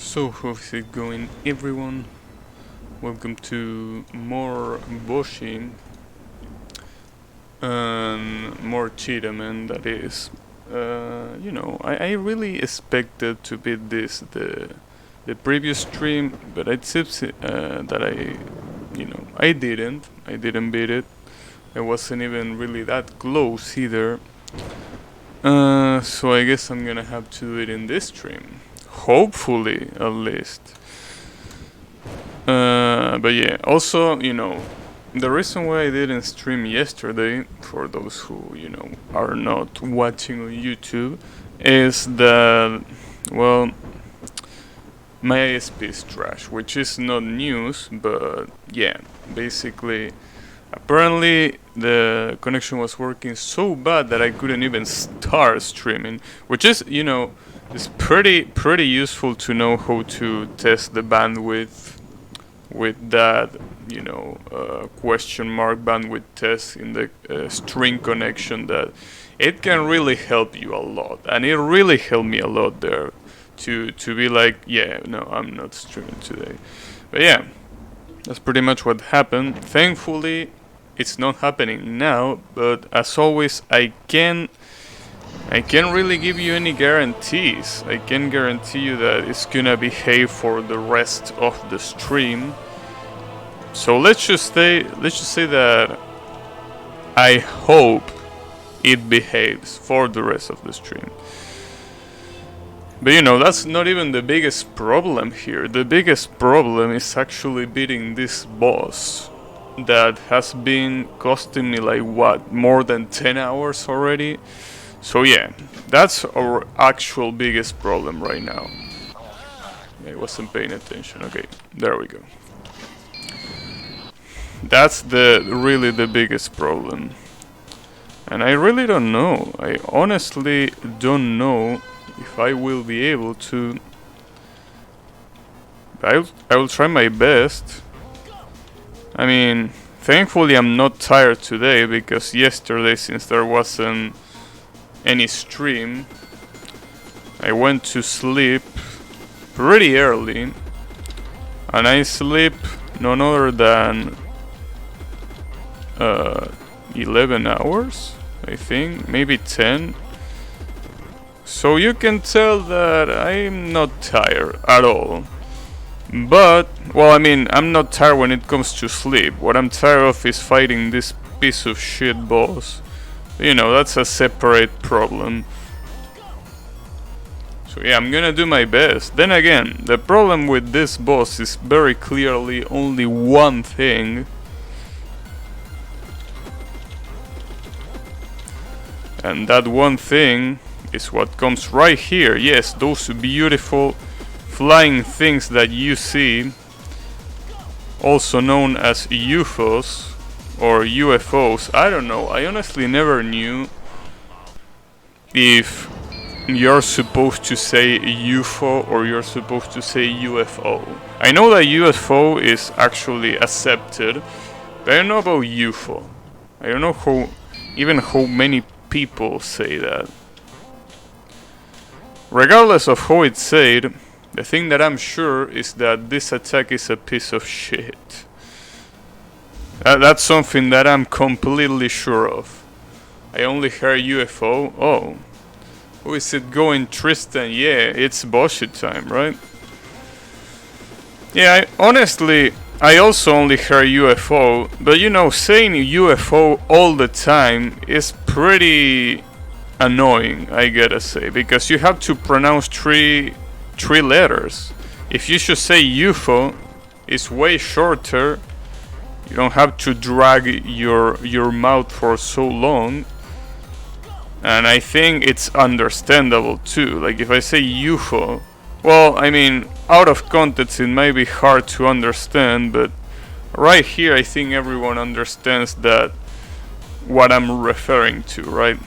So how's it going, everyone? Welcome to more Boshy and more cheetahman, that is. I really expected to beat the previous stream, but it seems that I didn't. I didn't beat it. I wasn't even really that close either. So I guess I'm gonna have to do it in this stream. Hopefully, at least. But yeah, also, the reason why I didn't stream yesterday, for those who, are not watching on YouTube, is that, well, my ISP is trash, which is not news, but yeah, basically, apparently the connection was working so bad that I couldn't even start streaming, which is, it's pretty useful to know how to test the bandwidth with that, question mark bandwidth test in the string connection. That it can really help you a lot, and it really helped me a lot there to be like, yeah, no, I'm not streaming today. But yeah, that's pretty much what happened. Thankfully, it's not happening now, but as always, I can't really give you any guarantees. I can guarantee you that it's gonna behave for the rest of the stream. So let's just say that I hope it behaves for the rest of the stream. But that's not even the biggest problem here. The biggest problem is actually beating this boss that has been costing me like what, more than 10 hours already. So yeah, that's our actual biggest problem right now. I wasn't paying attention. Okay, there we go. That's really the biggest problem. And I really don't know. I honestly don't know if I will be able to. I will try my best. I mean, thankfully I'm not tired today, because yesterday, since there wasn't any stream, I went to sleep pretty early, and I sleep none other than 11 hours, I think, maybe 10. So you can tell that I'm not tired at all. But, well, I mean, I'm not tired when it comes to sleep. What I'm tired of is fighting this piece of shit boss. That's a separate problem. So yeah, I'm gonna do my best. Then again, the problem with this boss is very clearly only one thing. And that one thing is what comes right here. Yes, those beautiful flying things that you see, also known as UFOs or UFOs. I don't know. I honestly never knew if you're supposed to say UFO or you're supposed to say UFO. I know that UFO is actually accepted, but I don't know about UFO. I don't know how many people say that. Regardless of how it's said, the thing that I'm sure is that this attack is a piece of shit. That's something that I'm completely sure of. I only heard UFO. Oh, who is it going, Tristan? Yeah, it's Boshy time, right? Yeah, I also only heard UFO, but saying UFO all the time is pretty annoying, I gotta say, because you have to pronounce three letters. If you should say UFO, it's way shorter. You don't have to drag your mouth for so long. And I think it's understandable too. Like if I say UFO, well, I mean, out of context it might be hard to understand, but right here I think everyone understands that what I'm referring to, right?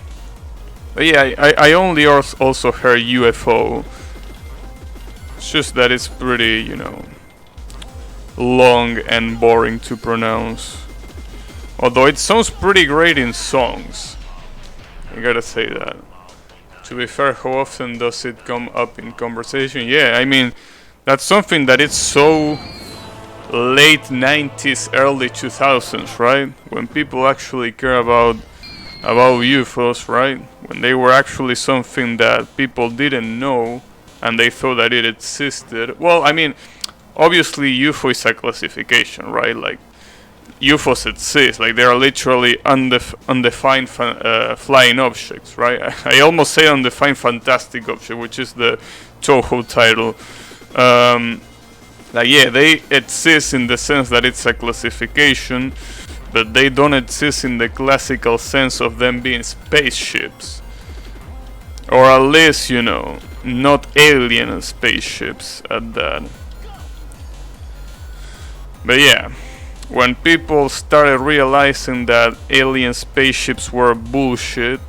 But yeah, I only also heard UFO. It's just that it's pretty, long and boring to pronounce. Although it sounds pretty great in songs. I gotta say that. To be fair, how often does it come up in conversation? Yeah, I mean, that's something that it's so late 90s, early 2000s, right? When people actually care about UFOs, right? When they were actually something that people didn't know and they thought that it existed. Well, I mean, obviously UFO is a classification, right? Like UFOs exist, like they are literally undefined flying objects, right? I almost say undefined fantastic object, which is the Toho title. Like yeah, they exist in the sense that it's a classification, but they don't exist in the classical sense of them being spaceships, or at least, you know, not alien spaceships at that. But yeah, when people started realizing that alien spaceships were bullshit,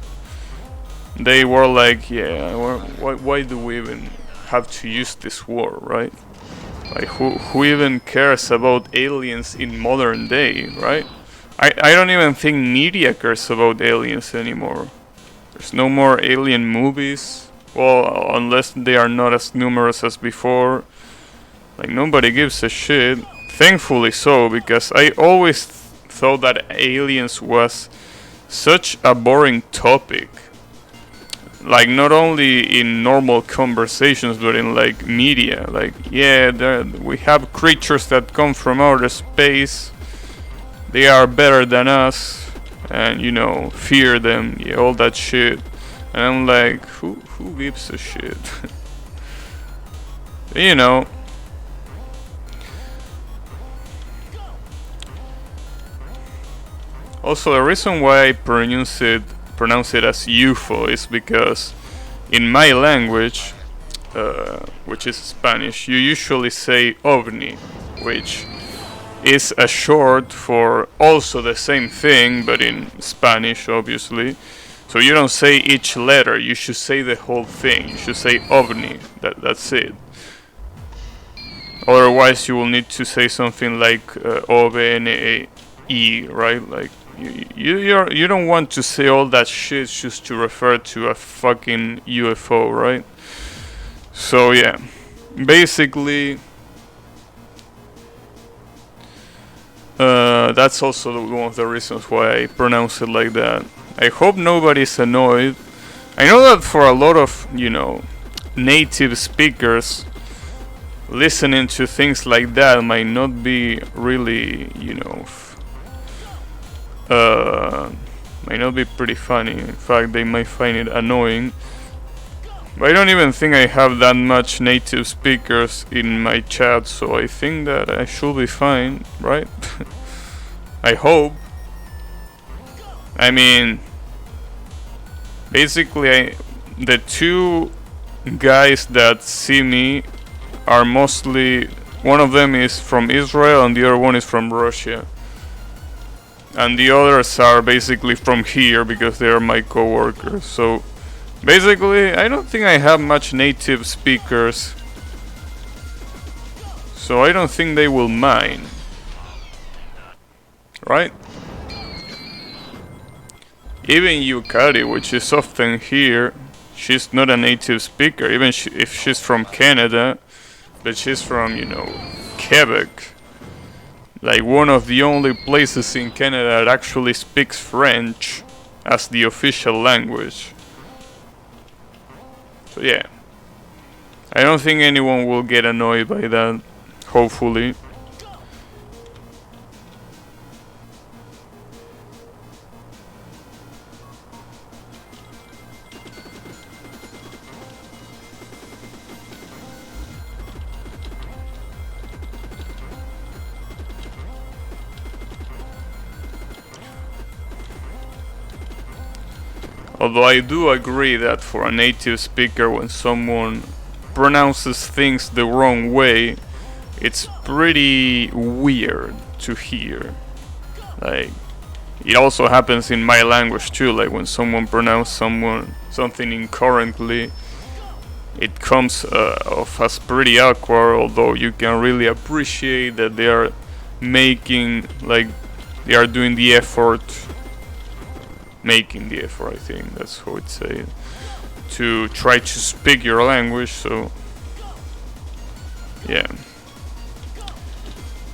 they were like, yeah, why do we even have to use this word, right? Like, who even cares about aliens in modern day, right? I don't even think media cares about aliens anymore. There's no more alien movies. Well, unless they are not as numerous as before. Like, nobody gives a shit. Thankfully so, because I always thought that aliens was such a boring topic. Like, not only in normal conversations, but in, like, media. Like, yeah, we have creatures that come from outer space. They are better than us, and you know, fear them, yeah, all that shit. And I'm like, who gives a shit? You know. Also, the reason why I pronounce it as UFO is because in my language, which is Spanish, you usually say ovni, which is a short for also the same thing, but in Spanish, obviously. So you don't say each letter, you should say the whole thing. You should say ovni, that's it. Otherwise you will need to say something like OVNE, right? Like you don't want to say all that shit just to refer to a fucking UFO, right? So yeah, basically that's also one of the reasons why I pronounce it like that. I hope nobody's annoyed. I know that for a lot of, you know, native speakers, listening to things like that might not be really, you know, might not be pretty funny. In fact, they might find it annoying. But I don't even think I have that much native speakers in my chat, so I think that I should be fine, right? I hope. I mean, basically, the two guys that see me are mostly, one of them is from Israel and the other one is from Russia. And the others are basically from here because they are my co-workers. So basically, I don't think I have much native speakers, so I don't think they will mind, right? Even Yukari, which is often here, she's not a native speaker, even if she's from Canada, but she's from, you know, Quebec. Like one of the only places in Canada that actually speaks French as the official language. So yeah, I don't think anyone will get annoyed by that, hopefully. Although I do agree that for a native speaker, when someone pronounces things the wrong way, it's pretty weird to hear. Like, it also happens in my language too, like when someone pronounces something incorrectly, it comes off as pretty awkward, although you can really appreciate that they are making, like, they are doing the effort, I think that's how it's said, to try to speak your language. So Yeah.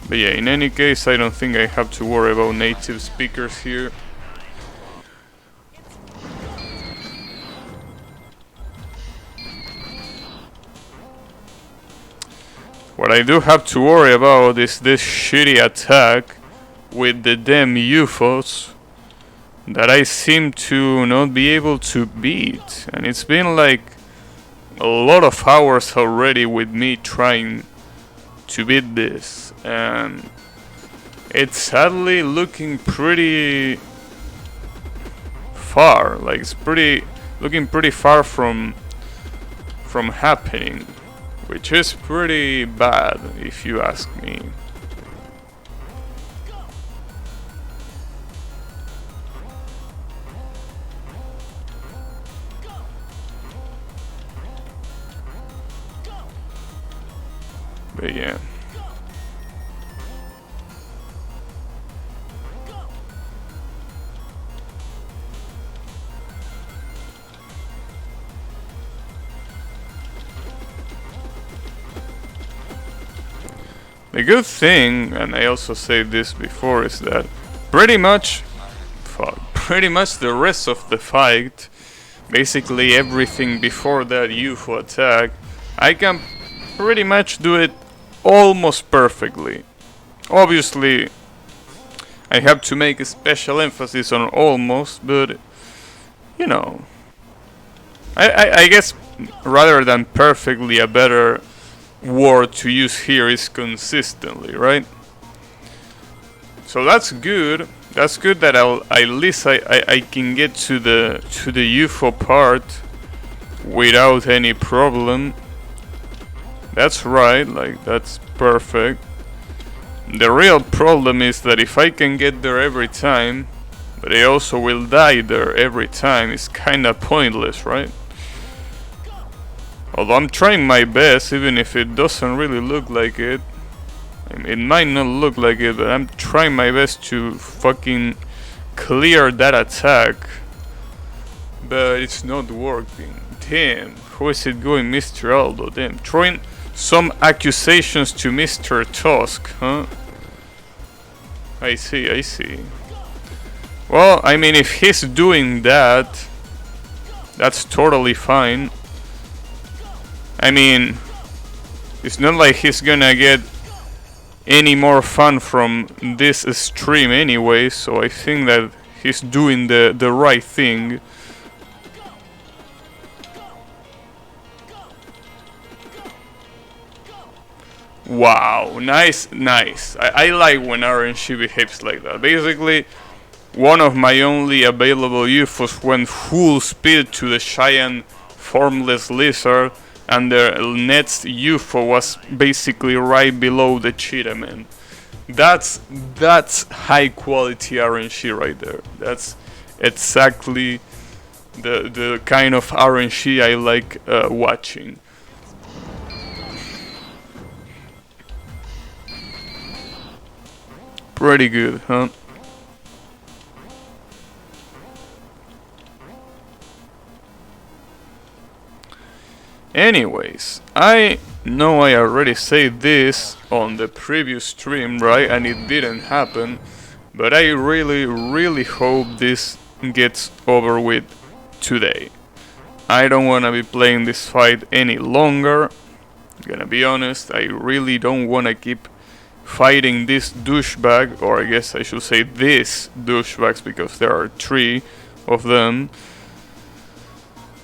But yeah, in any case, I don't think I have to worry about native speakers here. What I do have to worry about is this shitty attack with the damn UFOs that I seem to not be able to beat. And it's been like a lot of hours already with me trying to beat this. And it's sadly looking pretty far. Like it's looking pretty far from happening. Which is pretty bad, if you ask me. But yeah. The good thing, and I also said this before, is that pretty much the rest of the fight, basically everything before that UFO attack, I can pretty much do it almost perfectly. Obviously, I have to make a special emphasis on almost, but you know, I guess rather than perfectly, a better word to use here is consistently, right? So that's good. That's good that at least I can get to the UFO part without any problem. That's right, like that's perfect. The real problem is that if I can get there every time, but I also will die there every time, it's kinda pointless, right? Although I'm trying my best, even if it doesn't really look like it. I mean, it might not look like it, but I'm trying my best to fucking clear that attack. But it's not working. Damn, how is it going, Mr. Aldo? Damn, throwing some accusations to Mr. Tusk, huh? I see. Well, I mean, if he's doing that, that's totally fine. I mean, it's not like he's gonna get any more fun from this stream anyway, so I think that he's doing the right thing. Wow, nice. I like when RNG behaves like that. Basically, one of my only available UFOs went full speed to the giant formless lizard, and the next UFO was basically right below the cheetah, man. That's high quality RNG right there. That's exactly the kind of RNG I like watching. Pretty good, huh? Anyways, I know I already said this on the previous stream, right? And it didn't happen, but I really hope this gets over with today. I don't want to be playing this fight any longer. Gonna be honest, I really don't want to keep fighting this douchebag, or I guess I should say these douchebags, because there are 3 of them.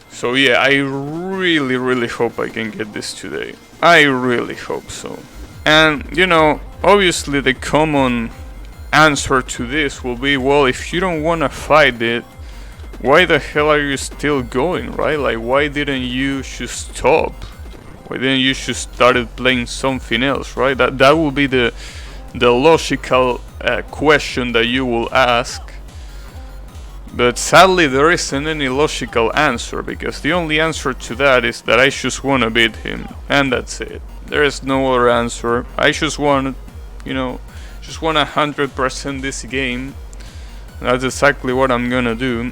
So yeah, I really hope I can get this today. I really hope so. And you know, obviously the common answer to this will be, well, if you don't want to fight it, why the hell are you still going, right? Like, why didn't you just stop? Why didn't you just started playing something else, right? That will be the logical question that you will ask. But sadly, there isn't any logical answer, because the only answer to that is that I just want to beat him, and that's it. There is no other answer. I just want, you know, just want 100% this game. That's exactly what I'm gonna do.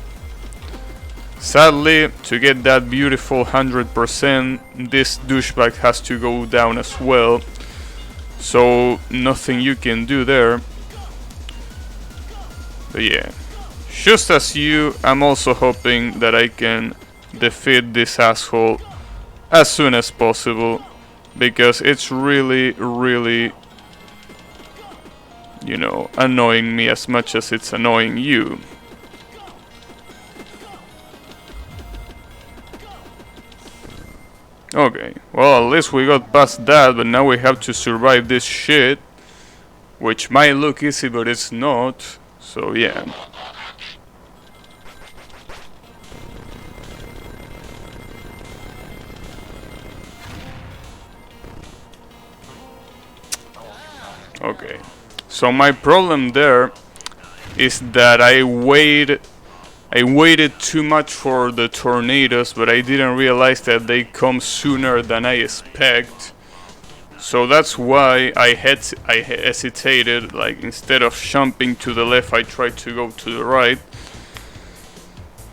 Sadly, to get that beautiful 100%, this douchebag has to go down as well. So nothing you can do there. But yeah, just as you, I'm also hoping that I can defeat this asshole as soon as possible, because it's really, you know, annoying me as much as it's annoying you. Okay, well, at least we got past that, but now we have to survive this shit, which might look easy, but it's not. So yeah. Okay, so my problem there is that I waited too much for the tornadoes, but I didn't realize that they come sooner than I expect. So that's why I hesitated. Like, instead of jumping to the left, I tried to go to the right.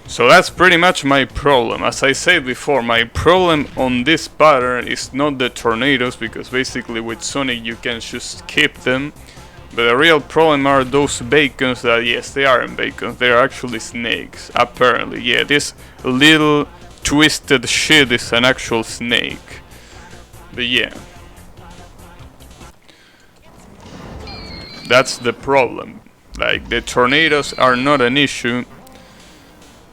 So that's pretty much my problem. As I said before, my problem on this pattern is not the tornadoes, because basically with Sonic you can just skip them. But the real problem are those bacons that, yes, they aren't bacons, they are actually snakes, apparently. Yeah, this little twisted shit is an actual snake. But yeah. That's the problem. Like, the tornadoes are not an issue,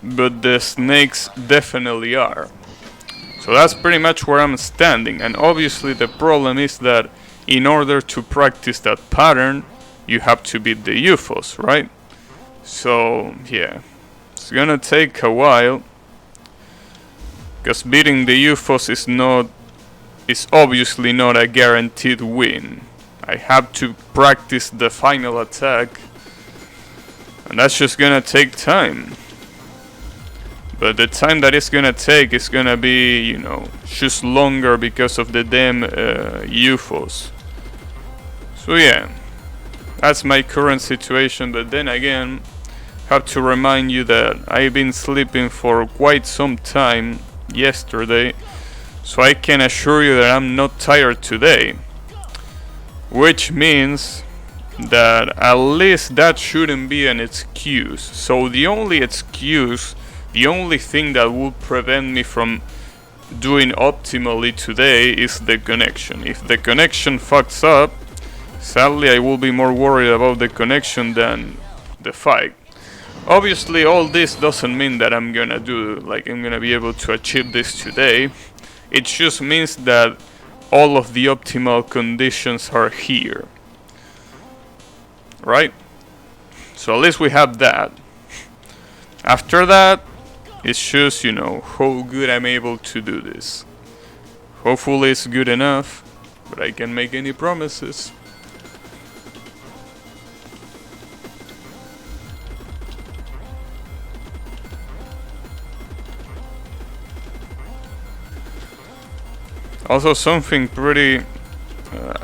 but the snakes definitely are. So that's pretty much where I'm standing, and obviously the problem is that in order to practice that pattern, you have to beat the UFOs, right? So yeah, it's gonna take a while, because beating the UFOs is obviously not a guaranteed win. I have to practice the final attack, and that's just gonna take time. But the time that it's gonna take is gonna be, you know, just longer because of the damn UFOs. So yeah, that's my current situation. But then again, have to remind you that I've been sleeping for quite some time yesterday, so I can assure you that I'm not tired today. Which means that at least that shouldn't be an excuse. So the only excuse, the only thing that would prevent me from doing optimally today is the connection. If the connection fucks up, sadly I will be more worried about the connection than the fight. Obviously all this doesn't mean that I'm gonna be able to achieve this today. It just means that all of the optimal conditions are here. Right? So at least we have that. After that, it's just, you know, how good I'm able to do this. Hopefully it's good enough, but I can't make any promises. Also, something pretty,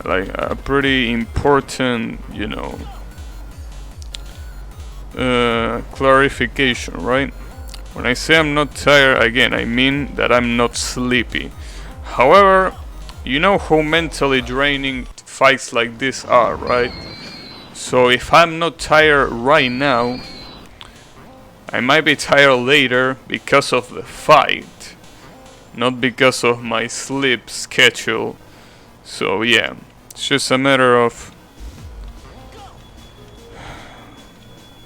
like a pretty important, you know, clarification, right? When I say I'm not tired, again, I mean that I'm not sleepy. However, you know how mentally draining fights like this are, right? So if I'm not tired right now, I might be tired later because of the fight, not because of my sleep schedule. So yeah, it's just a matter of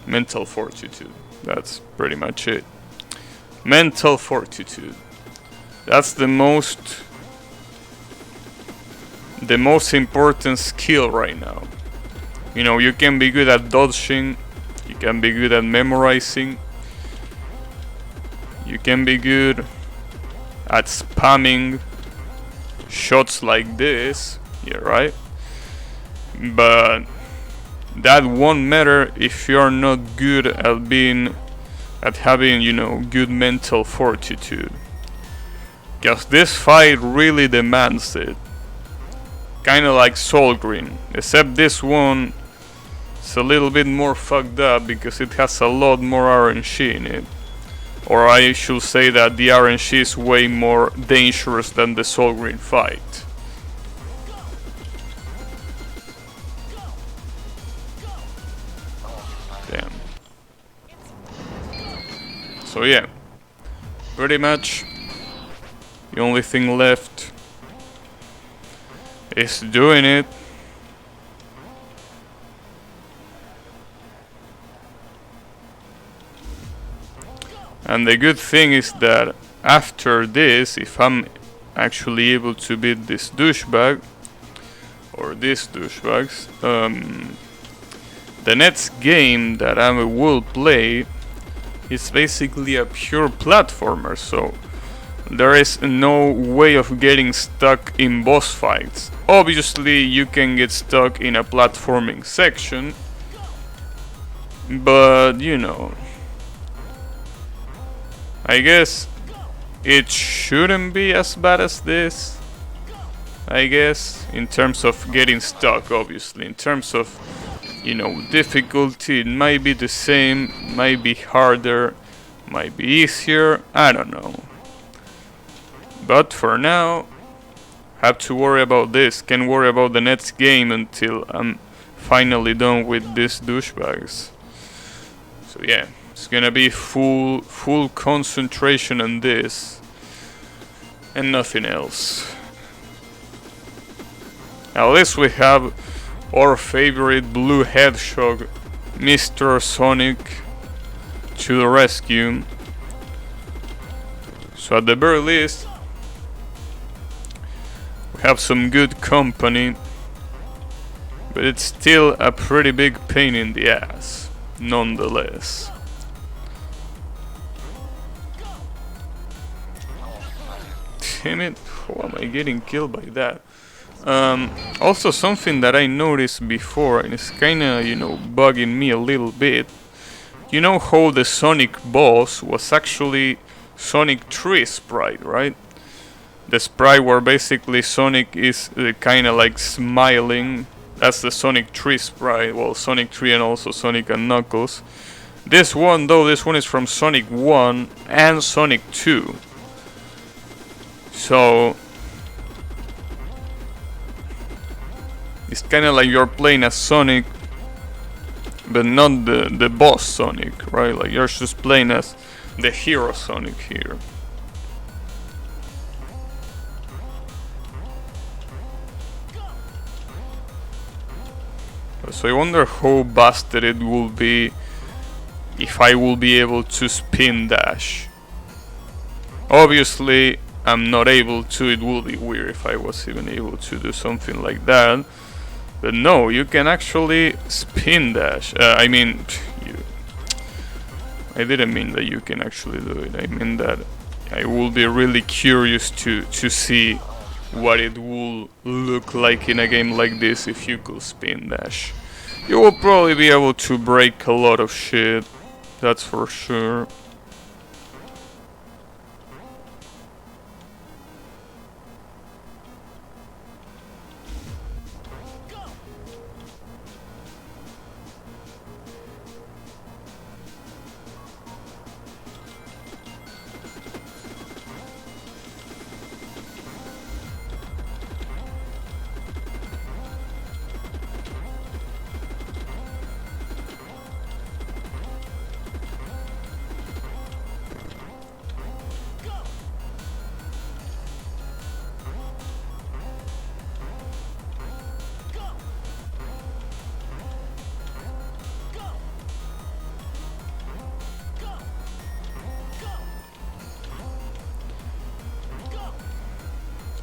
mental fortitude. That's pretty much it. Mental fortitude. That's the most important skill right now. You know, you can be good at dodging, you can be good at memorizing, you can be good at spamming shots like this, yeah, right? But that won't matter if you're not good at having, you know, good mental fortitude. Because this fight really demands it. Kinda like Soul Green, except this one is a little bit more fucked up because it has a lot more RNG in it. Or I should say that the RNG is way more dangerous than the Soul Green fight. Damn. So yeah, pretty much the only thing left is doing it. And the good thing is that after this, if I'm actually able to beat this douchebag, or these douchebags, the next game that I will play is basically a pure platformer, so there is no way of getting stuck in boss fights. Obviously, you can get stuck in a platforming section, but you know, I guess it shouldn't be as bad as this. I guess, in terms of getting stuck, obviously. In terms of, you know, difficulty, it might be the same, might be harder, might be easier, I don't know. But for now, have to worry about this. Can't worry about the next game until I'm finally done with these douchebags. So yeah. It's gonna be full concentration on this and nothing else. At least we have our favorite blue hedgehog, Mr. Sonic, to the rescue. So at the very least, we have some good company, but it's still a pretty big pain in the ass, nonetheless. Damn it, how am I getting killed by that? Also something that I noticed before, and it's kinda, you know, bugging me a little bit. You know how the Sonic boss was actually Sonic 3 sprite, right? The sprite where basically Sonic is kinda like smiling. That's the Sonic 3 sprite, well, Sonic 3 and also Sonic and Knuckles. This one though, this one is from Sonic 1 and Sonic 2. So it's kind of like you're playing as Sonic, but not the boss Sonic, right? Like you're just playing as the hero Sonic here. So I wonder how busted it will be if I will be able to spin dash. Obviously I'm not able to. It would be weird if I was even able to do something like that. But no, you can actually spin dash. I didn't mean that you can actually do it. I mean that I will be really curious to see what it will look like in a game like this if you could spin dash. You will probably be able to break a lot of shit, that's for sure.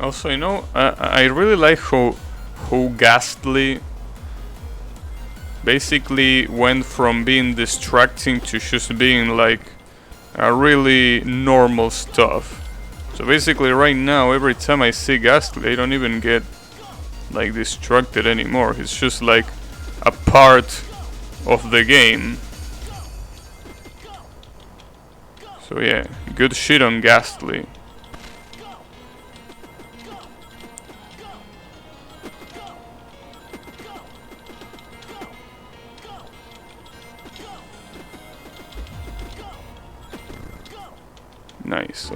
Also, you know, I really like how Ghastly basically went from being distracting to just being like a really normal stuff. So basically right now, every time I see Ghastly, I don't even get like distracted anymore. It's just like a part of the game. So yeah, good shit on Ghastly.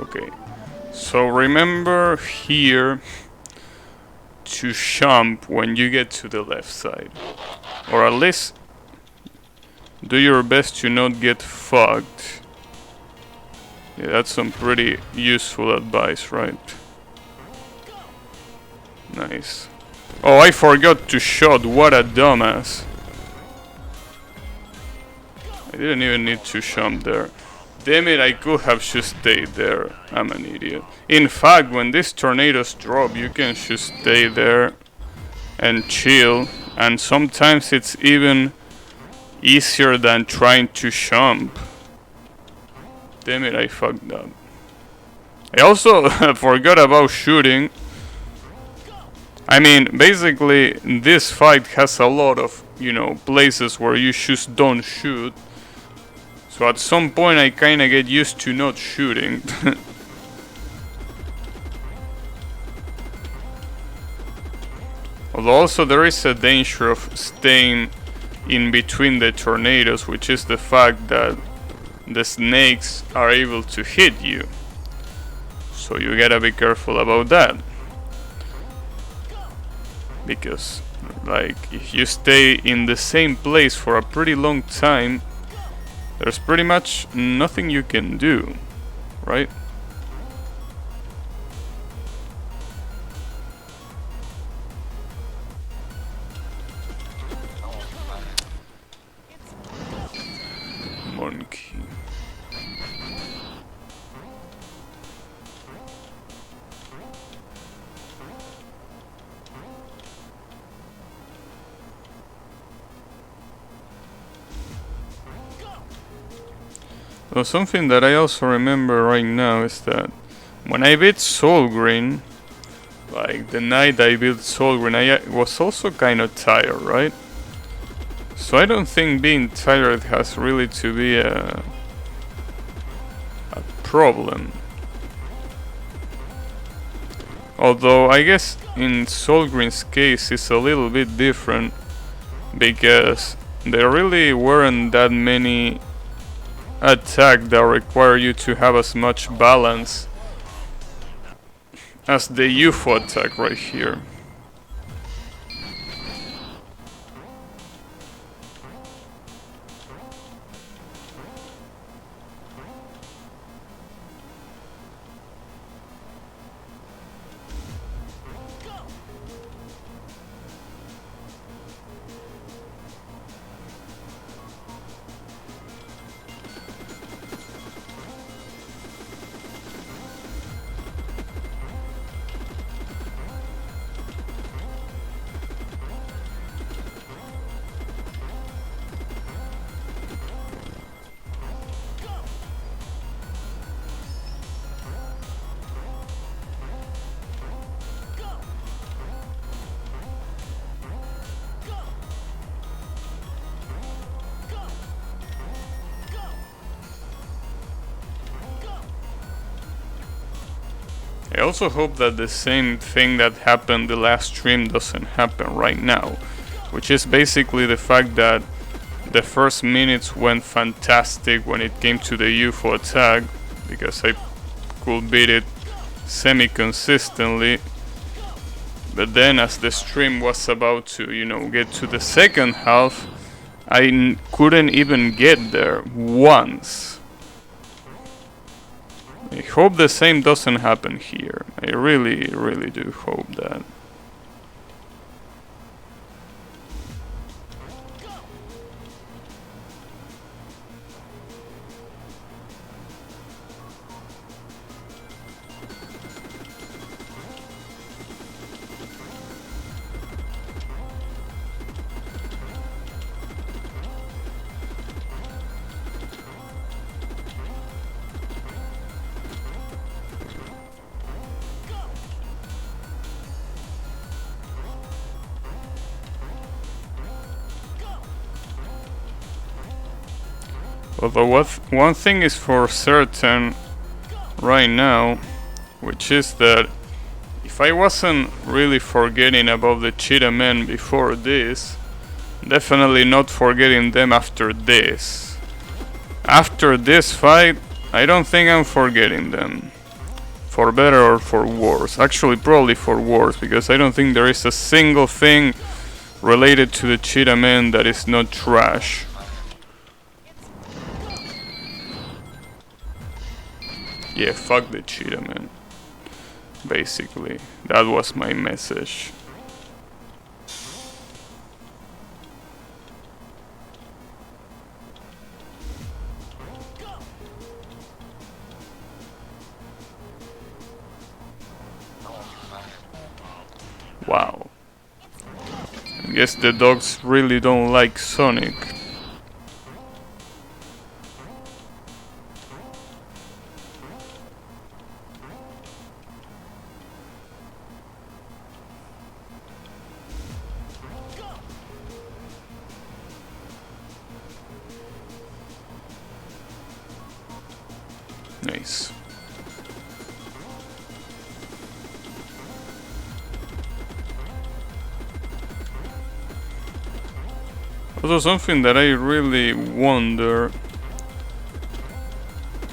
Okay, so remember here to jump when you get to the left side, or at least do your best to not get fucked. Yeah, that's some pretty useful advice, right? Nice. Oh, I forgot to shoot. What a dumbass. I didn't even need to jump there. Damn it, I could have just stayed there. I'm an idiot. In fact, when these tornadoes drop, you can just stay there and chill. And sometimes it's even easier than trying to jump. Damn it, I fucked up. I also forgot about shooting. I mean, basically, this fight has a lot of, you know, places where you just don't shoot. So at some point I kinda get used to not shooting. Although also there is a danger of staying in between the tornadoes, which is the fact that the snakes are able to hit you. So you gotta be careful about that. Because, like, if you stay in the same place for a pretty long time, there's pretty much nothing you can do, right? Monkey. Well, something that I also remember right now is that when I beat Soul Green, like the night I beat Soul Green, I was also kind of tired, right? So I don't think being tired has really to be a problem. Although I guess in Soul Green's case it's a little bit different, because there really weren't that many attacks that require you to have as much balance as the UFO attack right here. I also hope that the same thing that happened the last stream doesn't happen right now, which is basically the fact that the first minutes went fantastic when it came to the UFO attack, because I could beat it semi-consistently, but then as the stream was about to, you know, get to the second half, I couldn't even get there once. I hope the same doesn't happen here. I really, really do hope that. Although one thing is for certain right now, which is that if I wasn't really forgetting about the cheetah men before this, definitely not forgetting them after this. After this fight, I don't think I'm forgetting them. For better or for worse. Actually, probably for worse, because I don't think there is a single thing related to the Cheetah Man that is not trash. Yeah, fuck the Cheetah Man. Basically, that was my message. Wow. I guess the dogs really don't like Sonic. Nice. Also, something that I really wonder,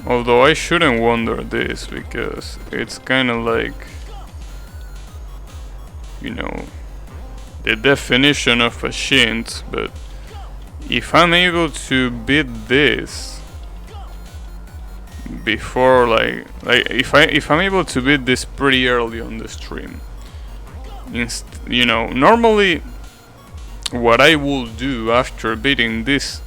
although I shouldn't wonder this because it's kind of like, you know, the definition of a shint, but if I'm able to beat this before if I'm able to beat this pretty early on the stream, you know, normally what I will do after beating these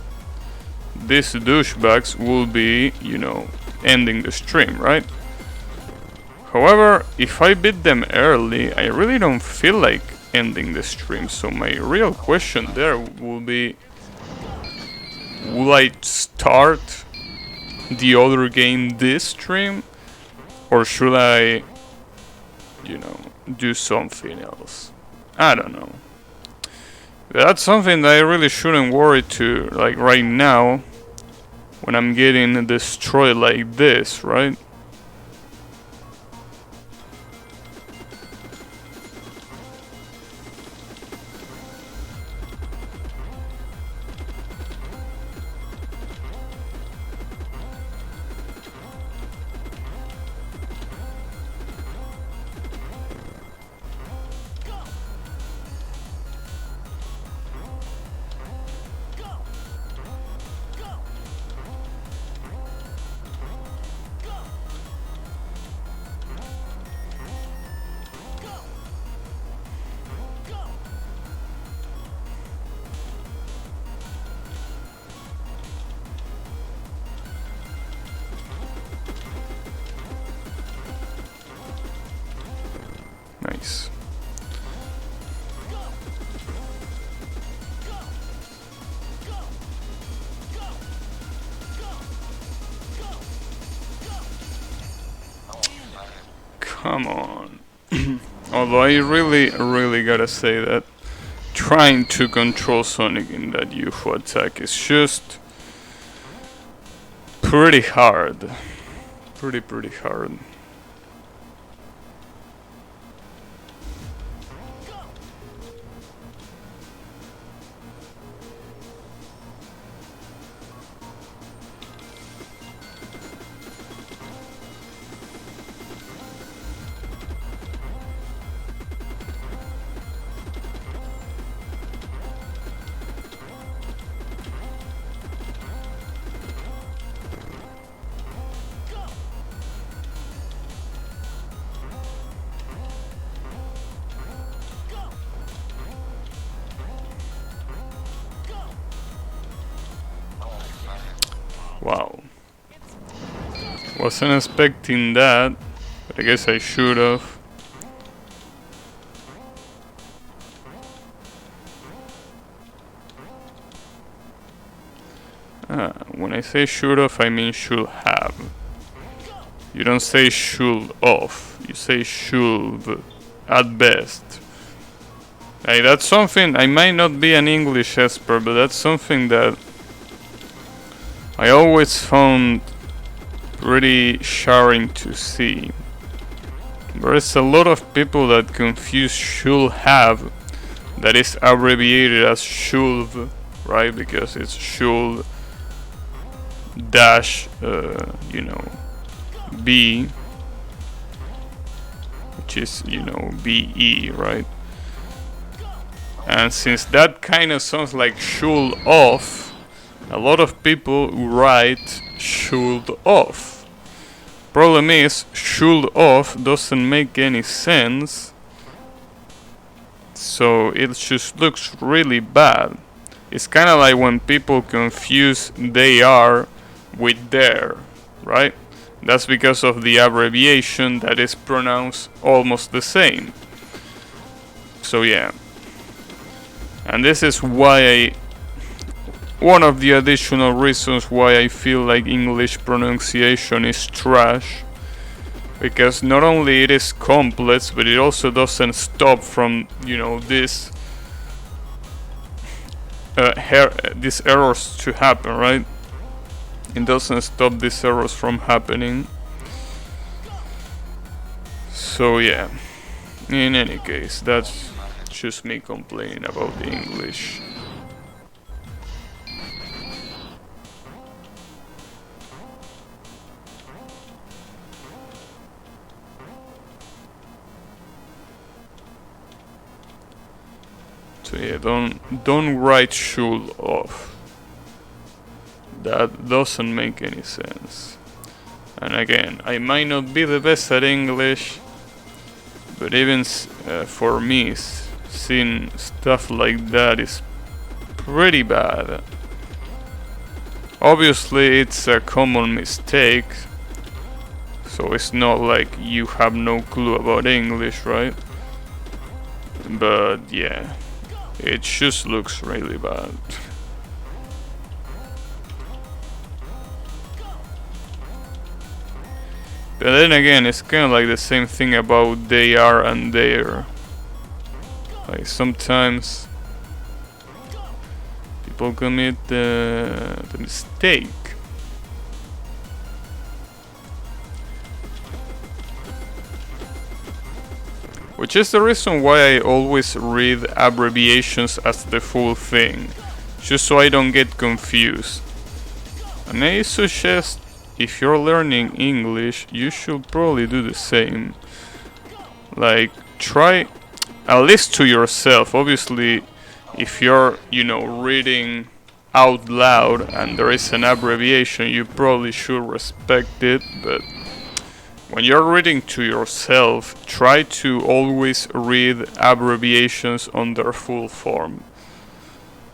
douchebags will be, you know, ending the stream, right? However, if I beat them early, I really don't feel like ending the stream, so my real question there will be, will I start the other game this stream, or should I, you know, do something else? I don't know. That's something that I really shouldn't worry to, like, right now, when I'm getting destroyed like this, right? Nice. Come on. Although I really gotta say that trying to control Sonic in that UFO attack is just pretty hard. Pretty hard. Wow. Wasn't expecting that, but I guess I should have. When I say should have, I mean should have. You don't say should off, you say should at best. Like, that's something, I might not be an English expert, but that's something that I always found pretty jarring to see. There's a lot of people that confuse should have, that is abbreviated as should, right? Because it's should dash, you know, be. which is, BE, right? And since that kind of sounds like should off, a lot of people write should off. Problem is, should off doesn't make any sense, so it just looks really bad. It's kind of like when people confuse they are with there, right? That's because of the abbreviation that is pronounced almost the same. So yeah. And this is why one of the additional reasons why I feel like English pronunciation is trash. Because not only it is complex, but it also doesn't stop from, these errors to happen, right? It doesn't stop these errors from happening. So yeah. In any case, that's just me complaining about the English. So yeah, don't write should off. That doesn't make any sense. And again, I might not be the best at English, but even for me, seeing stuff like that is pretty bad. Obviously, it's a common mistake, so it's not like you have no clue about English, right? But yeah, it just looks really bad. But then again, it's kind of like the same thing about they are and there. Like sometimes people commit the mistake. Which is the reason why I always read abbreviations as the full thing, just so I don't get confused. And I suggest if you're learning English, you should probably do the same. Like, try, at least to yourself. Obviously, if you're, reading out loud and there is an abbreviation, you probably should respect it. But when you're reading to yourself, try to always read abbreviations on their full form.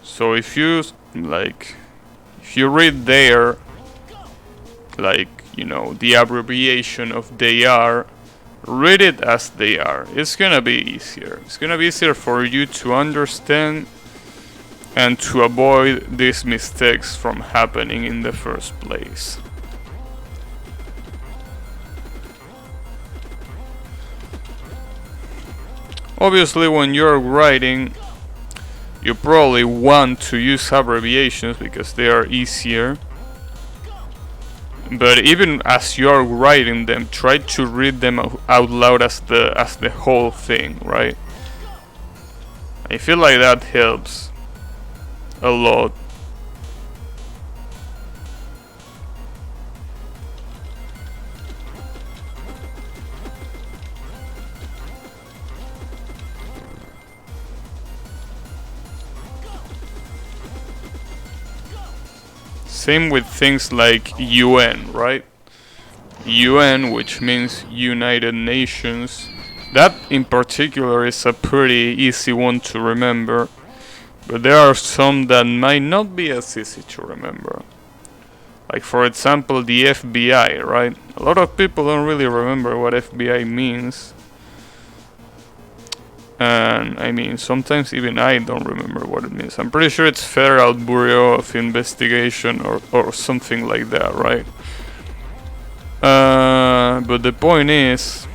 So if you read there, the abbreviation of they are, read it as they are. It's gonna be easier. It's gonna be easier for you to understand and to avoid these mistakes from happening in the first place. Obviously, when you're writing, you probably want to use abbreviations because they are easier. But even as you're writing them, try to read them out loud as the whole thing, right? I feel like that helps a lot. Same with things like UN, right? UN, which means United Nations. That in particular is a pretty easy one to remember. But there are some that might not be as easy to remember. Like for example the FBI, right? A lot of people don't really remember what FBI means. And I mean, sometimes even I don't remember what it means. I'm pretty sure it's Federal Bureau of Investigation or something like that, right? But the point is,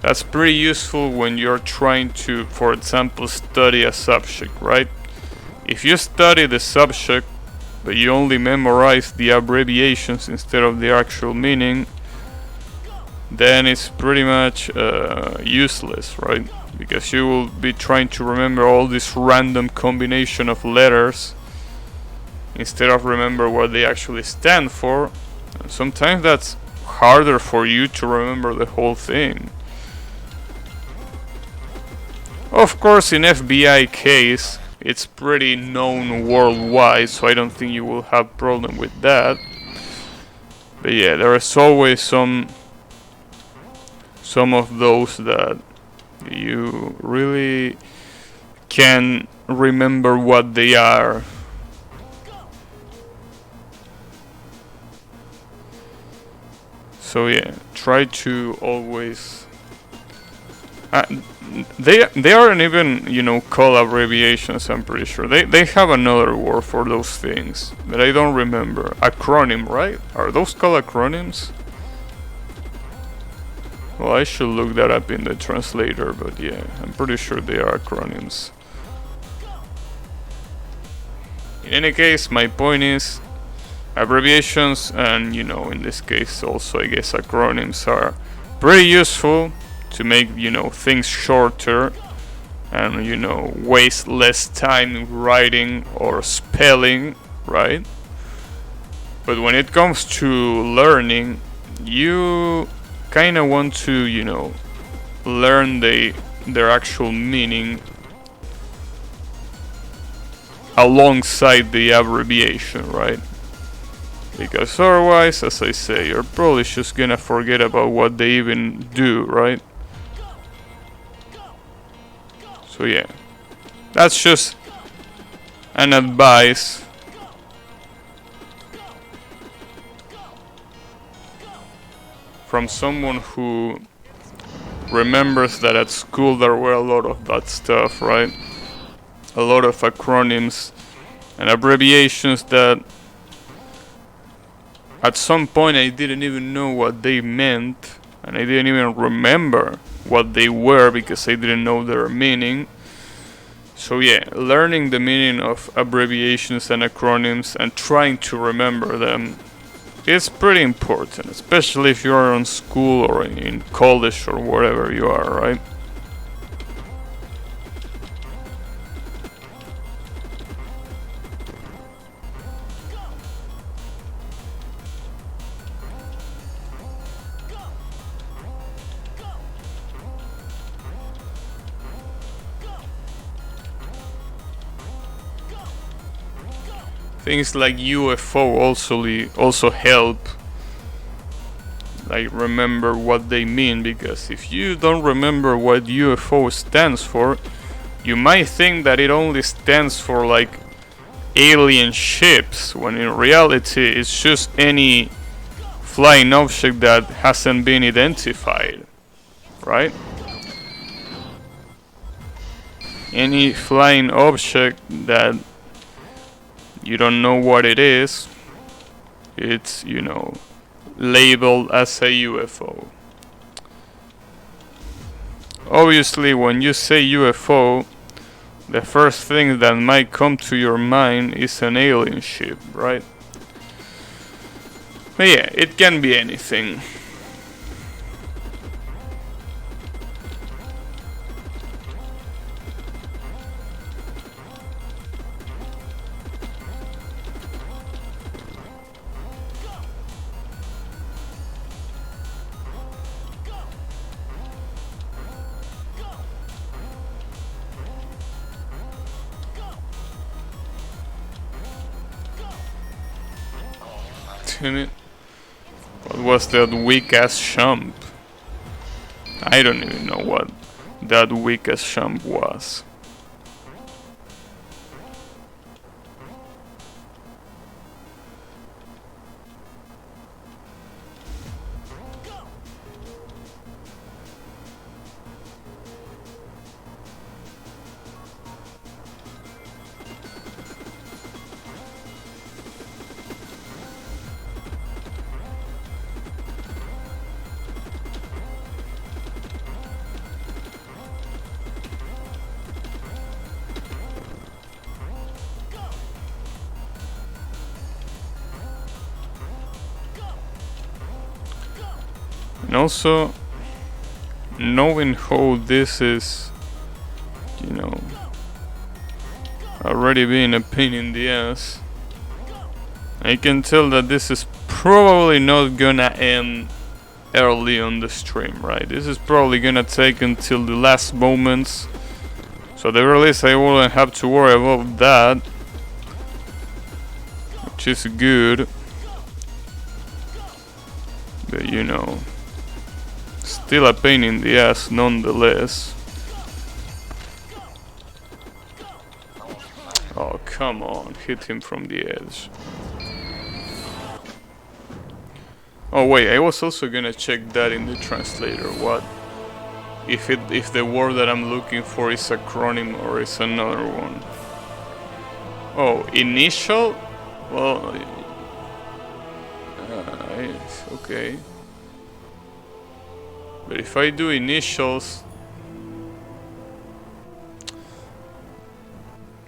that's pretty useful when you're trying to, for example, study a subject, right? If you study the subject, but you only memorize the abbreviations instead of the actual meaning, then it's pretty much useless, right? Because you will be trying to remember all this random combination of letters instead of remember what they actually stand for. And sometimes that's harder for you to remember the whole thing. Of course, in FBI case, it's pretty known worldwide, so I don't think you will have problem with that. But yeah, there is always some of those that you really can remember what they are. So yeah, try to always they aren't even, you know, called abbreviations, I'm pretty sure. They have another word for those things that I don't remember. Acronym, right? Are those called acronyms? Well, I should look that up in the translator, but yeah, I'm pretty sure they are acronyms. In any case, my point is, abbreviations and, you know, in this case also I guess acronyms are pretty useful to make, you know, things shorter and, you know, waste less time writing or spelling, right? But when it comes to learning, you kind of want to, you know, learn their actual meaning alongside the abbreviation, right? Because otherwise, as I say, you're probably just gonna forget about what they even do, right? So yeah, that's just an advice. From someone who remembers that at school there were a lot of that stuff, right? A lot of acronyms and abbreviations that at some point I didn't even know what they meant, and I didn't even remember what they were because I didn't know their meaning. So yeah, learning the meaning of abbreviations and acronyms and trying to remember them is pretty important, especially if you're in school or in college or wherever you are, right? Things like UFO also help, like remember what they mean, because if you don't remember what UFO stands for, you might think that it only stands for like alien ships, when in reality it's just any flying object that hasn't been identified, right? Any flying object that you don't know what it is, it's, you know, labeled as a UFO. Obviously, when you say UFO, the first thing that might come to your mind is an alien ship, right? But yeah, it can be anything. What was that weak ass shump? I don't even know what that weak ass shump was. And also, knowing how this is, you know, already being a pain in the ass, I can tell that this is probably not gonna end early on the stream, right? This is probably gonna take until the last moments So at the very least I wouldn't have to worry about that, which is good. But you know, still a pain in the ass nonetheless. Oh, come on, hit him from the edge. Oh wait, I was also gonna check that in the translator. What if the word that I'm looking for is acronym or is another one? Oh, initial? Well, okay. But if I do initials,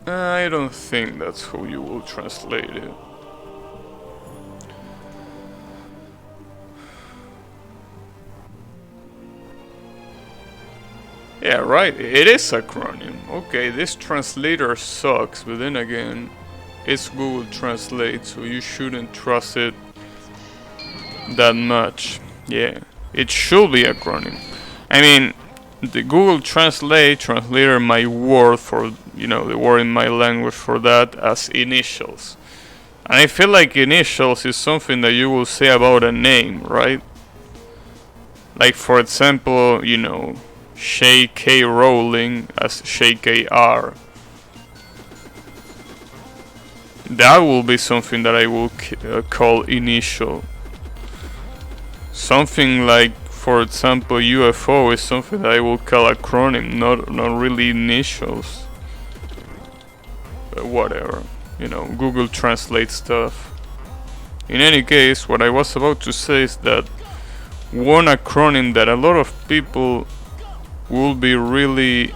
I don't think that's how you will translate it. Yeah, right, it is acronym. Okay, this translator sucks, but then again, it's Google Translate, so you shouldn't trust it that much. Yeah, it should be acronym. I mean, the Google translator my word for, you know, the word in my language for that as initials. And I feel like initials is something that you will say about a name, right? Like for example, you know, J.K. Rowling as J.K.R. That will be something that I will call initial. Something like, for example, UFO is something that I will call acronym, not really initials. But whatever, you know, Google Translate stuff. In any case, what I was about to say is that one acronym that a lot of people will be really,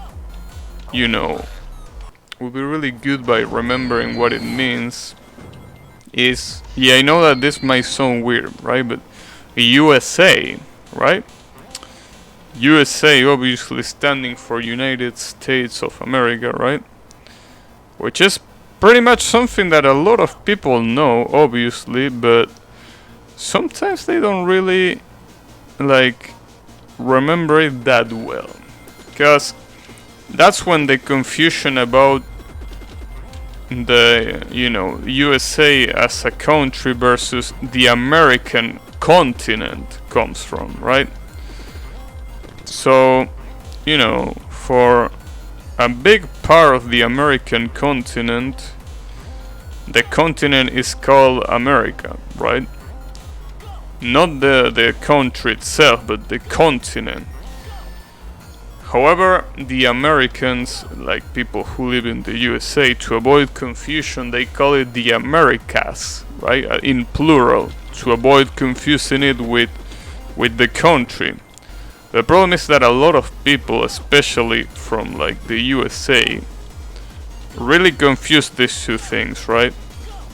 you know, will be really good by remembering what it means is, yeah, I know that this might sound weird, right? But USA, right? USA obviously standing for United States of America, right? Which is pretty much something that a lot of people know, obviously, but sometimes they don't really like remember it that well, because that's when the confusion about the, you know, USA as a country versus the American continent comes from, right? So, you know, for a big part of the American continent, the continent is called America, right? Not the country itself, but the continent. However, the Americans, like people who live in the USA, to avoid confusion, they call it the Americas, right? In plural, to avoid confusing it with the country. The problem is that a lot of people, especially from like the USA, really confuse these two things, right?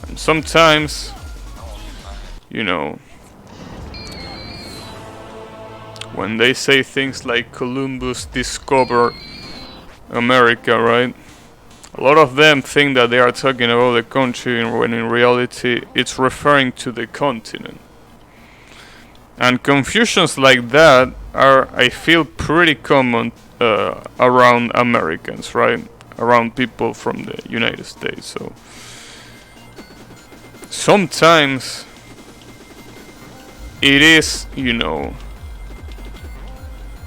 And sometimes, you know, when they say things like Columbus discovered America, right? A lot of them think that they are talking about the country when in reality it's referring to the continent. And confusions like that are, I feel, pretty common around Americans, right? Around people from the United States. So sometimes it is, you know,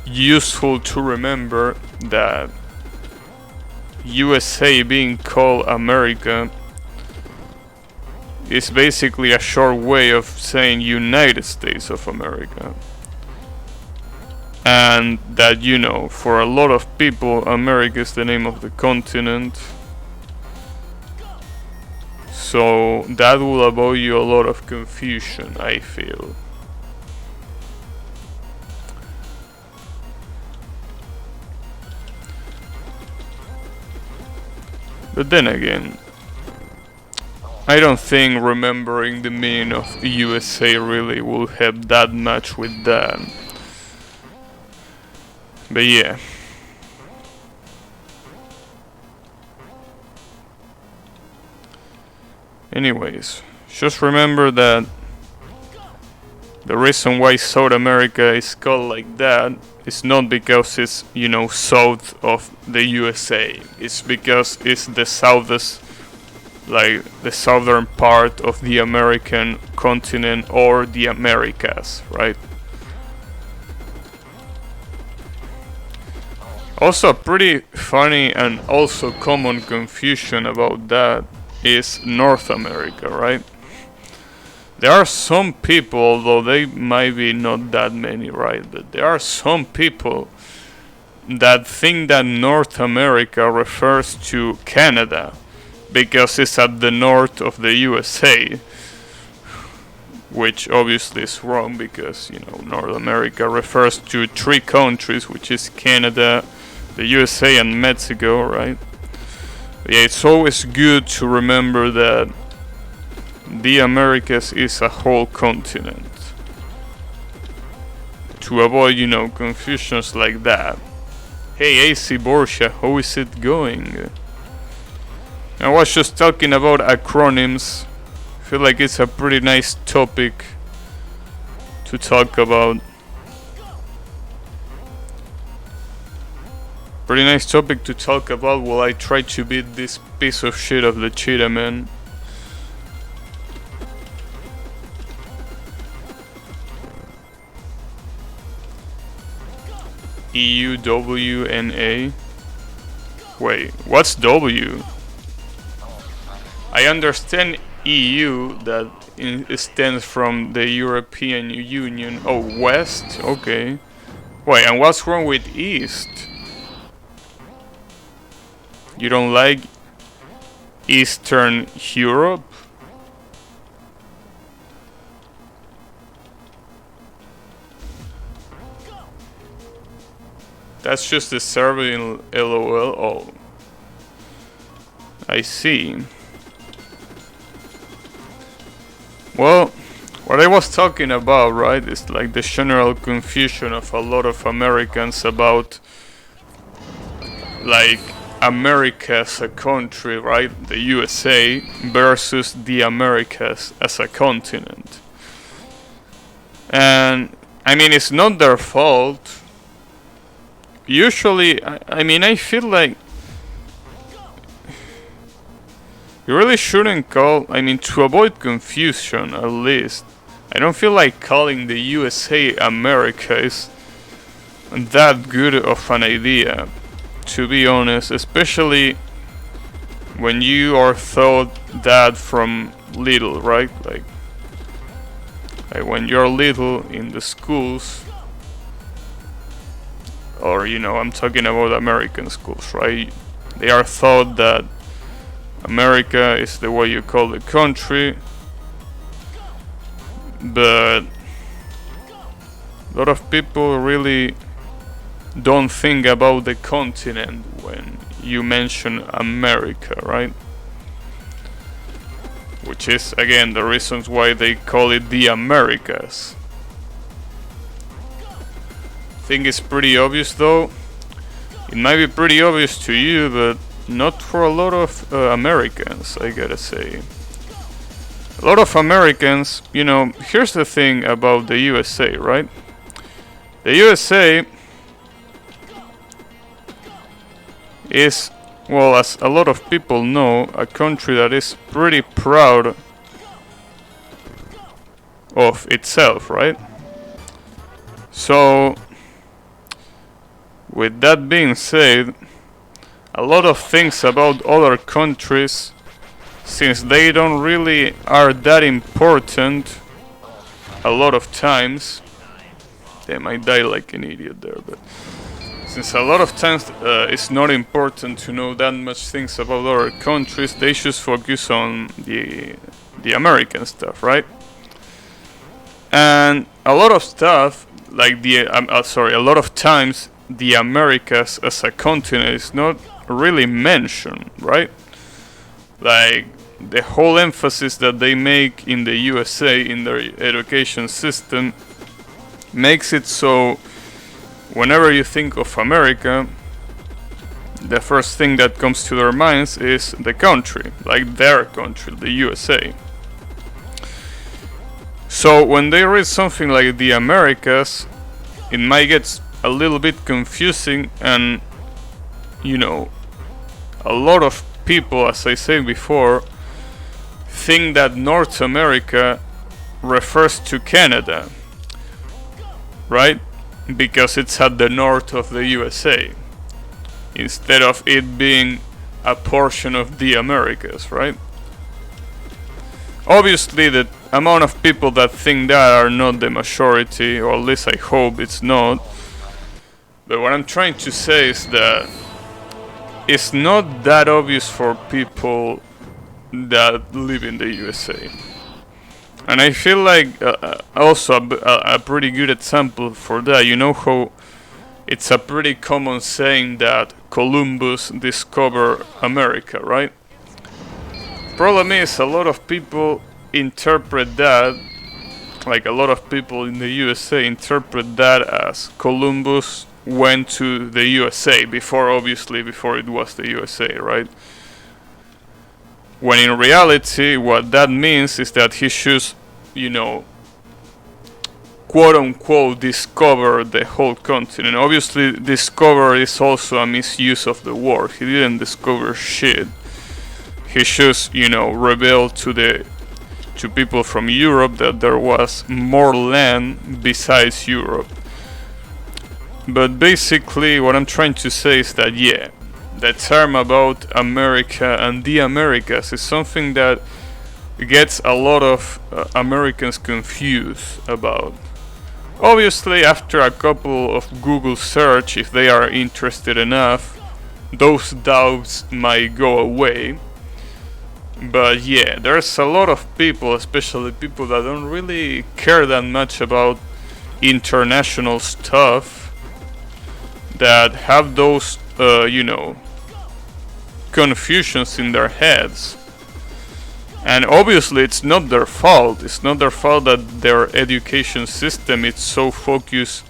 useful to remember that USA being called America is basically a short way of saying United States of America. And that, you know, for a lot of people, America is the name of the continent. So that will avoid you a lot of confusion, I feel. But then again, I don't think remembering the meaning of USA really will help that much with that. But yeah. Anyways, just remember that The reason why South America is called like that is not because it's, you know, south of the USA. It's because it's the southest, like the southern part of the American continent, or the Americas, right? Also, a pretty funny and also common confusion about that is North America, right? There are some people, although they might be not that many, right? But there are some people that think that North America refers to Canada because it's at the north of the USA, which obviously is wrong because, you know, North America refers to 3 countries, which is Canada, the USA, and Mexico, right? But yeah, it's always good to remember that the Americas is a whole continent, to avoid, you know, confusions like that. Hey AC Boshy, how is it going? I was just talking about acronyms. I feel like it's a pretty nice topic to talk about. Pretty nice topic to talk about while I try to beat this piece of shit of the cheetah man. EUWNA. Wait, what's W? I understand EU, that stands from the European Union. Oh, West? Okay. Wait, and what's wrong with East? You don't like Eastern Europe? That's just the Serbian LOL. Oh, I see. Well, what I was talking about, right, is like the general confusion of a lot of Americans about, like, America as a country, right, the USA, versus the Americas as a continent. And, I mean, it's not their fault. Usually, I mean, I feel like you really shouldn't call, I mean, to avoid confusion at least, I don't feel like calling the USA America is that good of an idea, to be honest, especially when you are taught that from little, right? Like when you're little in the schools, or, you know, I'm talking about American schools, right? They are taught that America is the way you call the country, but a lot of people really don't think about the continent when you mention America, right? Which is, again, the reasons why they call it the Americas. I think it's pretty obvious, though. It might be pretty obvious to you, but not for a lot of Americans, I gotta say. A lot of Americans, you know, here's the thing about the USA, right? The USA is, well, as a lot of people know, a country that is pretty proud of itself, right? So, with that being said, a lot of things about other countries, since they don't really are that important a lot of times, they might die like an idiot there, but since a lot of times it's not important to know that much things about other countries, they just focus on the American stuff, right? And a lot of stuff, like a lot of times the Americas as a continent is not really mentioned, right? Like the whole emphasis that they make in the USA in their education system makes it so whenever you think of America, the first thing that comes to their minds is the country, like their country, the USA. So when they read something like the Americas, it might get a little bit confusing, and you know, a lot of people, as I said before, think that North America refers to Canada, right? Because it's at the north of the USA, instead of it being a portion of the Americas, right? Obviously, the amount of people that think that are not the majority, or at least I hope it's not. But what I'm trying to say is that it's not that obvious for people that live in the USA. And I feel like also a pretty good example for that, you know how it's a pretty common saying that Columbus discovered America, right? Problem is, a lot of people interpret that, like a lot of people in the USA interpret that as Columbus went to the USA before it was the USA, right? When in reality, what that means is that he should, you know, quote unquote, discover the whole continent. Obviously, discover is also a misuse of the word. He didn't discover shit. He just, you know, revealed to people from Europe that there was more land besides Europe. But basically, what I'm trying to say is that, yeah, the term about America and the Americas is something that gets a lot of Americans confused about. Obviously, after a couple of Google search, if they are interested enough, those doubts might go away. But yeah, there's a lot of people, especially people that don't really care that much about international stuff, that have those, you know, confusions in their heads. And obviously it's not their fault. It's not their fault that their education system is so focused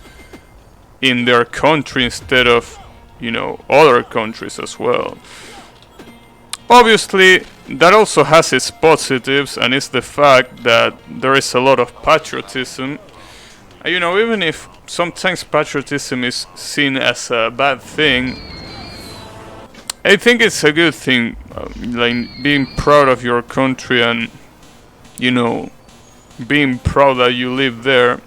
in their country instead of, you know, other countries as well. Obviously, that also has its positives, and it's the fact that there is a lot of patriotism. You know, even if sometimes patriotism is seen as a bad thing, I think it's a good thing, like being proud of your country and, you know, being proud that you live there.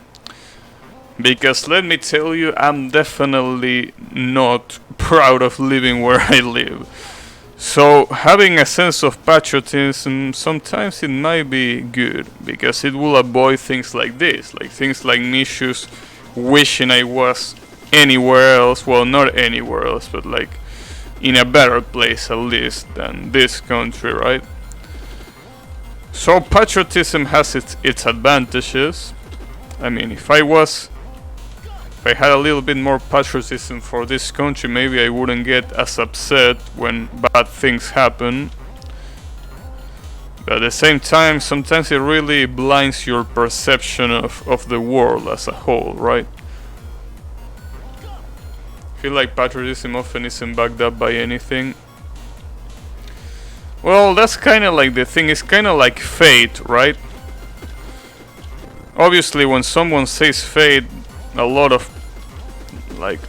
Because let me tell you, I'm definitely not proud of living where I live. So having a sense of patriotism, sometimes it might be good, because it will avoid things like this, like things like me just wishing I was anywhere else, well, not anywhere else, but like in a better place at least than this country, right? So patriotism has its advantages. I mean, if I had a little bit more patriotism for this country, maybe I wouldn't get as upset when bad things happen. But at the same time, sometimes it really blinds your perception of the world as a whole, right? I feel like patriotism often isn't backed up by anything. Well, that's kind of like the thing. It's kind of like fate, right? Obviously, when someone says fate, a lot of, like,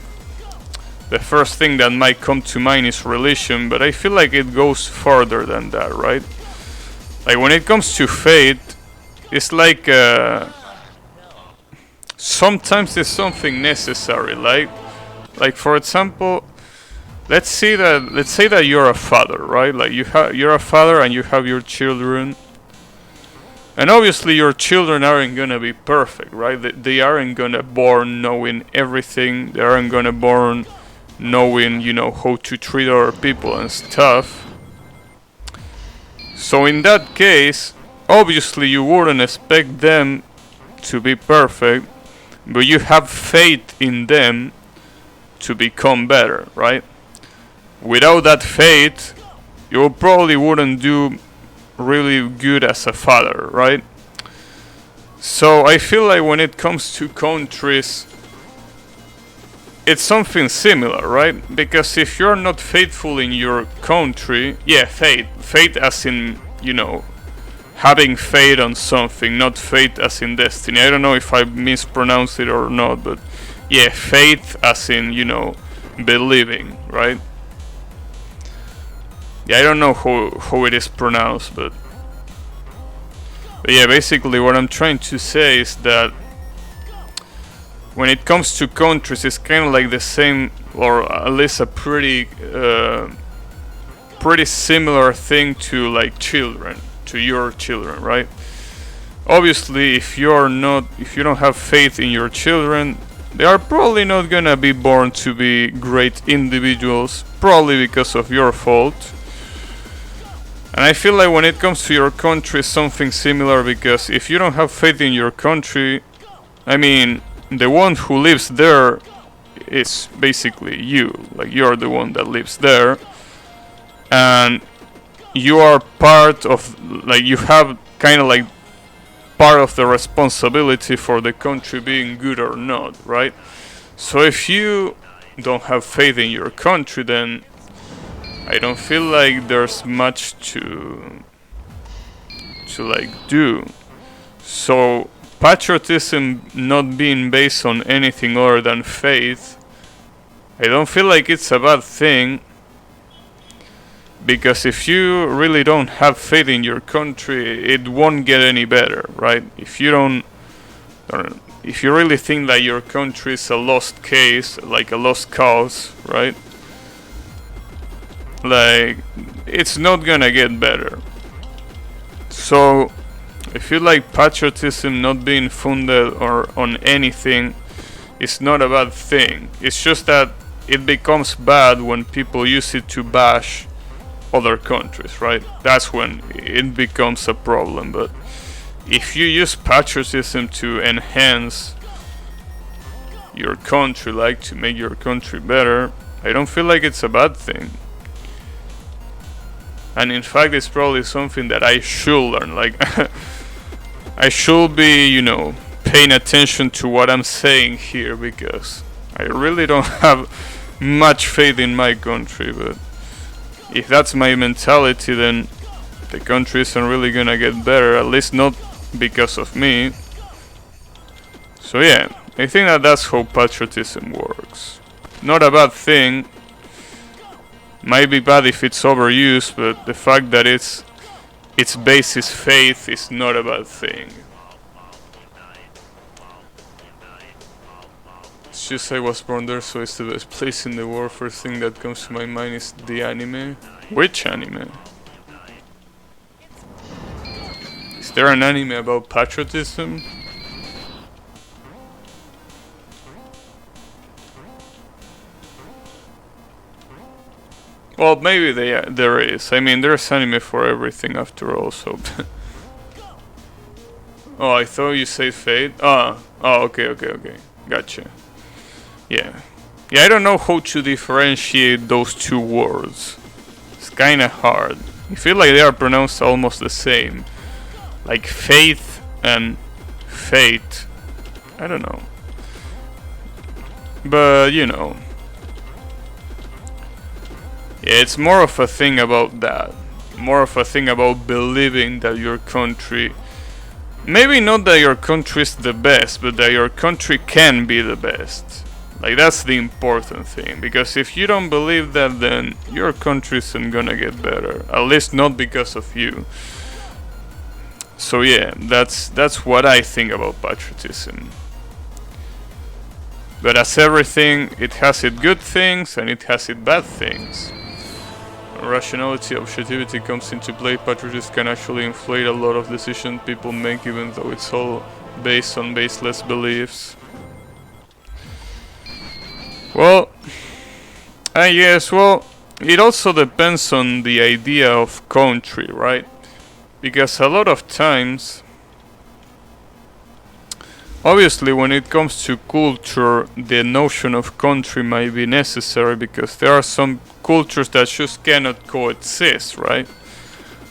the first thing that might come to mind is religion, but I feel like it goes further than that, right? Like, when it comes to fate, it's like sometimes it's something necessary. Like for example, let's say that you're a father, right? Like you're a father and you have your children. And obviously your children aren't gonna be perfect, right? They aren't gonna born knowing everything. They aren't gonna born knowing, you know, how to treat other people and stuff. So in that case, obviously you wouldn't expect them to be perfect, but you have faith in them to become better, right? Without that faith, you probably wouldn't do really good as a father, right? So I feel like when it comes to countries, it's something similar, right? Because if you're not faithful in your country, yeah, faith as in, you know, having faith on something, not faith as in destiny. I don't know if I mispronounced it or not, but yeah, faith as in, you know, believing, right? Yeah, I don't know how it is pronounced, but yeah, basically what I'm trying to say is that when it comes to countries, it's kind of like the same, or at least a pretty similar thing to like children, to your children, right? Obviously, if you don't have faith in your children, they are probably not gonna be born to be great individuals, probably because of your fault. And I feel like when it comes to your country, something similar, because if you don't have faith in your country, I mean, the one who lives there is basically you. Like, you're the one that lives there, and you are part of, like, you have kind of like part of the responsibility for the country being good or not, right? So if you don't have faith in your country, then I don't feel like there's much to like do. So patriotism not being based on anything other than faith, I don't feel like it's a bad thing, because if you really don't have faith in your country, it won't get any better, right? If you really think that your country is a lost case, like a lost cause, right? Like, it's not gonna get better. So I feel like patriotism not being founded or on anything is not a bad thing. It's just that it becomes bad when people use it to bash other countries, right? That's when it becomes a problem. But if you use patriotism to enhance your country, like to make your country better, I don't feel like it's a bad thing. And in fact, it's probably something that I should learn. Like, I should be, you know, paying attention to what I'm saying here, because I really don't have much faith in my country. But if that's my mentality, then the country isn't really gonna get better, at least not because of me. So yeah, I think that that's how patriotism works. Not a bad thing. Might be bad if it's overused, but the fact that its base is faith is not a bad thing. It's just I was born there, so it's the best place in the world. First thing that comes to my mind is the anime. Which anime? Is there an anime about patriotism? Well, maybe there is. I mean, there's anime for everything after all, so... Oh, I thought you said Fate. Oh, okay. Gotcha. Yeah. Yeah, I don't know how to differentiate those two words. It's kinda hard. I feel like they are pronounced almost the same. Like faith and fate. I don't know. But, you know. Yeah, it's more of a thing about that. More of a thing about believing that your country... Maybe not that your country is the best, but that your country can be the best. Like, that's the important thing. Because if you don't believe that, then your country isn't gonna get better. At least not because of you. So yeah, that's what I think about patriotism. But as everything, it has its good things and it has its bad things. Rationality, objectivity comes into play. Patriotism can actually inflate a lot of decisions people make, even though it's all based on baseless beliefs. Well, I guess, well, it also depends on the idea of country, right? Because a lot of times, obviously when it comes to culture, the notion of country might be necessary, because there are some cultures that just cannot coexist, right?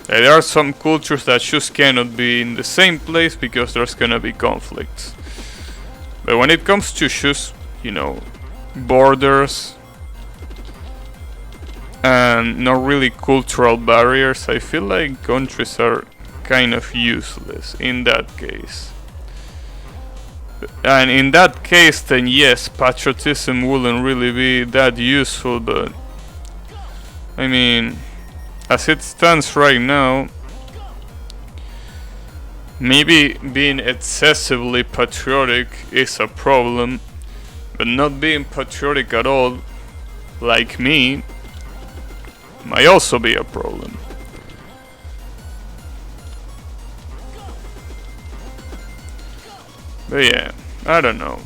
There are some cultures that just cannot be in the same place because there's gonna be conflicts. But when it comes to just, you know, borders and not really cultural barriers, I feel like countries are kind of useless in that case. And in that case, then yes, patriotism wouldn't really be that useful, but I mean, as it stands right now, maybe being excessively patriotic is a problem, but not being patriotic at all, like me, might also be a problem. But yeah, I don't know.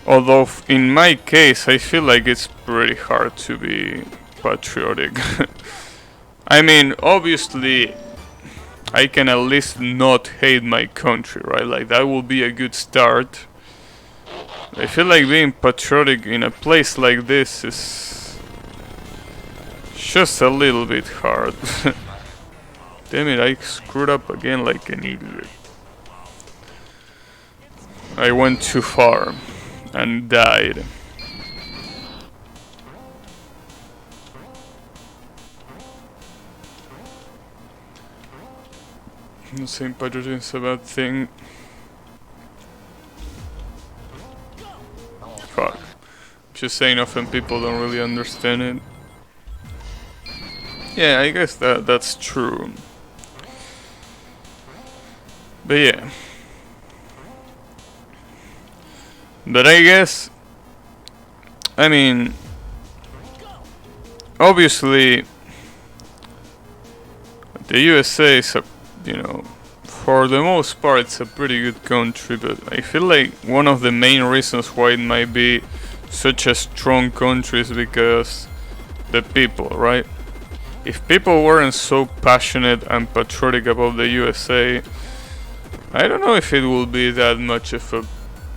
Although in my case, I feel like it's pretty hard to be patriotic. I mean, obviously, I can at least not hate my country, right? Like, that will be a good start. I feel like being patriotic in a place like this is just a little bit hard. Damn it, I screwed up again like an idiot. I went too far and died. I'm not saying patriotism is a bad thing. Fuck. Just saying often people don't really understand it. Yeah, I guess that's true. But yeah. But I guess, I mean, obviously, the USA is a, you know, for the most part, it's a pretty good country, but I feel like one of the main reasons why it might be such a strong country is because the people, right? If people weren't so passionate and patriotic about the USA, I don't know if it would be that much of a,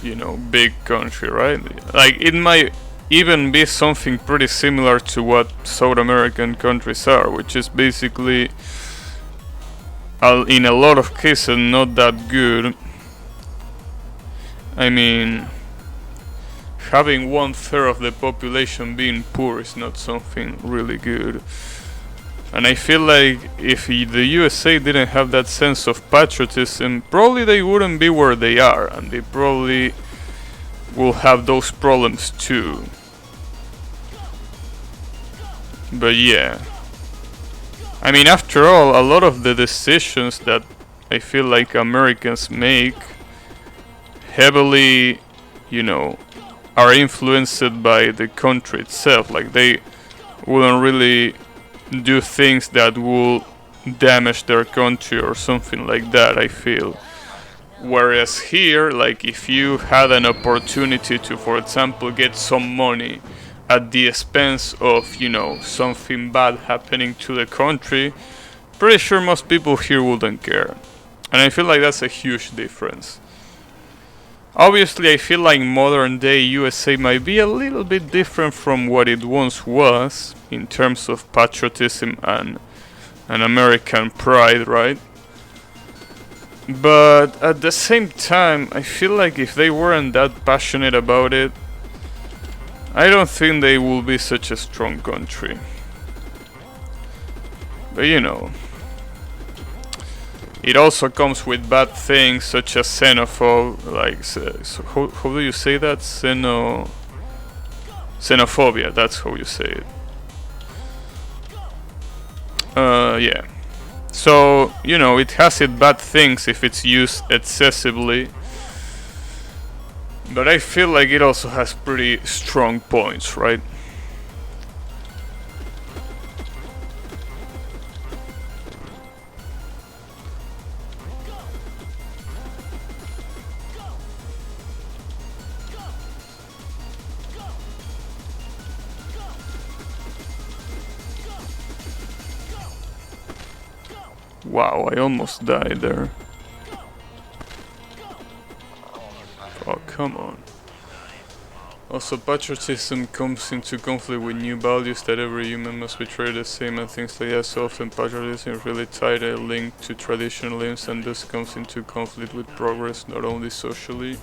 you know, big country, right? Like, it might even be something pretty similar to what South American countries are, which is basically, in a lot of cases, not that good. I mean, having 1/3 of the population being poor is not something really good. And I feel like if the USA didn't have that sense of patriotism, probably they wouldn't be where they are, and they probably will have those problems too. But yeah, I mean, after all, a lot of the decisions that I feel like Americans make heavily, you know, are influenced by the country itself. Like, they wouldn't really do things that will damage their country or something like that, I feel. Whereas here, like, if you had an opportunity to, for example, get some money at the expense of, you know, something bad happening to the country, pretty sure most people here wouldn't care. And I feel like that's a huge difference. Obviously, I feel like modern day USA might be a little bit different from what it once was in terms of patriotism and American pride, right? But at the same time, I feel like if they weren't that passionate about it, I don't think they will be such a strong country. But you know, it also comes with bad things such as xenophobia, like, so how do you say that? Xenophobia, that's how you say it. Yeah. So, you know, it has its bad things if it's used excessively. But I feel like it also has pretty strong points, right? Wow, I almost died there. Oh, come on. Also, patriotism comes into conflict with new values that every human must be treated the same and things like that. So often patriotism is really tied and linked to traditionalism and thus comes into conflict with progress, not only socially.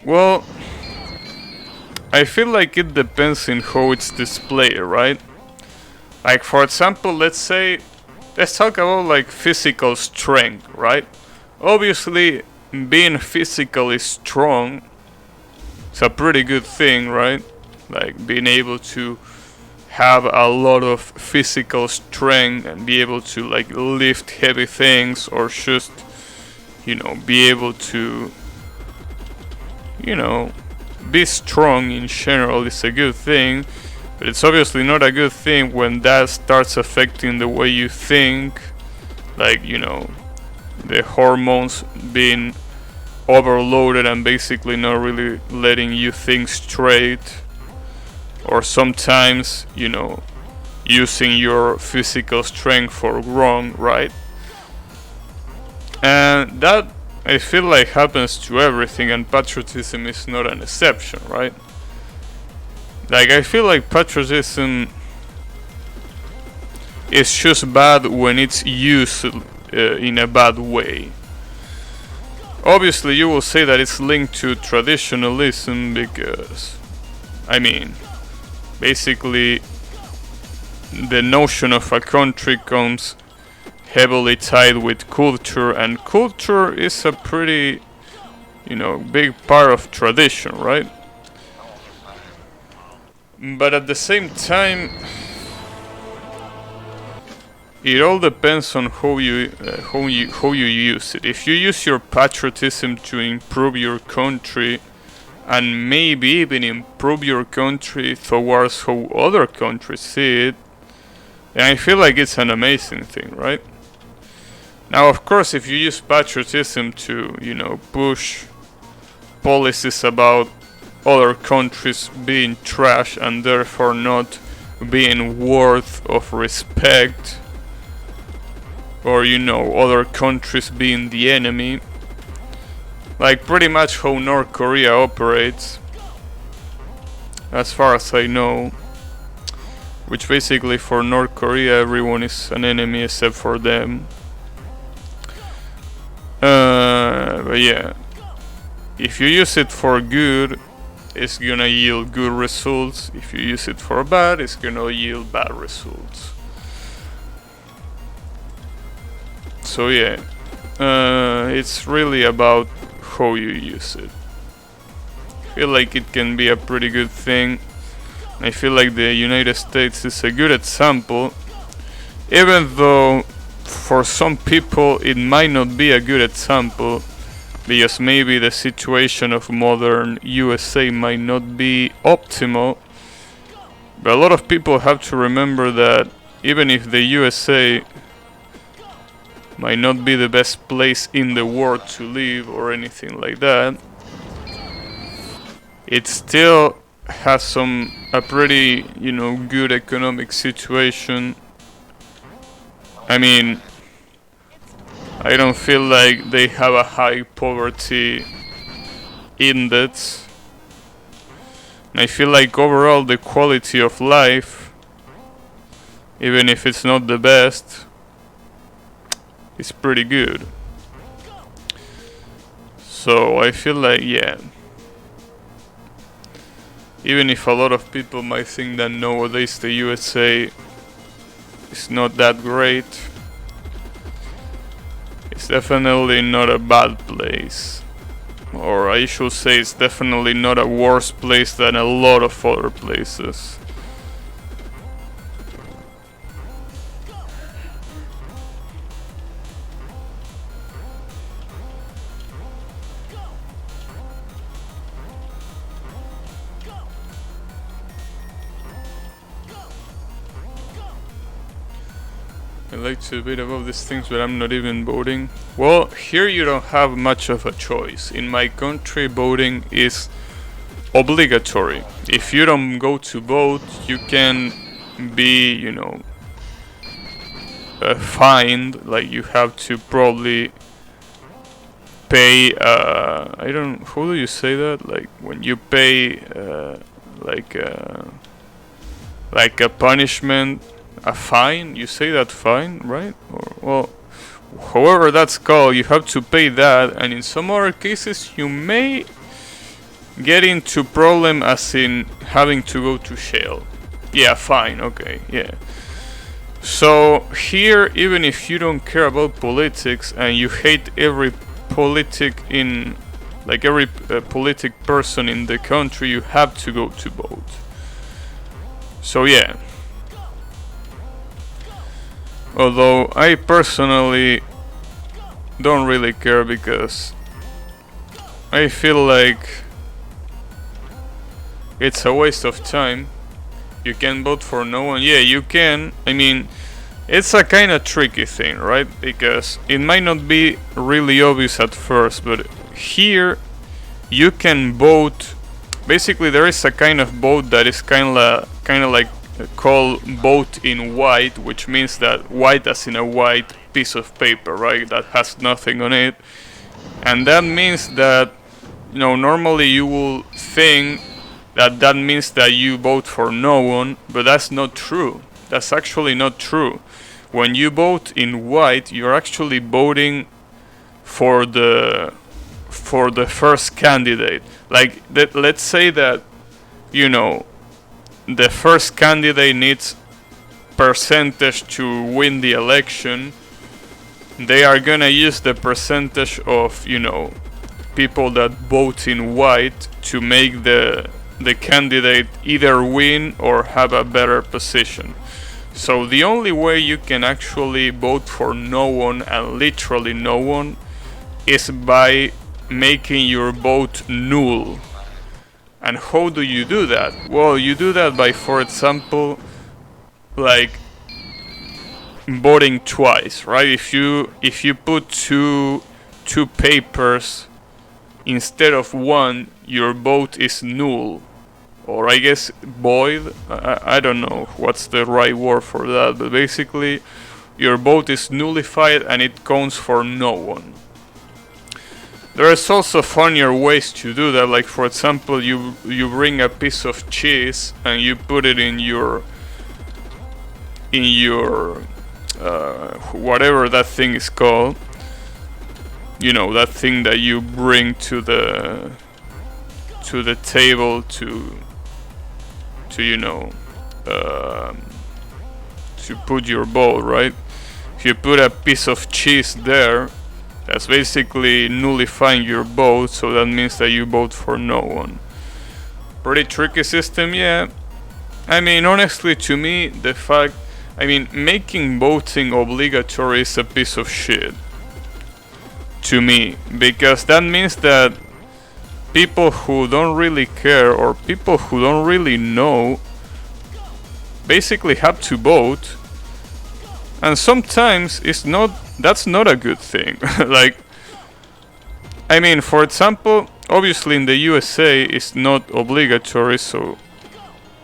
Well, I feel like it depends on how it's displayed, right? Like, for example, let's talk about like physical strength, right? Obviously, being physically strong, it's a pretty good thing, right? Like being able to have a lot of physical strength and be able to like lift heavy things or just, be able to, be strong in general is a good thing. But it's obviously not a good thing when that starts affecting the way you think, like, the hormones being overloaded and basically not really letting you think straight, or sometimes using your physical strength for wrong, right? And that, I feel like, happens to everything, and patriotism is not an exception, right? Like, I feel like patriotism is just bad when it's used in a bad way. Obviously, you will say that it's linked to traditionalism because, basically, the notion of a country comes heavily tied with culture, and culture is a pretty, big part of tradition, right? But at the same time, it all depends on how you use it. If you use your patriotism to improve your country, and maybe even improve your country towards how other countries see it, then I feel like it's an amazing thing, right? Now, of course, if you use patriotism to, push policies about other countries being trash and therefore not being worth of respect, or other countries being the enemy, like pretty much how North Korea operates, as far as I know, which basically for North Korea everyone is an enemy except for them. But yeah, if you use it for good, it's gonna yield good results. If you use it for bad, it's gonna yield bad results. So yeah, it's really about how you use it. I feel like it can be a pretty good thing. I feel like the United States is a good example, even though for some people it might not be a good example, because maybe the situation of modern USA might not be optimal. But a lot of people have to remember that even if the USA might not be the best place in the world to live or anything like that, it still has a pretty, good economic situation. I don't feel like they have a high poverty index. And I feel like overall the quality of life, even if it's not the best, is pretty good. So I feel like, yeah, even if a lot of people might think that nowadays the USA is not that great, it's definitely not a bad place. Or I should say it's definitely not a worse place than a lot of other places. I like to debate about these things, but I'm not even voting. Well, here you don't have much of a choice. In my country, voting is obligatory. If you don't go to vote, you can be, fined. Like, you have to probably pay I don't, how do you say that, like when you pay like a punishment, a fine, you say that fine, right? Or, well, however that's called, you have to pay that, and in some other cases you may get into problem as in having to go to jail. Yeah, fine, okay, yeah. So here, even if you don't care about politics and you hate every politic in, like every politic person in the country, you have to go to vote. So yeah. Although I personally don't really care, because I feel like it's a waste of time. You can vote for no one. Yeah, you can. I mean, it's a kind of tricky thing, right? Because it might not be really obvious at first, but here you can vote. Basically, there is a kind of vote that is kind of like called vote in white, which means that white as in a white piece of paper, right? That has nothing on it, and that means that, you know, normally you will think that means that you vote for no one, but that's not true. That's actually not true. When you vote in white, you're actually voting for the first candidate. Like that, let's say that, you know, the first candidate needs percentage to win the election. They are gonna use the percentage of, you know, people that vote in white to make the candidate either win or have a better position. So the only way you can actually vote for no one, and literally no one, is by making your vote null. And how do you do that? Well, you do that by, for example, like voting twice, right? If you put two papers instead of one, your vote is null. Or I guess void. I don't know what's the right word for that, but basically your vote is nullified and it counts for no one. There's also funnier ways to do that, like for example you bring a piece of cheese and you put it in your whatever that thing is called, you know, that thing that you bring to the table to you know, to put your vote, right? If you put a piece of cheese there, that's basically nullifying your vote, so that means that you vote for no one. Pretty tricky system, yeah. I mean, honestly, to me, making voting obligatory is a piece of shit. To me, because that means that people who don't really care, or people who don't really know, basically have to vote, and sometimes that's not a good thing. Like, I mean, for example, obviously in the USA it's not obligatory, so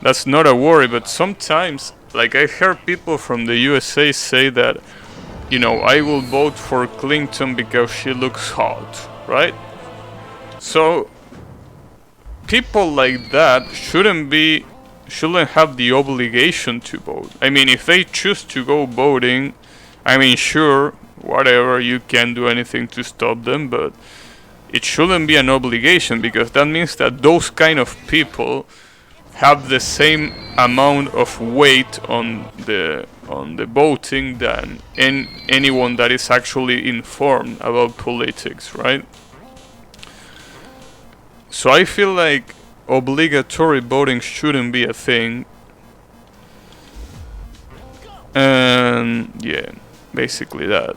that's not a worry, but sometimes, like, I heard people from the USA say that, you know, I will vote for Clinton because she looks hot, right? So people like that shouldn't have the obligation to vote. I mean, if they choose to go voting, I mean, sure, whatever, you can't do anything to stop them, but it shouldn't be an obligation, because that means that those kind of people have the same amount of weight on the voting than anyone that is actually informed about politics, right? So I feel like obligatory voting shouldn't be a thing. And yeah, basically that.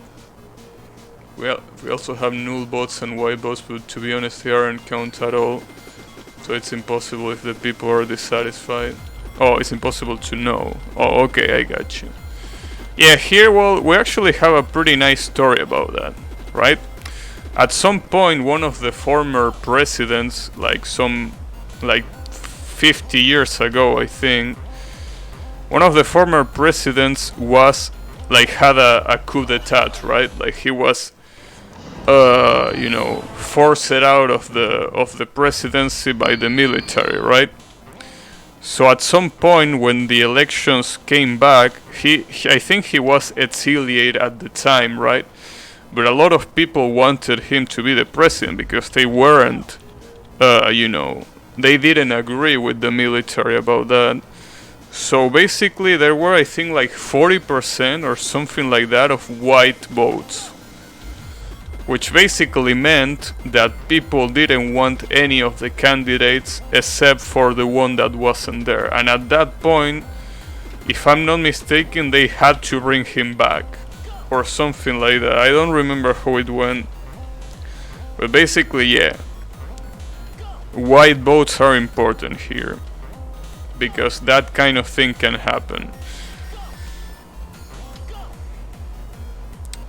Well, we also have null votes and white votes, but to be honest, they aren't counted at all. So it's impossible if the people are dissatisfied. Oh, it's impossible to know. Oh, okay, I got you. Yeah, here, well, we actually have a pretty nice story about that, right? At some point, one of the former presidents, like 50 years ago, I think, one of the former presidents was, like, had a coup d'etat, right? Like, he was you know, forced out of the presidency by the military, right? So at some point when the elections came back, I think he was exiliated at the time, right? But a lot of people wanted him to be the president because they weren't, you know, they didn't agree with the military about that. So basically there were, I think, like 40% or something like that of white votes, which basically meant that people didn't want any of the candidates except for the one that wasn't there. And at that point, if I'm not mistaken, they had to bring him back or something like that. I don't remember how it went, but basically, yeah, white votes are important here because that kind of thing can happen.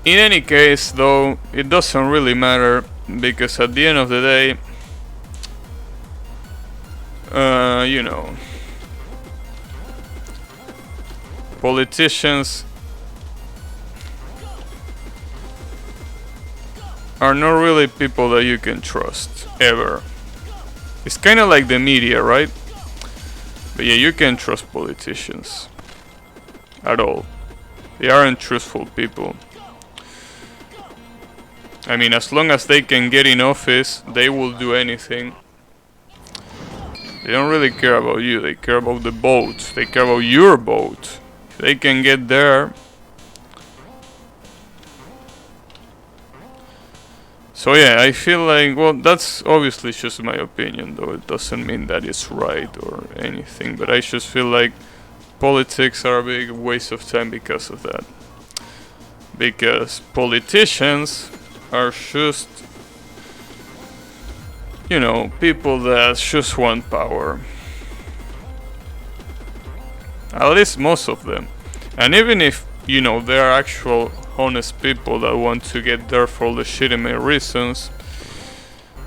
In any case, though, it doesn't really matter because at the end of the day, you know, politicians are not really people that you can trust, ever. It's kind of like the media, right? But yeah, you can't trust politicians at all. They aren't truthful people. I mean, as long as they can get in office, they will do anything. They don't really care about you, they care about the vote. They care about your vote. If they can get there. So yeah, I feel like, well, that's obviously just my opinion, though it doesn't mean that it's right or anything. But I just feel like politics are a big waste of time because of that. Because politicians are just, you know, people that just want power. At least most of them. And even if, you know, there are actual honest people that want to get there for legitimate reasons,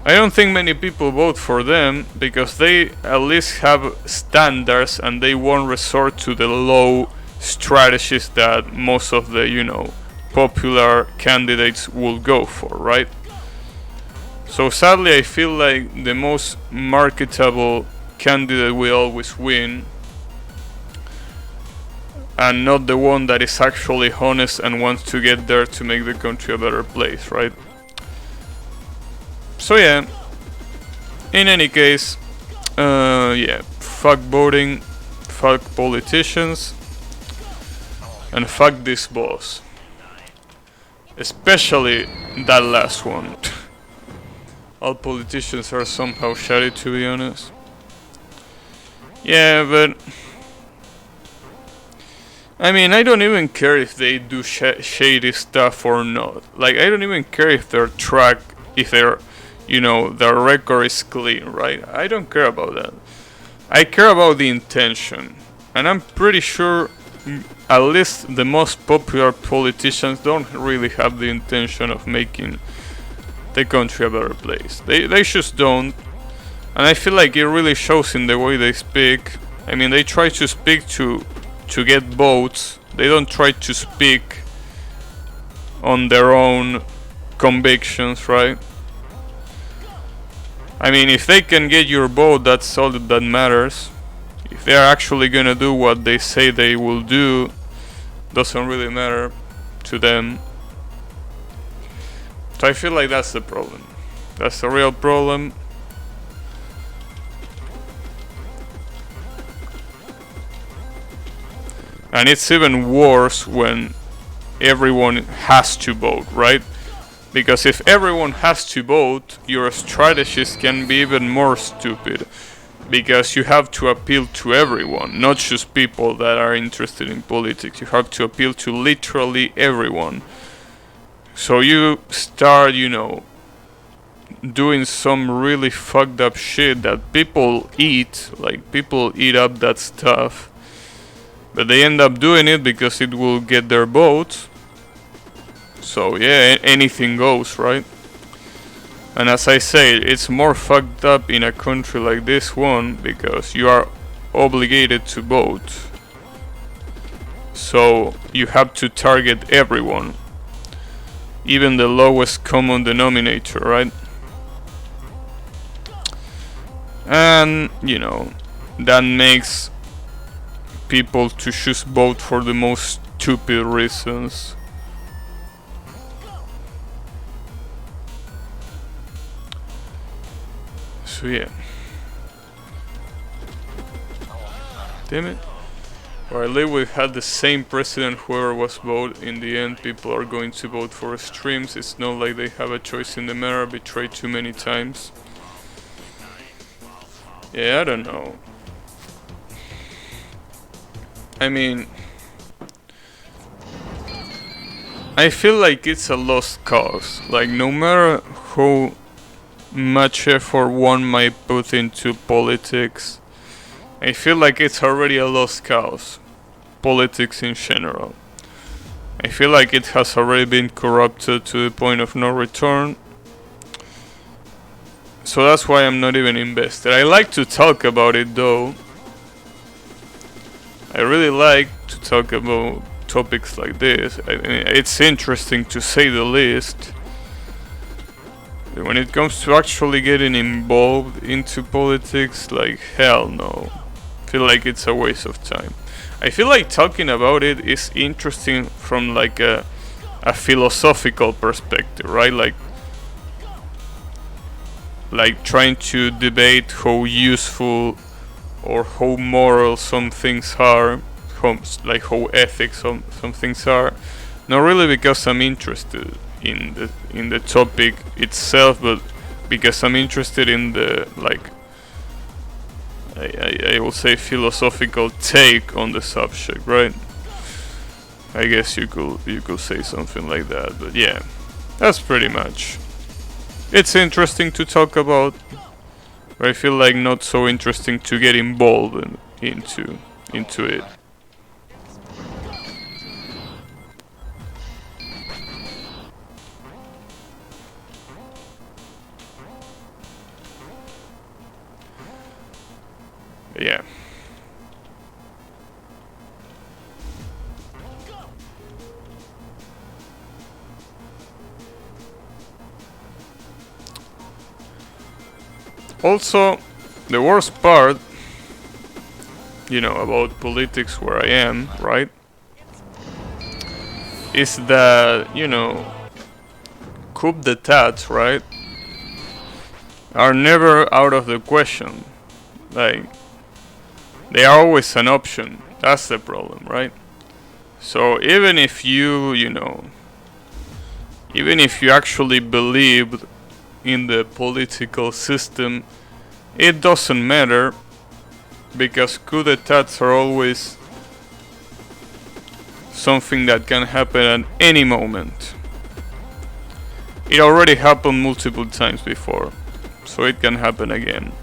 I don't think many people vote for them because they at least have standards and they won't resort to the low strategies that most of the, you know, popular candidates will go for, right? So sadly, I feel like the most marketable candidate will always win, and not the one that is actually honest and wants to get there to make the country a better place, right? So yeah, in any case, yeah, fuck voting, fuck politicians, and fuck this boss. Especially that last one. All politicians are somehow shady, to be honest. Yeah, but I mean, I don't even care if they do shady stuff or not. Like, I don't even care if their track, if their, you know, their record is clean, right? I don't care about that. I care about the intention. And I'm pretty sure at least the most popular politicians don't really have the intention of making the country a better place. They just don't. And I feel like it really shows in the way they speak. I mean, they try to speak to get votes. They don't try to speak on their own convictions, right? I mean, if they can get your vote, that's all that matters. If they're actually gonna do what they say they will do, doesn't really matter to them. So I feel like that's the problem. That's the real problem. And it's even worse when everyone has to vote, right? Because if everyone has to vote, your strategies can be even more stupid. Because you have to appeal to everyone, not just people that are interested in politics. You have to appeal to literally everyone. So you start, you know, doing some really fucked up shit that people eat. Like, people eat up that stuff. But they end up doing it because it will get their votes. So yeah, anything goes, right? And as I say, it's more fucked up in a country like this one because you are obligated to vote. So you have to target everyone. even the lowest common denominator, right? And you know, that makes people to choose vote for the most stupid reasons. So yeah. Damn it. Where I live, we've had the same president. Whoever was voted, in the end, people are going to vote for streams. It's not like they have a choice in the matter. Betrayed too many times. Yeah, I don't know. I mean, I feel like it's a lost cause. Like, no matter how much effort one might put into politics, I feel like it's already a lost cause. Politics in general. I feel like it has already been corrupted to the point of no return. So that's why I'm not even invested. I like to talk about it though. I really like to talk about topics like this. I mean, it's interesting to say the least. But when it comes to actually getting involved into politics, like hell no. I feel like it's a waste of time. I feel like talking about it is interesting from like a philosophical perspective, right? Like trying to debate how useful or how moral some things are, like how ethics some things are. Not really because I'm interested in the topic itself, but because I'm interested in the like I will say philosophical take on the subject, right? I guess you could say something like that, but yeah, that's pretty much. It's interesting to talk about, but I feel like not so interesting to get involved into it. Yeah. Also, the worst part, you know, about politics where I am, right, is that, you know, coup d'etats, right, are never out of the question. Like, they are always an option. That's the problem, right? So even if you know, even if you actually believe in the political system, it doesn't matter, because coup d'etats are always something that can happen at any moment. It already happened multiple times before, so it can happen again.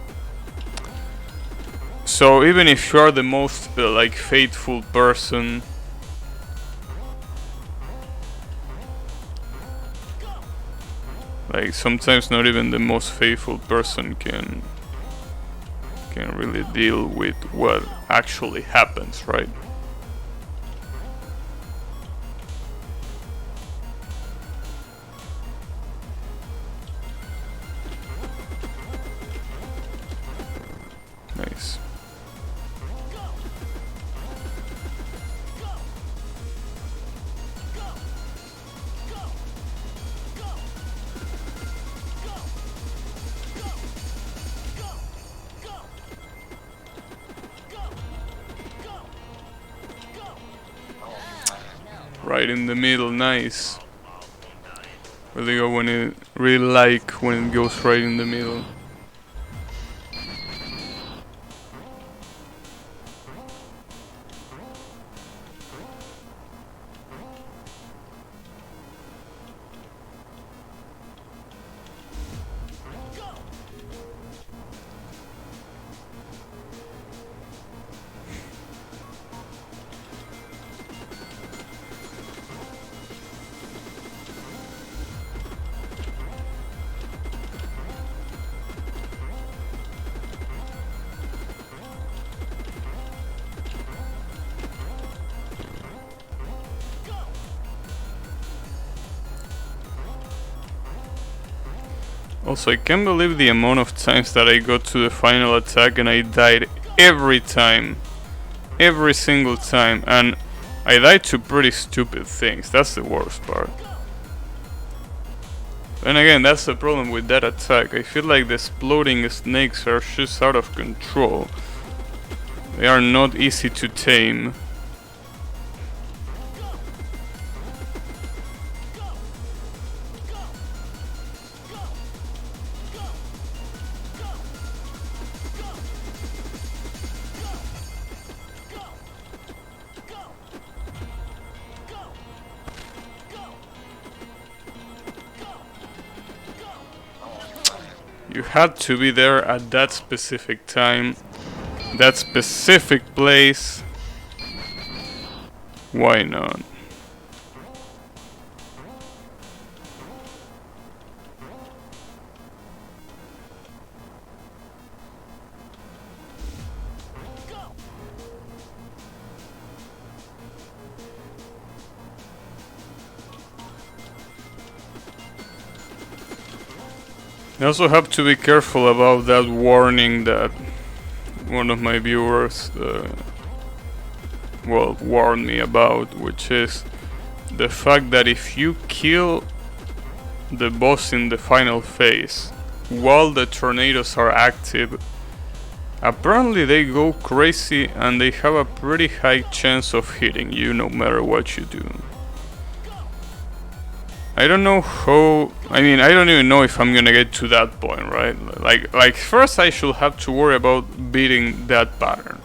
So even if you are the most like faithful person, like sometimes not even the most faithful person can really deal with what actually happens, right? Nice. Right in the middle, nice. Really go when it really like when it goes right in the middle. Also, I can't believe the amount of times that I got to the final attack and I died every time. Every single time. And I died to pretty stupid things. That's the worst part. And again, that's the problem with that attack. I feel like the exploding snakes are just out of control. They are not easy to tame. You had to be there at that specific time, that specific place. Why not? I also have to be careful about that warning that one of my viewers warned me about, which is the fact that if you kill the boss in the final phase while the tornadoes are active, apparently they go crazy and they have a pretty high chance of hitting you no matter what you do. I don't know how. I mean, I don't even know if I'm gonna get to that point, right? Like first I should have to worry about beating that pattern.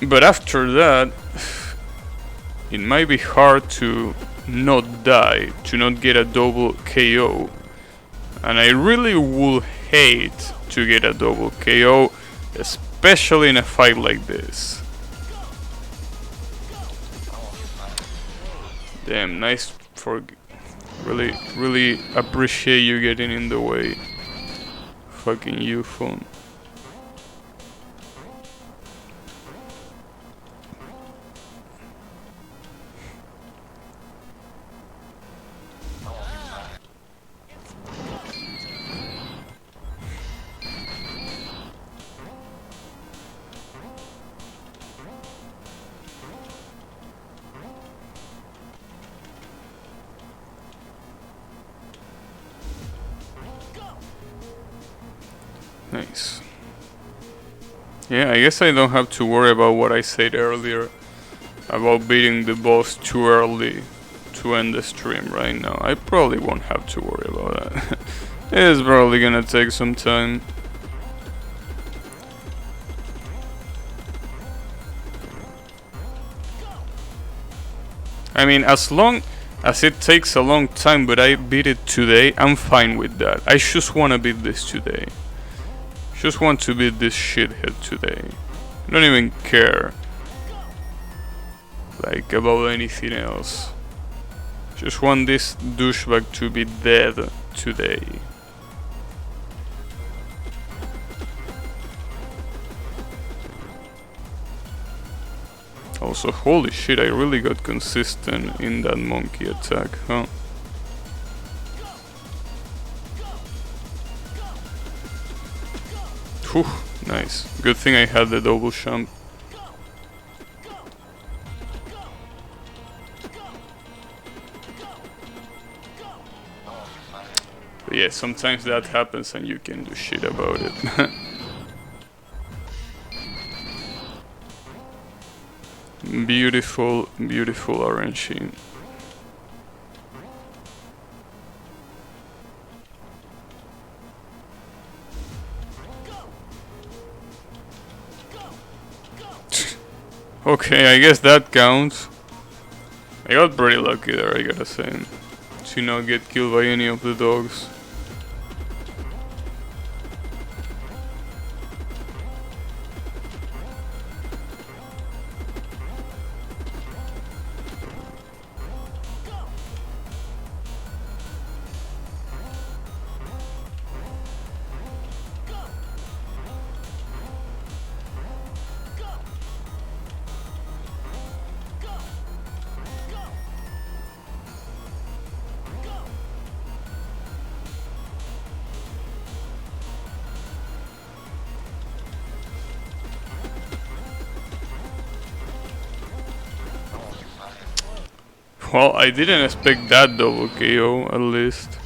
But after that, it might be hard to not die, to not get a double KO. And I really would hate to get a double KO, especially in a fight like this. Damn, nice for. Really appreciate you getting in the way. Fucking you, phone. Nice. Yeah, I guess I don't have to worry about what I said earlier about beating the boss too early to end the stream right now. I probably won't have to worry about that. It's probably gonna take some time. I mean, as long as it takes a long time but I beat it today, I'm fine with that. I just wanna beat this today. Just want to beat this shithead today. I don't even care like about anything else. Just want this douchebag to be dead today. Also, holy shit, I really got consistent in that monkey attack, huh? Whew, nice. Good thing I had the double jump. But yeah, sometimes that happens and you can do shit about it. Beautiful, beautiful RNG. Okay, I guess that counts. I got pretty lucky there, I gotta say, to not get killed by any of the dogs. Well, I didn't expect that double KO, at least.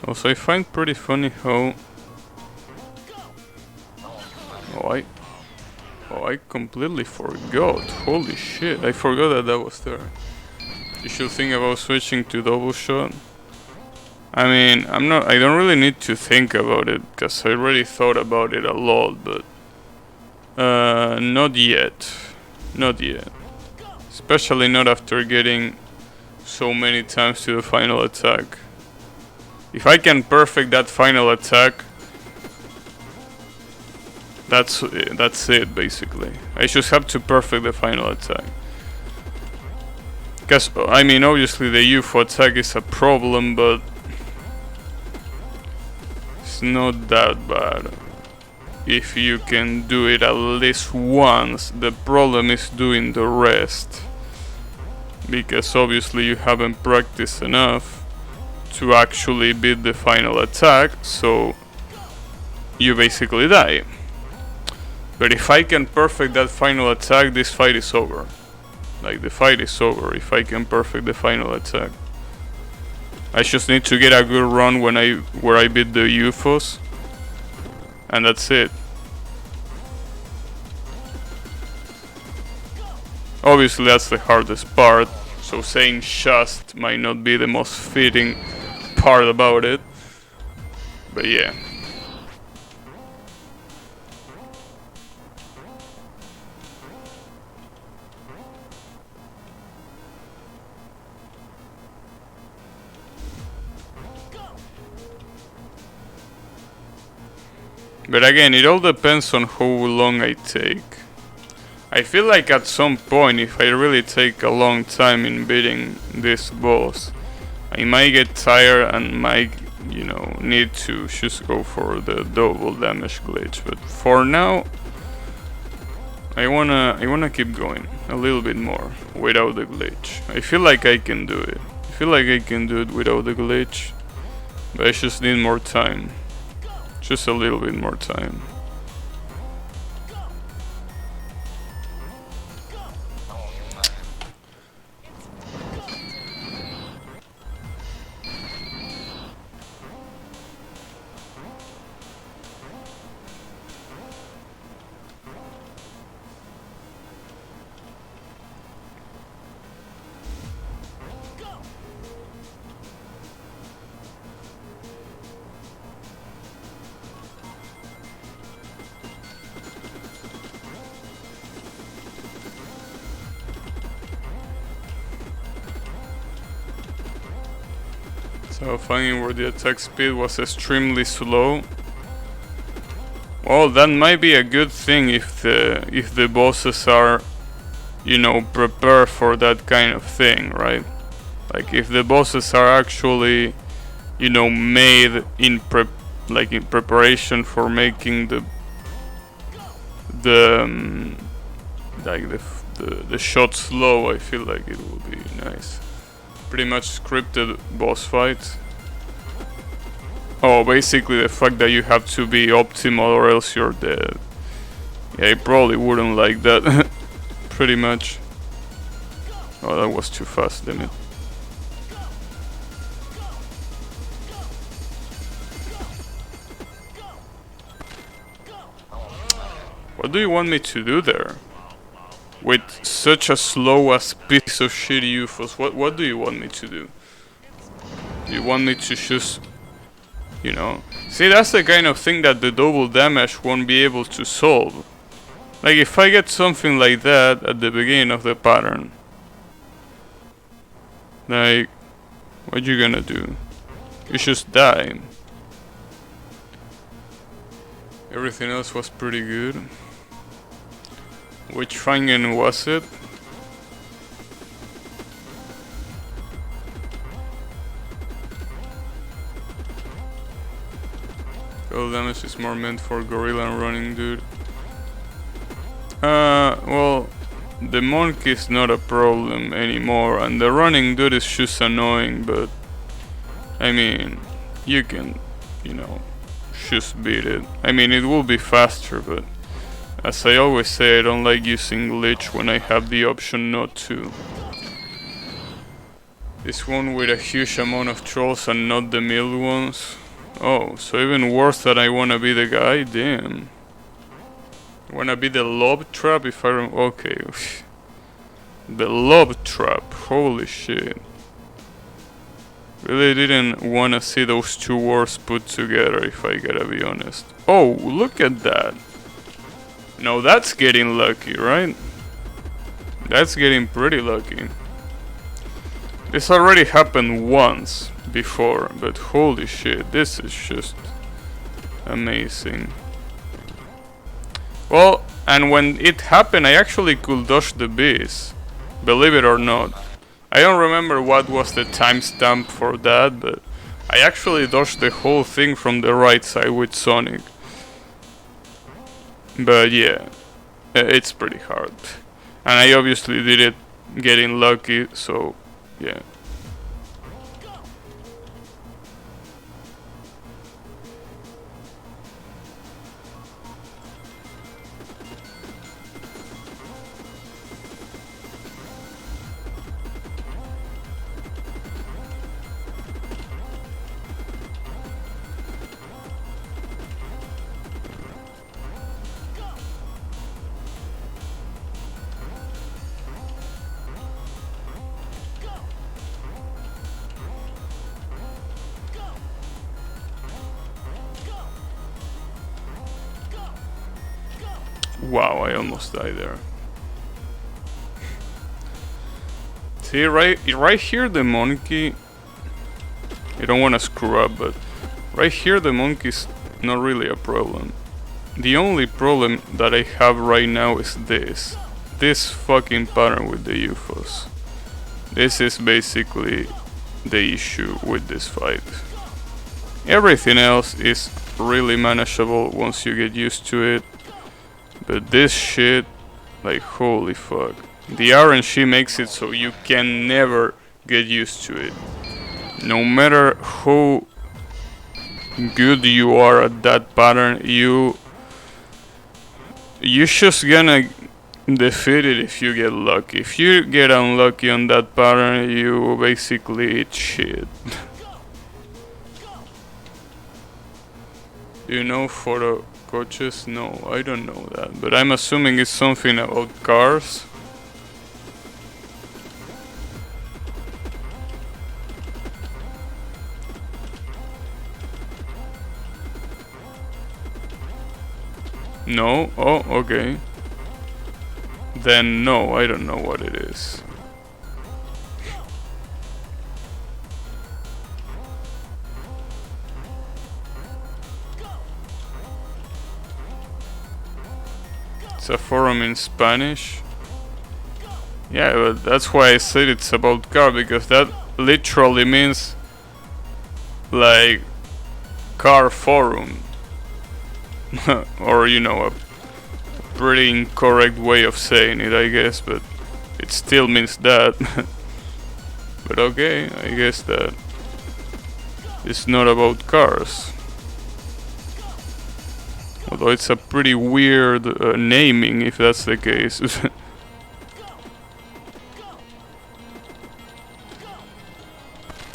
Also, I find pretty funny how... Oh, I completely forgot. Holy shit, I forgot that that was there. You should think about switching to double shot. I mean, I don't really need to think about it, because I already thought about it a lot, but... not yet. Not yet. Especially not after getting so many times to the final attack. If I can perfect that final attack, that's it basically. I just have to perfect the final attack. Because, I mean, obviously the UFO attack is a problem, but it's not that bad. If you can do it at least once, the problem is doing the rest. Because obviously you haven't practiced enough to actually beat the final attack, so you basically die. But if I can perfect that final attack, this fight is over. Like, the fight is over if I can perfect the final attack. I just need to get a good run where I beat the UFOs, and that's it. Obviously that's the hardest part, so saying just might not be the most fitting part about it, but yeah. But again, it all depends on how long I take. I feel like at some point, if I really take a long time in beating this boss, I might get tired and might, you know, need to just go for the double damage glitch. But for now, I wanna keep going a little bit more without the glitch. I feel like I can do it. I feel like I can do it without the glitch, but I just need more time. Just a little bit more time. So finding where the attack speed was extremely slow. Well, that might be a good thing if the bosses are, you know, prepared for that kind of thing, right? Like if the bosses are actually, you know, made in preparation for making the shot slow, I feel like it will be nice. Pretty much scripted boss fight. Oh, basically the fact that you have to be optimal or else you're dead. Yeah, I probably wouldn't like that. Pretty much. Oh, that was too fast, damn it. What do you want me to do there? With such a slow ass piece of shit UFOs, what do you want me to do? You want me to just, you know... See, that's the kind of thing that the double damage won't be able to solve. Like, if I get something like that at the beginning of the pattern, like, what you gonna do? You just die. Everything else was pretty good. Which Fangen was it? Cold damage is more meant for gorilla and running dude. Well, the monkey is not a problem anymore, and the running dude is just annoying, but I mean, you can, you know, just beat it. I mean, it will be faster, but as I always say, I don't like using glitch when I have the option not to. This one with a huge amount of trolls and not the milled ones. Oh, so even worse that I wanna be the guy? Damn. Wanna be the lob trap if I okay. The lob trap, holy shit. Really didn't wanna see those two words put together if I gotta be honest. Oh, look at that. No, that's getting lucky, right? That's getting pretty lucky. This already happened once before, but holy shit, this is just amazing. Well, and when it happened, I actually could dodge the bees, believe it or not. I don't remember what was the timestamp for that, but I actually dodged the whole thing from the right side with Sonic. But yeah, it's pretty hard. And I obviously did it getting lucky, so yeah. Wow, I almost died there. See, right here the monkey, I don't want to screw up, but right here the monkey's not really a problem. The only problem that I have right now is this fucking pattern with the UFOs. This is basically the issue with this fight. Everything else is really manageable once you get used to it. But this shit, like holy fuck. The RNG makes it so you can never get used to it. No matter how good you are at that pattern, you just gonna defeat it if you get lucky. If you get unlucky on that pattern, you basically eat shit. Do you know photo coaches? No, I don't know that, but I'm assuming it's something about cars. No? Oh, okay. Then no, I don't know what it is. It's a forum in Spanish. Yeah, but that's why I said it's about car, because that literally means like car forum. Or, you know, a pretty incorrect way of saying it, I guess, but it still means that. But okay, I guess that it's not about cars. Although it's a pretty weird naming if that's the case.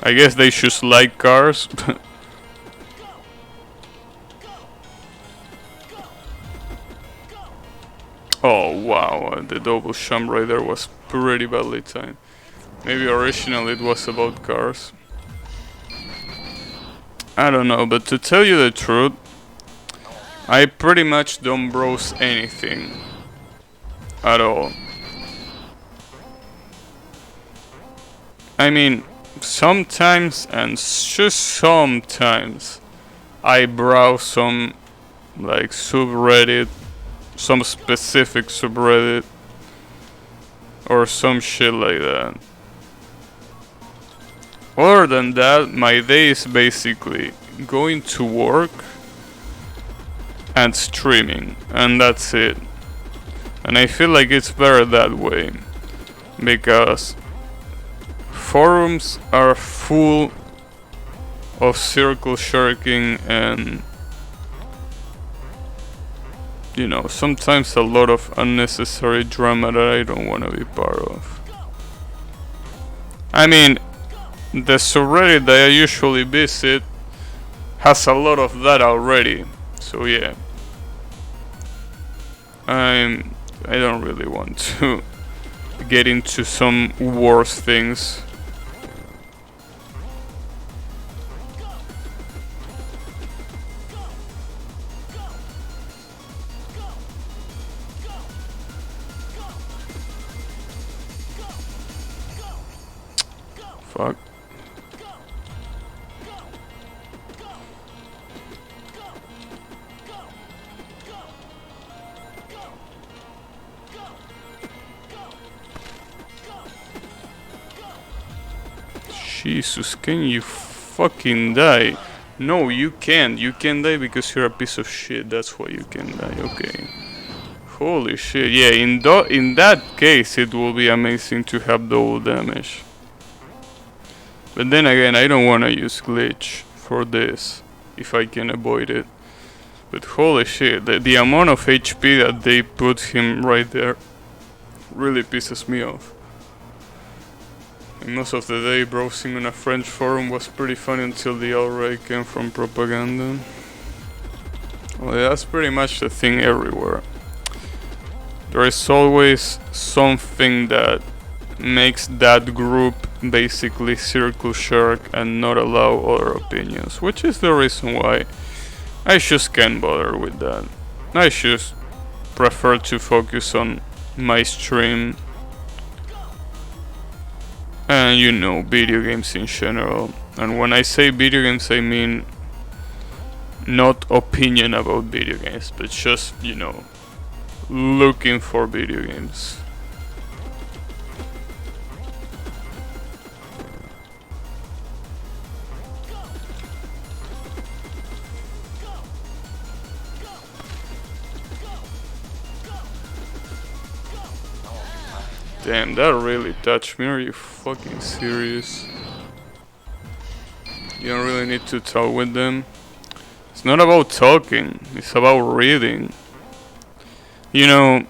I guess they just like cars. Oh wow, the double jump right there was pretty badly timed. Maybe originally it was about cars. I don't know, but to tell you the truth, I pretty much don't browse anything at all. I mean, sometimes and just sometimes I browse some like subreddit, some specific subreddit or some shit like that. Other than that, my day is basically going to work and streaming, and that's it. And I feel like it's better that way, because forums are full of circle sharking and, you know, sometimes a lot of unnecessary drama that I don't want to be part of. I mean, the subreddit that I usually visit has a lot of that already, so yeah. I don't really want to get into some worse things. Fuck. Jesus, can you fucking die? No, you can't. You can't die because you're a piece of shit. That's why you can die. Okay. Holy shit. Yeah, in that case, it will be amazing to have double damage. But then again, I don't want to use glitch for this if I can avoid it. But holy shit, the amount of HP that they put him right there really pisses me off. And most of the day browsing on a French forum was pretty fun until the outright came from propaganda. Well, that's pretty much the thing everywhere. There is always something that makes that group basically circle shark and not allow other opinions, which is the reason why I just can't bother with that. I just prefer to focus on my stream and, you know, video games in general. And when I say video games, I mean not opinion about video games, but just, you know, looking for video games. Damn, that really touched me. Are you fucking serious? You don't really need to talk with them. It's not about talking, it's about reading. You know,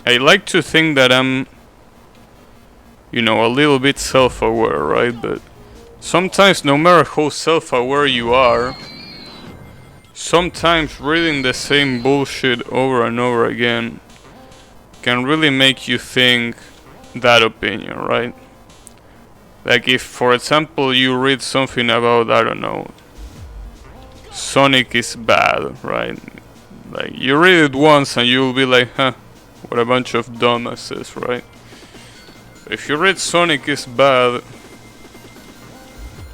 I like to think that I'm, you know, a little bit self-aware, right? But sometimes, no matter how self-aware you are, sometimes reading the same bullshit over and over again can really make you think that opinion, right? Like if, for example, you read something about, I don't know, Sonic is bad, right? Like you read it once and you'll be like, huh, what a bunch of dumbasses, right? If you read Sonic is bad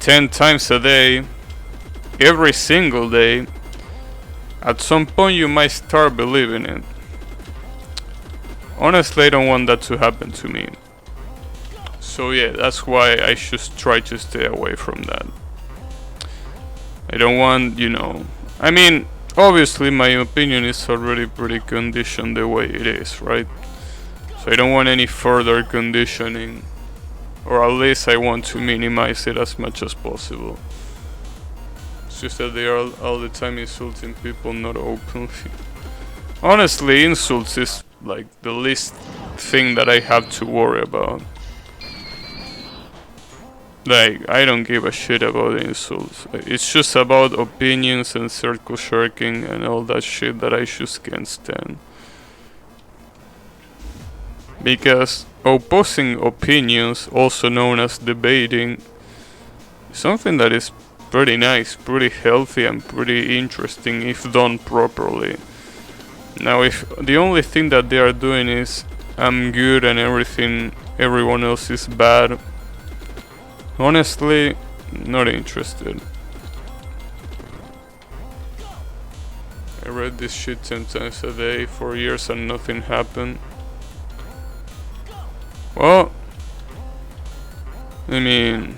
10 times a day, every single day, at some point you might start believing it. Honestly, I don't want that to happen to me. So yeah, that's why I just try to stay away from that. I don't want, you know, I mean, obviously my opinion is already pretty conditioned the way it is, right? So I don't want any further conditioning, or at least I want to minimize it as much as possible. It's just that they are all the time insulting people not openly. Honestly, insults is like the least thing that I have to worry about. Like, I don't give a shit about insults. It's just about opinions and circle sharking and all that shit that I just can't stand. Because opposing opinions, also known as debating, is something that is pretty nice, pretty healthy and pretty interesting if done properly. Now, if the only thing that they are doing is I'm good and everyone else is bad, honestly, not interested. I read this shit 10 times a day for years and nothing happened. Well, I mean,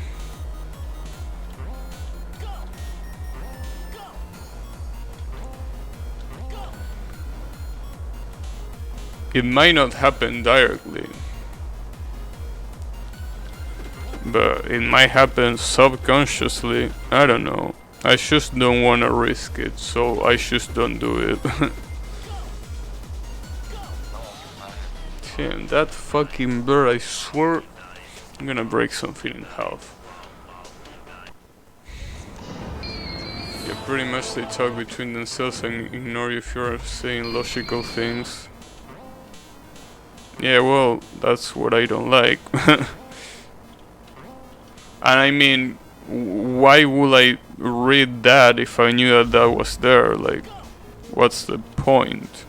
It might not happen directly, but it might happen subconsciously. I don't know. I just don't want to risk it, so I just don't do it. Damn, that fucking bird, I swear I'm gonna break something in half. Yeah, pretty much they talk between themselves and ignore you if you're saying logical things. Yeah, well, that's what I don't like. And I mean, why would I read that if I knew that that was there? Like, what's the point?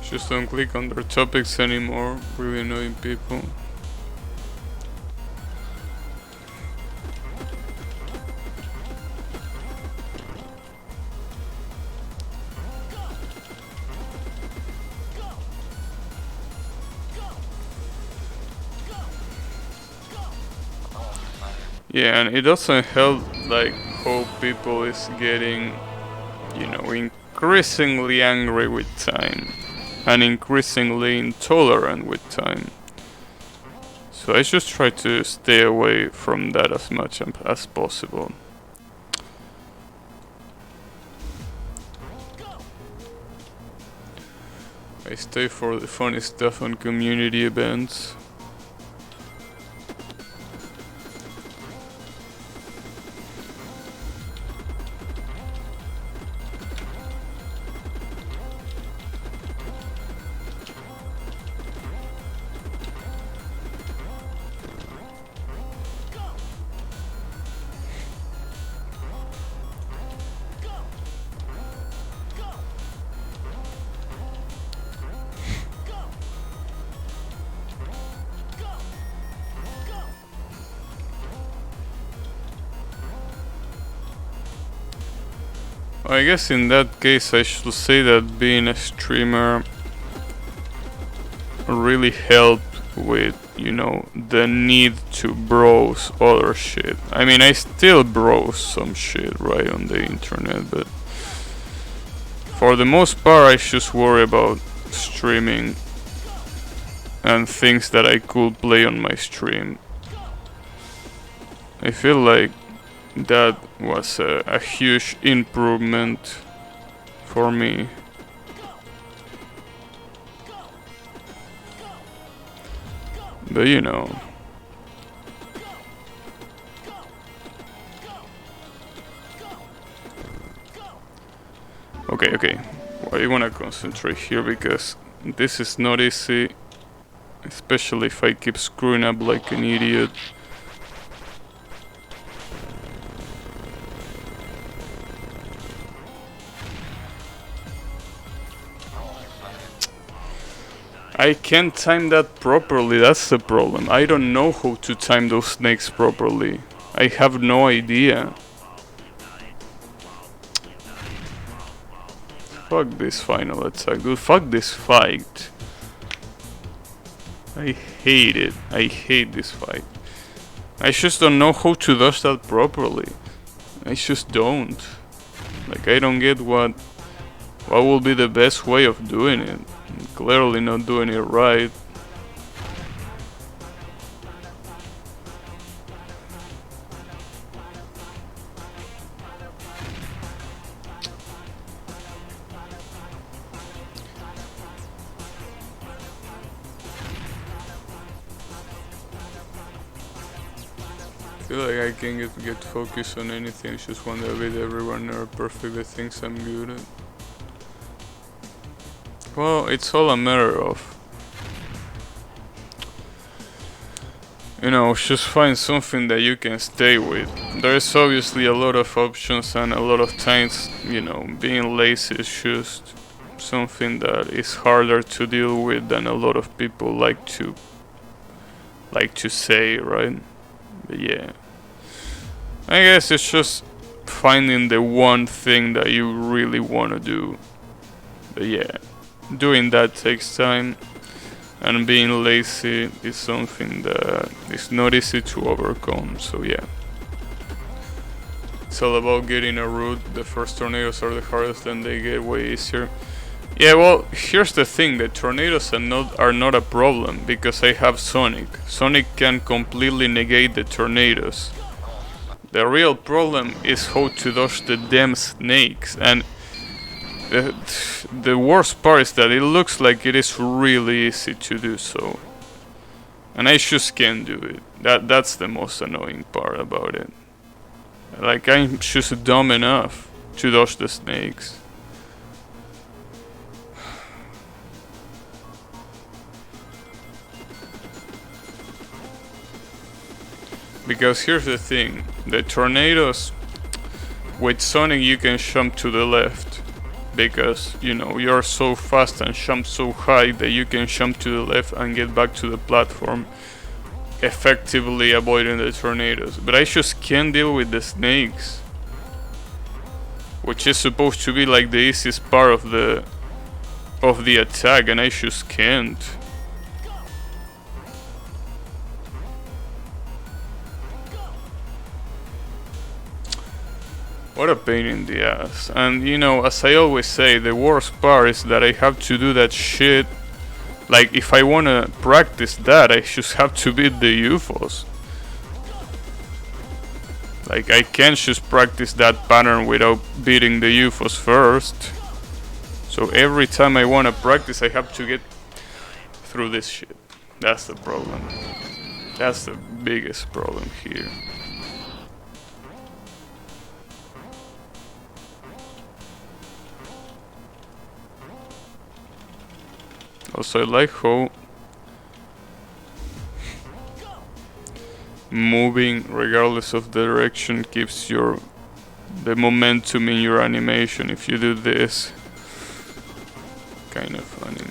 Just don't click on their topics anymore, really annoying people. Yeah, and it doesn't help like how people is getting, you know, increasingly angry with time and increasingly intolerant with time. So I just try to stay away from that as much as possible. I stay for the funny stuff on community events. I guess in that case I should say that being a streamer really helped with, you know, the need to browse other shit. I mean, I still browse some shit right on the internet, but for the most part I just worry about streaming and things that I could play on my stream. I feel like that was a huge improvement for me. But you know. Okay. I wanna concentrate here because this is not easy. Especially if I keep screwing up like an idiot. I can't time that properly, that's the problem. I don't know how to time those snakes properly. I have no idea. Fuck this final attack, dude. Fuck this fight. I hate it. I hate this fight. I just don't know how to dodge that properly. I just don't. Like, I don't get what will be the best way of doing it. I'm clearly not doing it right. I feel like I can get focused on anything. I just want to beat everyone or perfect the things I'm good at. Well, it's all a matter of You know, just find something that you can stay with. There's obviously a lot of options, and a lot of times, you know, being lazy is just something that is harder to deal with than a lot of people like to say, right? But yeah, I guess it's just finding the one thing that you really want to do. But yeah, doing that takes time, and being lazy is something that is not easy to overcome. So yeah, it's all about getting a route. The first tornadoes are the hardest, then they get way easier. Yeah, well, here's the thing, the tornadoes are not a problem, because I have Sonic. Sonic can completely negate the tornadoes. The real problem is how to dodge the damn snakes, and the worst part is that it looks like it is really easy to do so. And I just can't do it. That's the most annoying part about it. Like, I'm just dumb enough to dodge the snakes. Because here's the thing, the tornadoes, with Sonic you can jump to the left, because, you know, you're so fast and jump so high that you can jump to the left and get back to the platform, effectively avoiding the tornadoes. But I just can't deal with the snakes, which is supposed to be like the easiest part of the attack, and I just can't. What a pain in the ass. And you know, as I always say, the worst part is that I have to do that shit. Like, if I wanna practice that, I just have to beat the UFOs. Like, I can't just practice that pattern without beating the UFOs first. So every time I wanna practice, I have to get through this shit. That's the problem. That's the biggest problem here. Also, I like how moving regardless of the direction keeps the momentum in your animation. If you do this, kind of funny.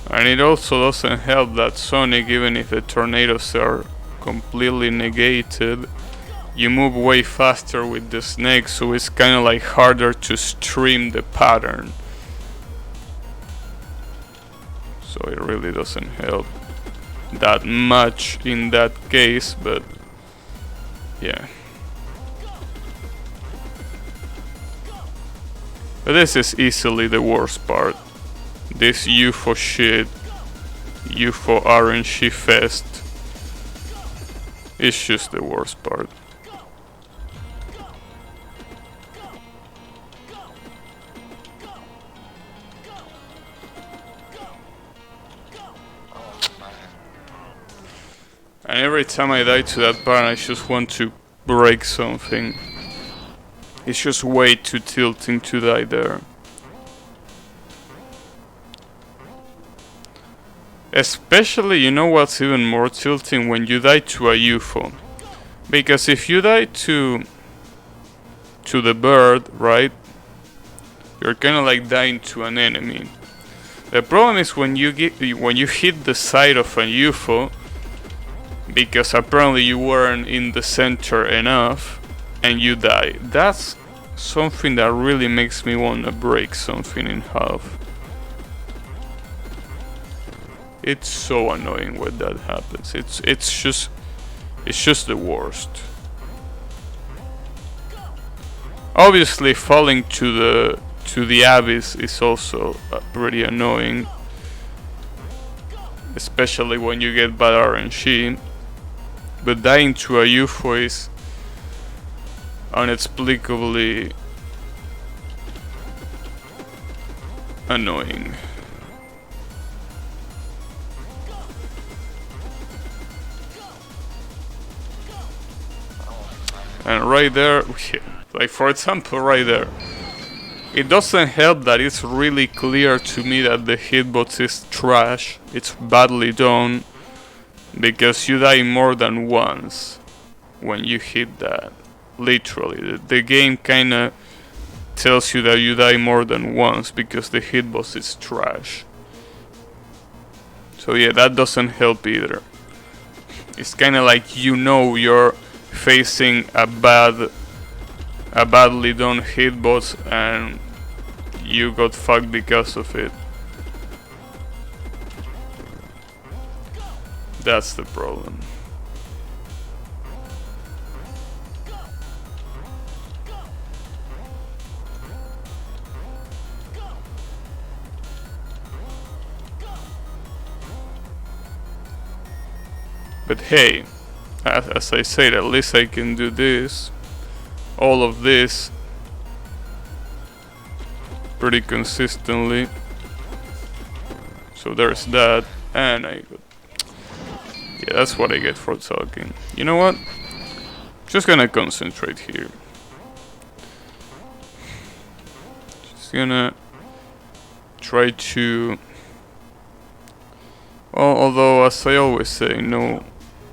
And it also doesn't help that Sonic, even if the tornadoes are completely negated, you move way faster with the snake, so it's kind of like harder to stream the pattern. So it really doesn't help that much in that case, but yeah. But this is easily the worst part. This UFO shit, UFO RNG fest, is just the worst part. And every time I die to that part, I just want to break something. It's just way too tilting to die there. Especially, you know what's even more tilting? When you die to a UFO. Because if you die to the bird, right? You're kinda like dying to an enemy. The problem is when you hit the side of a UFO, because apparently you weren't in the center enough, and you die. That's something that really makes me wanna break something in half. It's so annoying when that happens. It's just the worst. Obviously, falling to the abyss is also pretty annoying, especially when you get bad RNG. But dying to a UFO is inexplicably annoying. And right there, like for example right there, it doesn't help that it's really clear to me that the hitbox is trash. It's badly done, because you die more than once when you hit that. Literally, the game kinda tells you that you die more than once because the hitbox is trash. So yeah, that doesn't help either. It's kinda like you're facing a badly done hitbox and you got fucked because of it. That's the problem. But hey, as I said, at least I can do this, all of this, pretty consistently. So there's that, and yeah, that's what I get for talking. You know what? Just gonna concentrate here. Just gonna try to. Well, although as I always say, no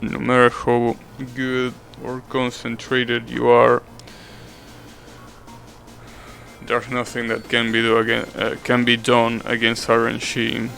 matter how good or concentrated you are, there's nothing that can be done against RNG.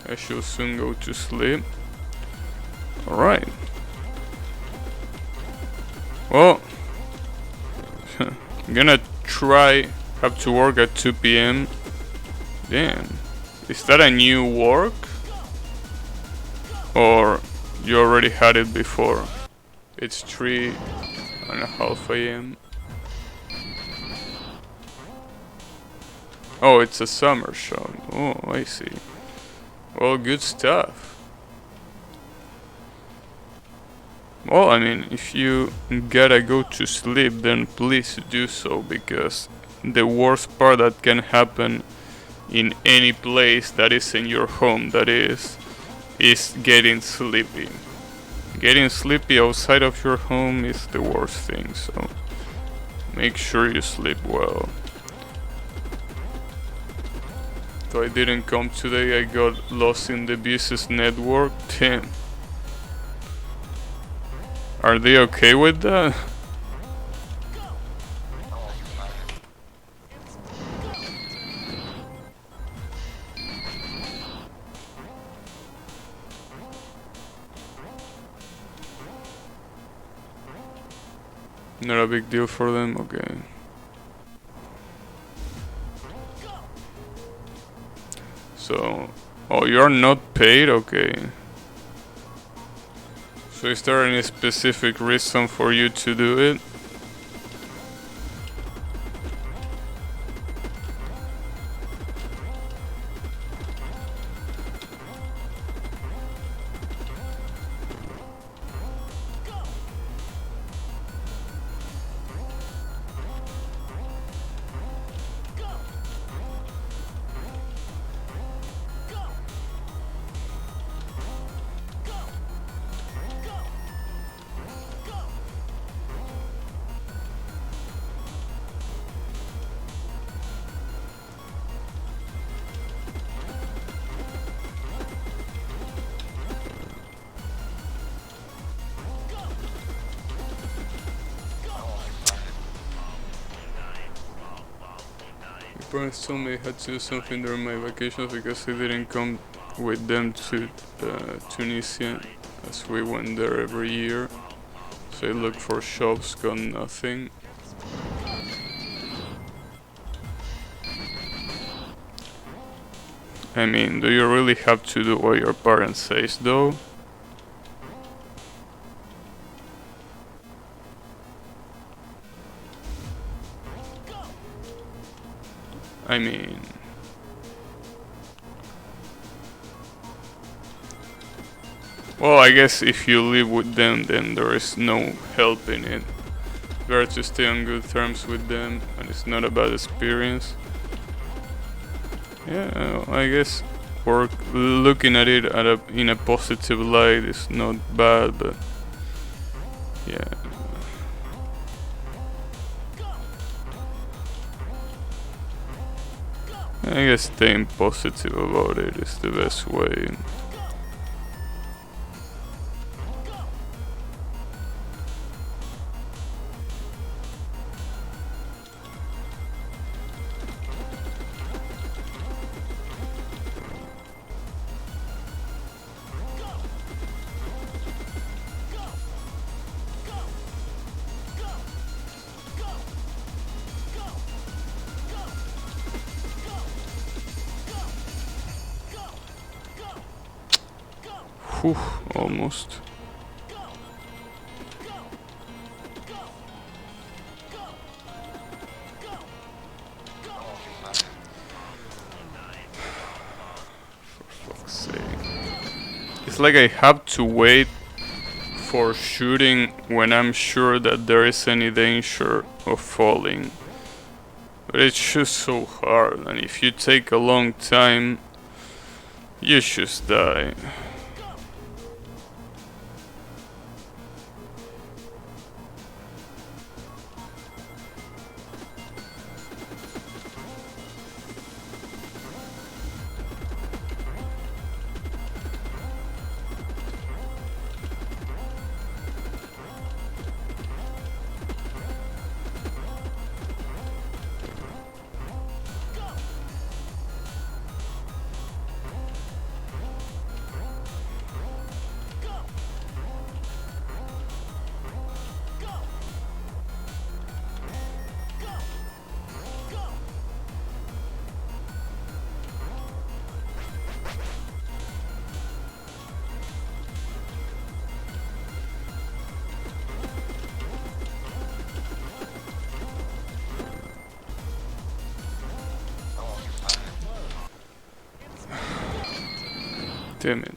I should soon go to sleep. Alright. Well, I'm gonna have to work at 2 PM. Damn. Is that a new work? Or you already had it before? It's 3:30 AM. Oh, it's a summer show. Oh, I see. Well, good stuff. Well, I mean, if you gotta go to sleep, then please do so, because the worst part that can happen in any place that is in your home, that is getting sleepy. Getting sleepy outside of your home is the worst thing, so make sure you sleep well. Though I didn't come today, I got lost in the business network. Damn. Are they okay with that? Not a big deal for them? Okay. So, oh, you're not paid? Okay. So is there any specific reason for you to do it? Parents told me I had to do something during my vacations because I didn't come with them to Tunisia, as we went there every year. So I looked for shops, got nothing. I mean, do you really have to do what your parents says though? I mean, well, I guess if you live with them, then there is no helping it. Better to stay on good terms with them, and it's not a bad experience. Yeah, I guess looking at it in a positive light is not bad, but yeah. I guess staying positive about it is the best way. Whew, almost. For fuck's sake. It's like I have to wait for shooting when I'm sure that there is any danger of falling. But it's just so hard, and if you take a long time, you just die. Damn it.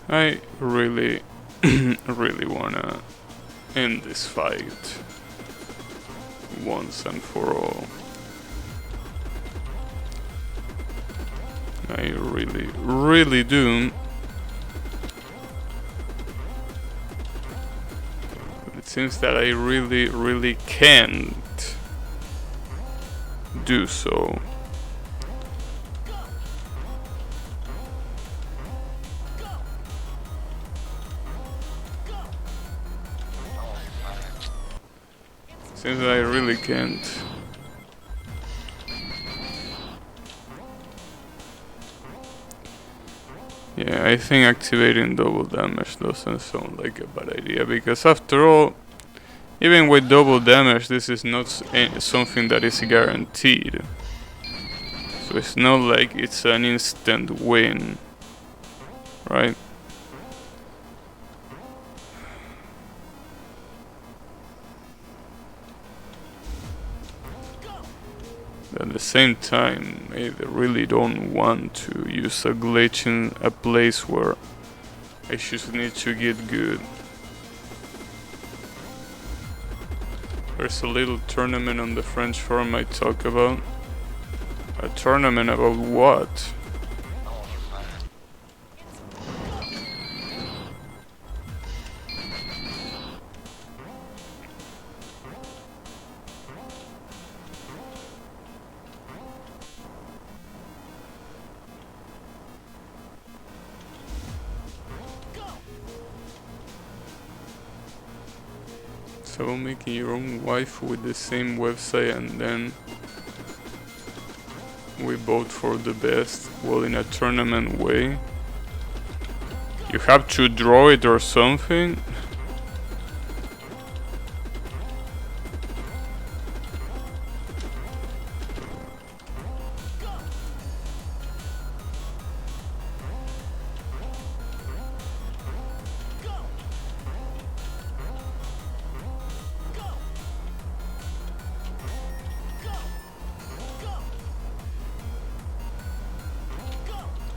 I really, really wanna end this fight once and for all. I really, really do. It seems that I really, really can't do so. Seems that I really can't. Yeah, I think activating double damage doesn't sound like a bad idea, because after all, even with double damage, this is not something that is guaranteed. So it's not like it's an instant win, right? At the same time, I really don't want to use a glitch in a place where I just need to get good. There's a little tournament on the French forum I talk about. A tournament about what? So making your own wife with the same website and then we vote for the best, well, in a tournament way. You have to draw it or something.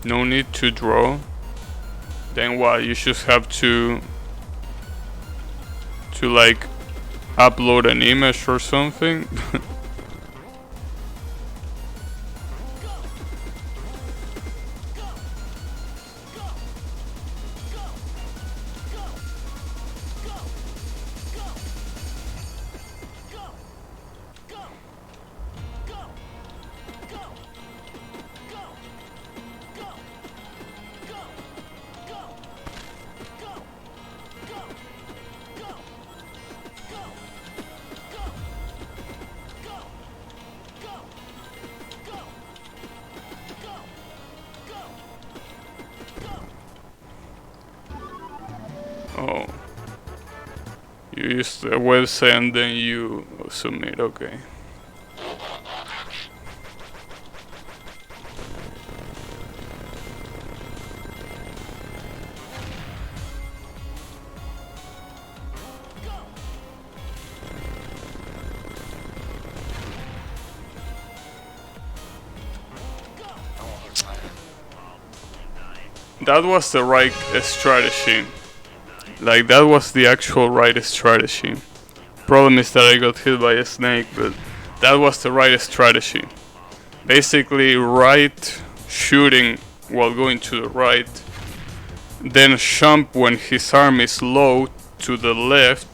No need to draw. Then what? You just have to like upload an image or something. Oh, you use the website and then you submit. Okay. That was the right strategy. Like, that was the actual right strategy. Problem is that I got hit by a snake, but that was the right strategy. Basically, right shooting while going to the right, then jump when his arm is low to the left,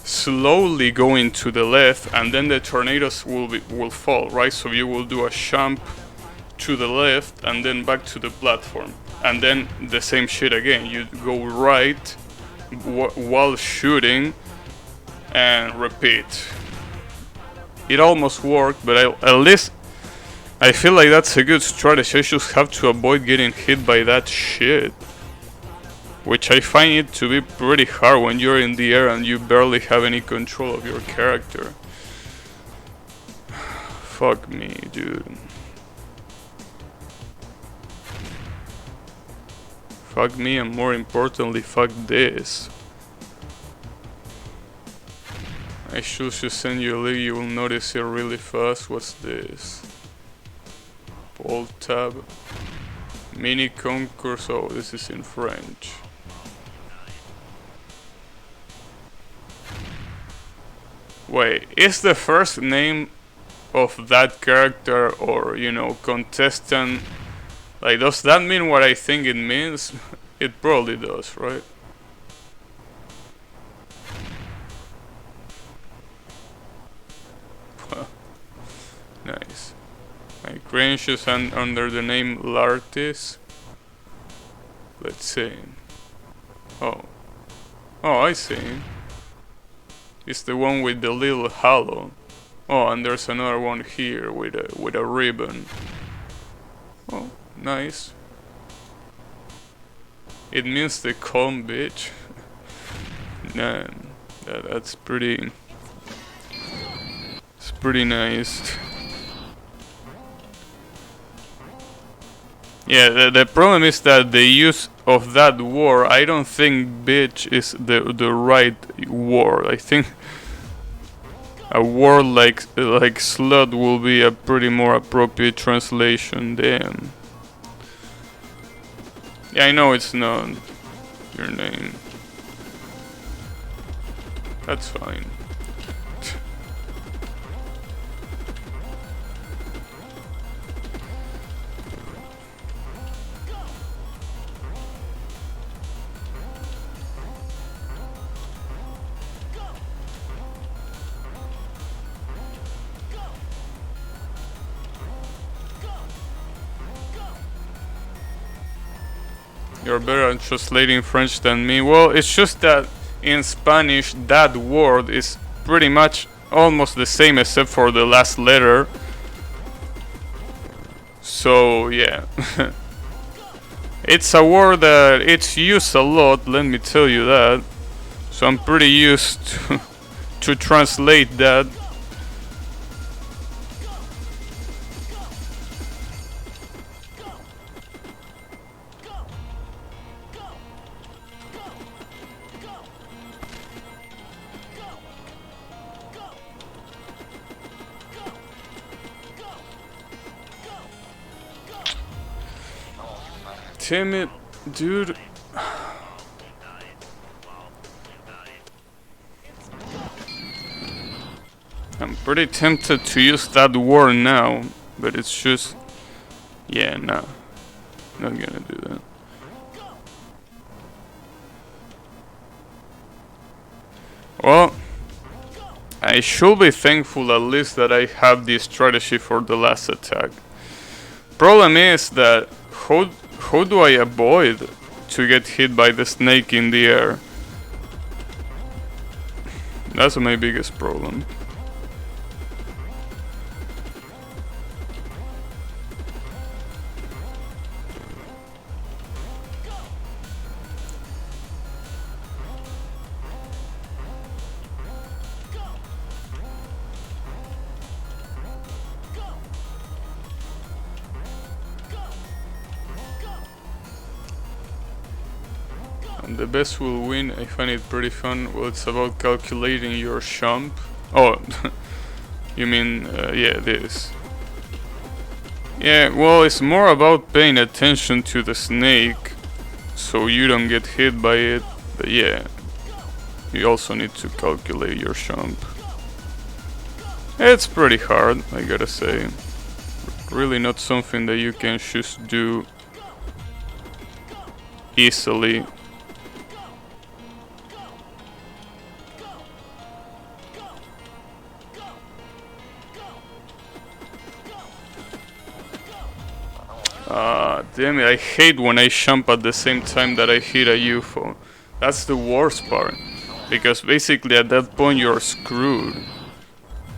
slowly going to the left, and then the tornadoes will fall, right? So you will do a jump to the left and then back to the platform, and then the same shit again. You go right while shooting and repeat. It almost worked, but at least I feel like that's a good strategy. I just have to avoid getting hit by that shit, which I find it to be pretty hard when you're in the air and you barely have any control of your character. Fuck me, dude. Fuck me, and more importantly, fuck this. I should just send you a link, you will notice it really fast. What's this? Alt tab. Mini concourse. Oh, this is in French. Wait, is the first name of that character or, you know, contestant, like, does that mean what I think it means? It probably does, right? Nice. My range is under the name Lartis. Let's see. Oh. Oh, I see. It's the one with the little halo. Oh, and there's another one here with a ribbon. Oh, nice. It means the calm bitch. Man, that's pretty. It's pretty nice. Yeah, the problem is that the use of that word, I don't think bitch is the right word. I think a word like slut will be a pretty more appropriate translation. Damn. Yeah, I know it's not your name. That's fine. You're better at translating French than me. Well, it's just that in Spanish that word is pretty much almost the same except for the last letter. So yeah. It's a word that it's used a lot, let me tell you that. So I'm pretty used to translate that. damn it, dude. I'm pretty tempted to use that ward now, but it's just... yeah, nah. Not gonna do that. Well, I should be thankful at least that I have this strategy for the last attack. Problem is that how do I avoid to get hit by the snake in the air? That's my biggest problem. The best will win. I find it pretty fun. Well, it's about calculating your jump. Oh, you mean, yeah, this. Yeah, well, it's more about paying attention to the snake so you don't get hit by it. But yeah, you also need to calculate your jump. It's pretty hard, I gotta say. Really not something that you can just do easily. Damn it, I hate when I jump at the same time that I hit a UFO. That's the worst part. Because basically at that point you're screwed.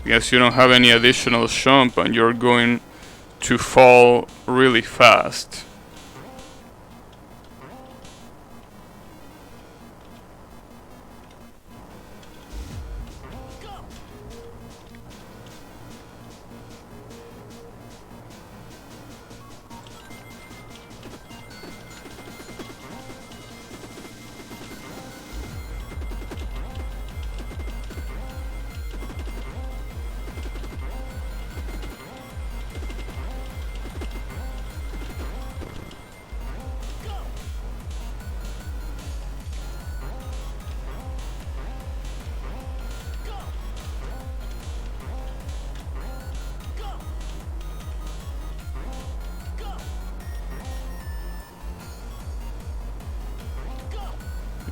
Because you don't have any additional jump and you're going to fall really fast.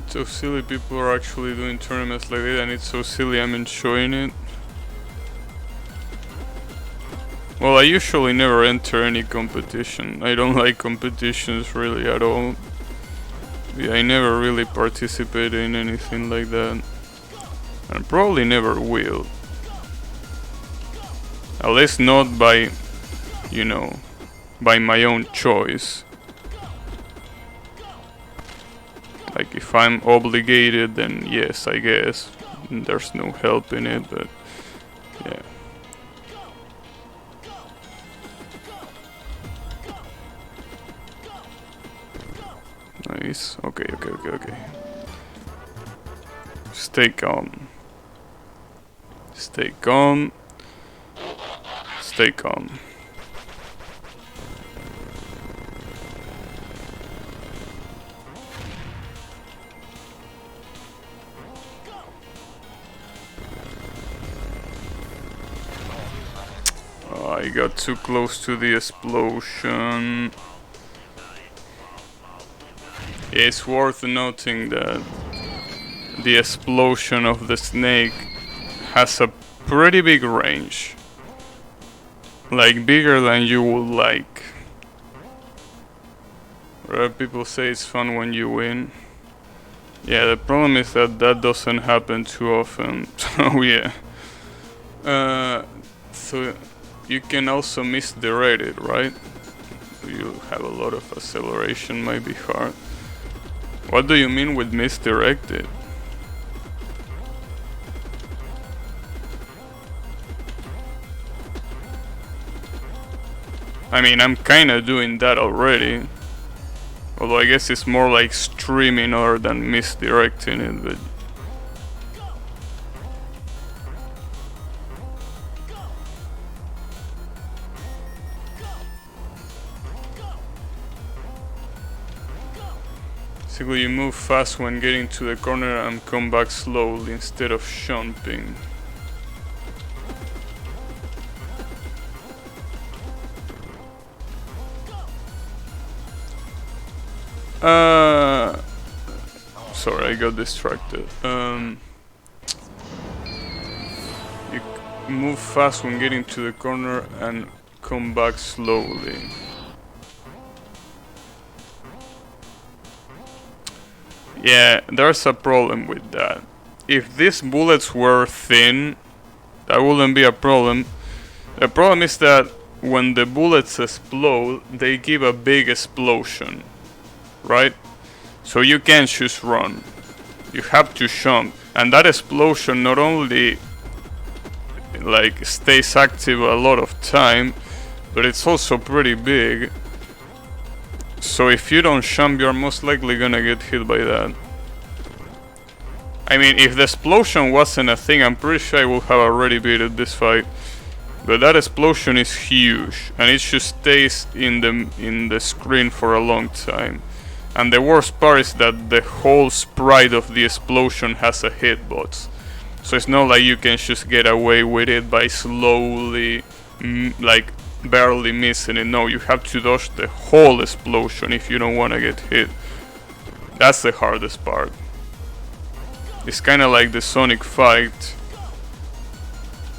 It's so silly people are actually doing tournaments like that, and it's so silly I'm enjoying it. Well, I usually never enter any competition. I don't like competitions really at all. Yeah, I never really participate in anything like that. And probably never will. At least not by, you know, by my own choice. Like if I'm obligated, then yes, I guess. There's no help in it, but yeah. Nice. Okay. Stay calm. Stay calm. Stay calm. I got too close to the explosion. It's worth noting that the explosion of the snake has a pretty big range. Like bigger than you would like. People say it's fun when you win. Yeah, the problem is that that doesn't happen too often. So yeah. So you can also misdirect it, right? You have a lot of acceleration, might be hard. What do you mean with misdirected? I mean, I'm kinda doing that already. Although I guess it's more like streaming other than misdirecting it, but... Basically, you move fast when getting to the corner and come back slowly instead of jumping. Sorry, I got distracted. You move fast when getting to the corner and come back slowly. Yeah, there's a problem with that. If these bullets were thin, that wouldn't be a problem. The problem is that when the bullets explode, they give a big explosion, right? So you can't just run. You have to jump, and that explosion not only like stays active a lot of time, but it's also pretty big. So if you don't jump, you're most likely gonna get hit by that. I mean, if the explosion wasn't a thing, I'm pretty sure I would have already beaten this fight. But that explosion is huge, and it just stays in the screen for a long time. And the worst part is that the whole sprite of the explosion has a hitbox. So it's not like you can just get away with it by slowly, like barely missing it. No, you have to dodge the whole explosion if you don't want to get hit. That's the hardest part. It's kind of like the Sonic fight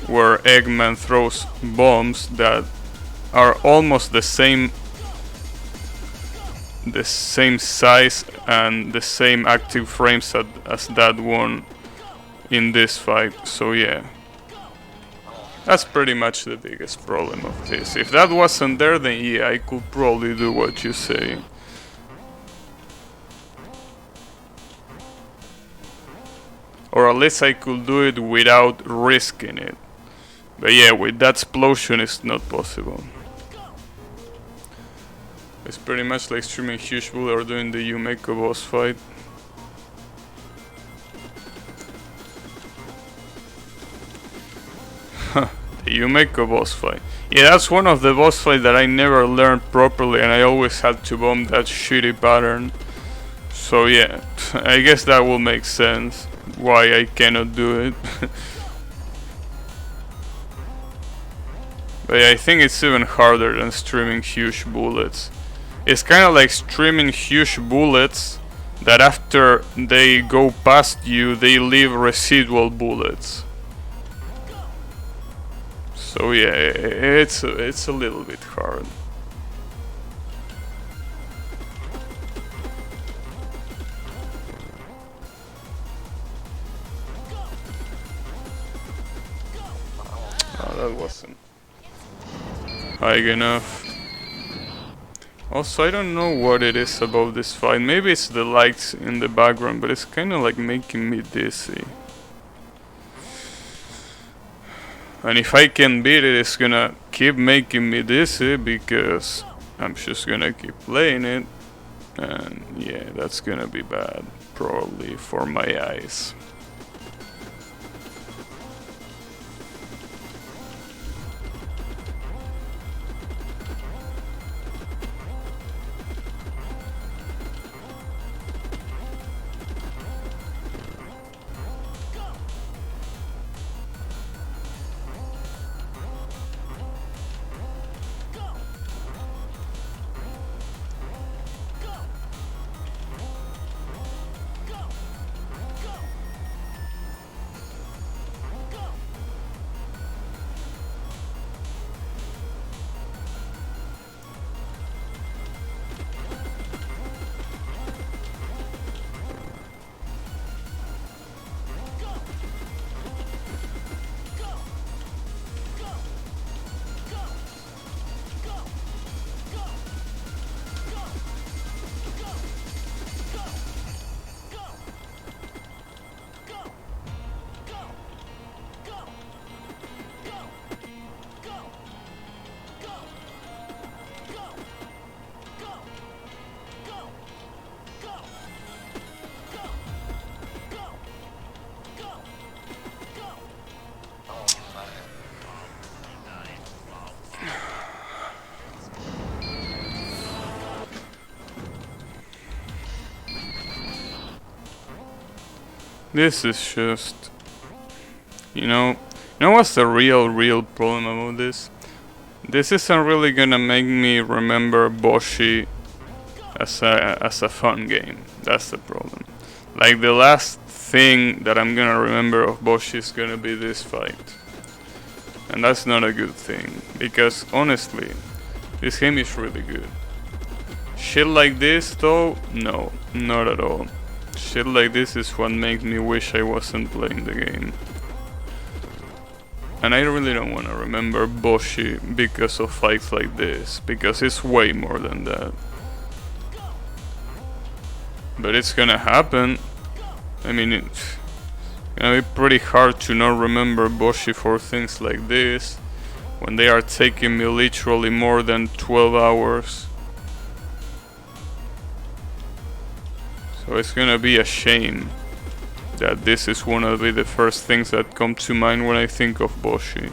where Eggman throws bombs that are almost the same size and the same active frames as that one in this fight. So yeah, that's pretty much the biggest problem of this. If that wasn't there, then yeah, I could probably do what you say. Or at least I could do it without risking it. But yeah, with that explosion it's not possible. It's pretty much like streaming Huge Bull or doing the Yumeko boss fight. The Yumeko boss fight. Yeah, that's one of the boss fights that I never learned properly, and I always had to bomb that shitty pattern. So yeah, I guess that will make sense why I cannot do it. But yeah, I think it's even harder than streaming huge bullets. It's kind of like streaming huge bullets that after they go past you, they leave residual bullets. So yeah, it's a little bit hard. Oh, that wasn't high enough. Also, I don't know what it is about this fight. Maybe it's the lights in the background, but it's kind of like making me dizzy. And if I can beat it, it's gonna keep making me dizzy because I'm just gonna keep playing it. And yeah, that's gonna be bad, probably, for my eyes. This is just, you know what's the real problem about this? This isn't really gonna make me remember Boshy as a fun game. That's the problem. Like the last thing that I'm gonna remember of Boshy is gonna be this fight. And that's not a good thing, because honestly, this game is really good. Shit like this though, no, not at all. Shit like this is what makes me wish I wasn't playing the game. And I really don't want to remember Boshy because of fights like this, because it's way more than that. But it's gonna happen. I mean, it's gonna be pretty hard to not remember Boshy for things like this, when they are taking me literally more than 12 hours. So it's gonna be a shame that this is one of the first things that come to mind when I think of Boshy.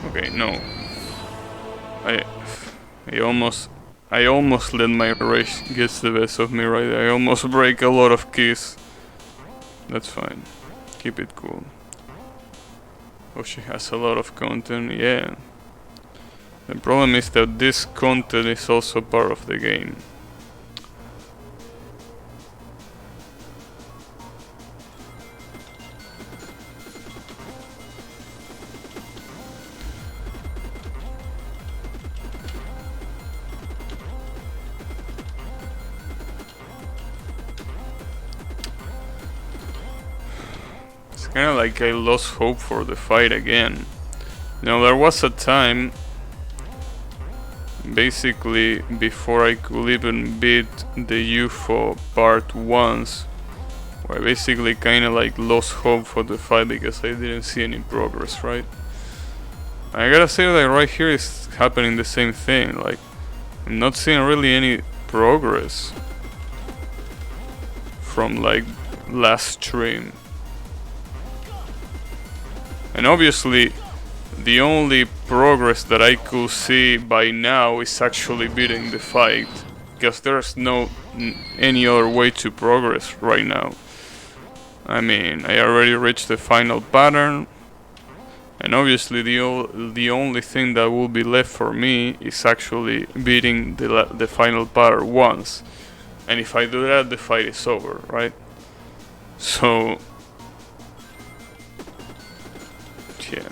Okay, no. I almost let my rage get the best of me right there. I almost break a lot of keys. That's fine. Keep it cool. Boshy has a lot of content, yeah. The problem is that this content is also part of the game. It's kinda like I lost hope for the fight again. Now there was a time, basically before I could even beat the UFO part once, where I basically kinda like lost hope for the fight because I didn't see any progress, right? I gotta say that right here is happening the same thing, like I'm not seeing really any progress from like last stream. And obviously the only progress that I could see by now is actually beating the fight, because there's no any other way to progress right now. I mean, I already reached the final pattern, and obviously the only thing that will be left for me is actually beating the final pattern once. And if I do that, the fight is over, right? So yeah.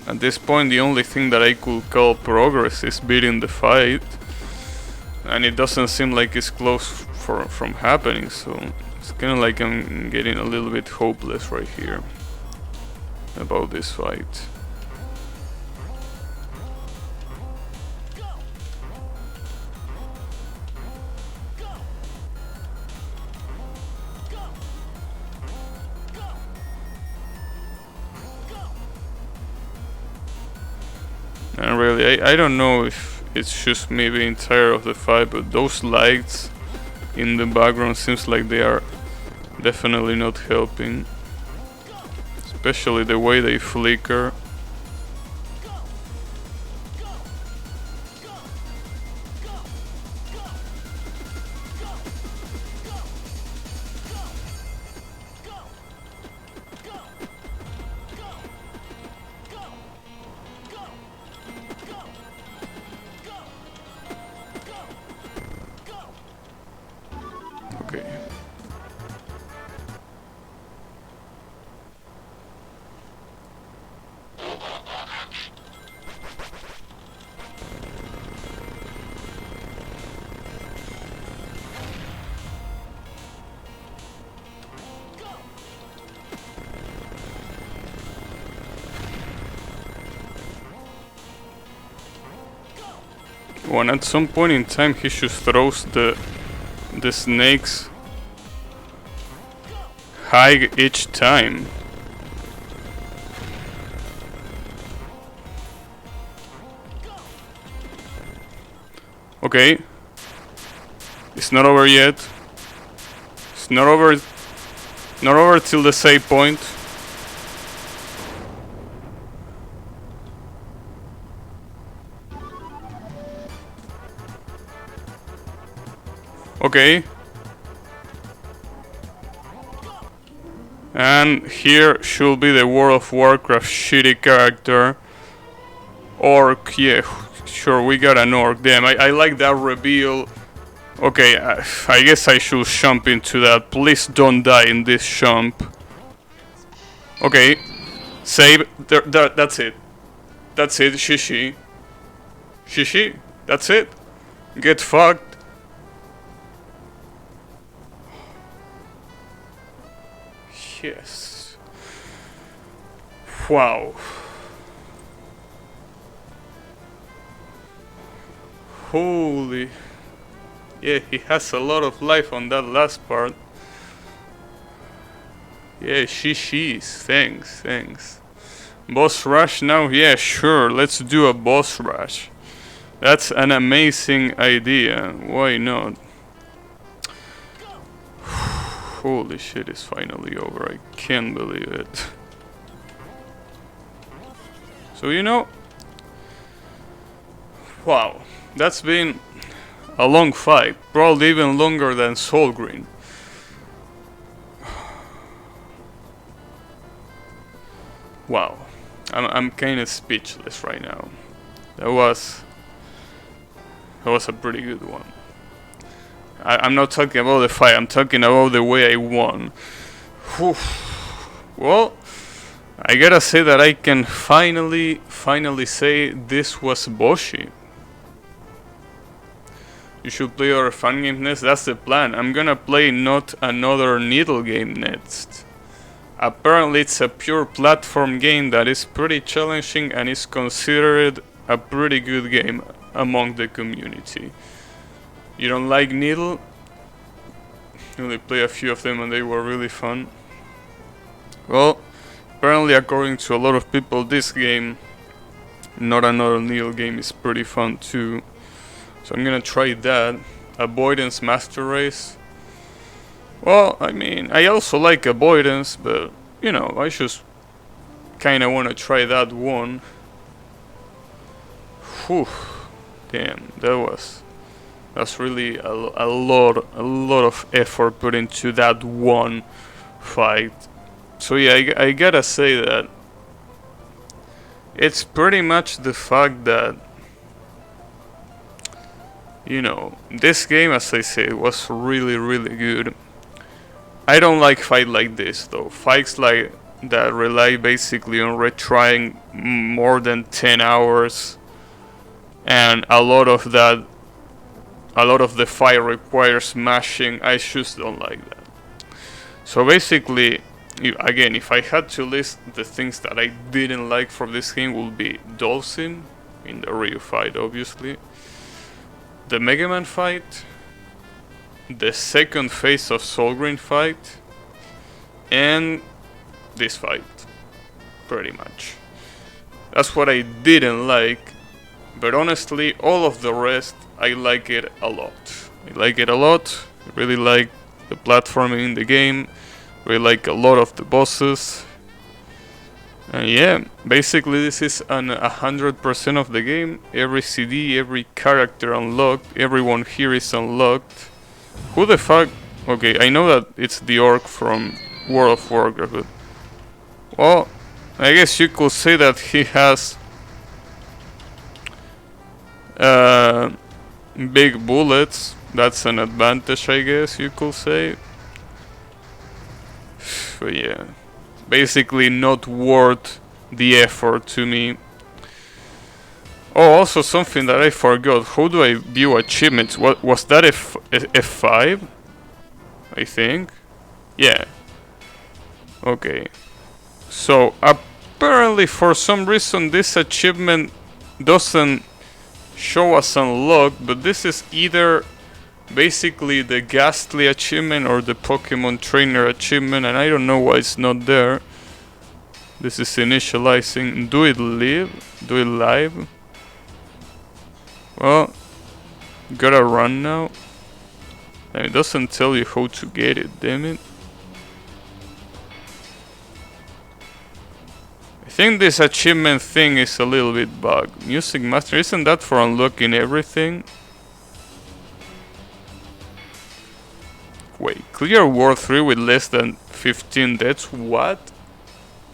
At this point, the only thing that I could call progress is beating the fight, and it doesn't seem like it's close from happening, so it's kind of like I'm getting a little bit hopeless right here about this fight. And really, I don't know if it's just me being tired of the fight, but those lights in the background seems like they are definitely not helping. Especially the way they flicker. Okay. When at some point in time he just throws the snakes high each time. Okay. It's not over yet. It's not over till the save point. Okay. And here should be the World of Warcraft shitty character. Orc, yeah, sure, we got an orc. Damn, I like that reveal. Okay, I guess I should jump into that. Please don't die in this jump. Okay, save. That's it. That's it, Shishi. Shishi, that's it. Get fucked. Yes. Wow. Holy. Yeah, he has a lot of life on that last part. Yeah, she's. Thanks. Boss rush now? Yeah, sure. Let's do a boss rush. That's an amazing idea. Why not? Holy shit, it's finally over. I can't believe it. So, you know, wow, that's been a long fight. Probably even longer than Soul Green. Wow, I'm kind of speechless right now. That was a pretty good one. I'm not talking about the fight, I'm talking about the way I won. Whew. Well, I gotta say that I can finally say this was Boshy. You should play our fun game next, that's the plan. I'm gonna play not another needle game next. Apparently it's a pure platform game that is pretty challenging and is considered a pretty good game among the community. You don't like Needle? I only play a few of them and they were really fun. Well, apparently according to a lot of people this game, not another Needle game, is pretty fun too. So I'm gonna try that. Avoidance Master Race. Well, I mean, I also like Avoidance, but you know, I just kinda wanna try that one. Whew. Damn, that's really a lot of effort put into that one fight. So yeah, I gotta say that it's pretty much the fact that, you know, this game, as I say, was really good. I don't like fights like this though. Fights like that rely basically on retrying more than 10 hours, and a lot of the fight requires mashing. I just don't like that. So basically, again, if I had to list the things that I didn't like from this game, would be Dulcin in the Ryu fight, obviously, the Mega Man fight, the second phase of Soul Green fight, and this fight, pretty much. That's what I didn't like, but honestly, all of the rest, I like it a lot. I like it a lot. I really like the platforming in the game. Really like a lot of the bosses. And yeah, basically this is an 100% of the game. Every CD, every character unlocked. Everyone here is unlocked. Who the fuck? Okay, I know that it's the orc from World of Warcraft, but well, I guess you could say that he has big bullets. That's an advantage, I guess you could say. But yeah, basically not worth the effort to me. Oh, also something that I forgot. How do I view achievements? What was that? F5? I think. Yeah. Okay. So apparently, for some reason, this achievement doesn't show us unlocked, but this is either basically the Ghastly achievement or the Pokemon Trainer achievement, and I don't know why it's not there. This is initializing. Do it live. Well, gotta run now. And it doesn't tell you how to get it, damn it. I think this achievement thing is a little bit bugged. Music Master, isn't that for unlocking everything? Wait, clear World 3 with less than 15 deaths? What?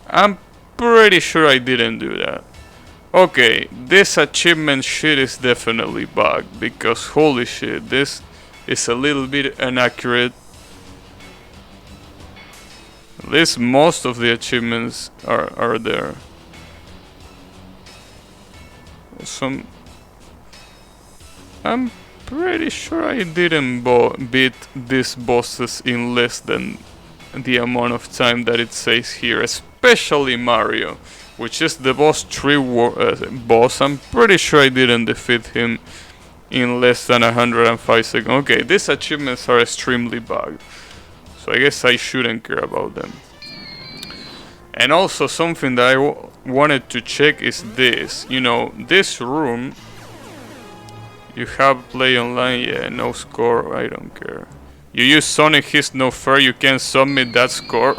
I'm pretty sure I didn't do that. Okay, this achievement shit is definitely bugged, because holy shit, this is a little bit inaccurate. At least most of the achievements are there. I'm pretty sure I didn't beat these bosses in less than the amount of time that it says here, especially Mario, which is the boss 3 boss. I'm pretty sure I didn't defeat him in less than 105 seconds. Okay, these achievements are extremely bugged, so I guess I shouldn't care about them. And also something that I wanted to check is this. You know, this room, you have play online, yeah, no score, I don't care. You use Sonic, he's no fair, you can't submit that score.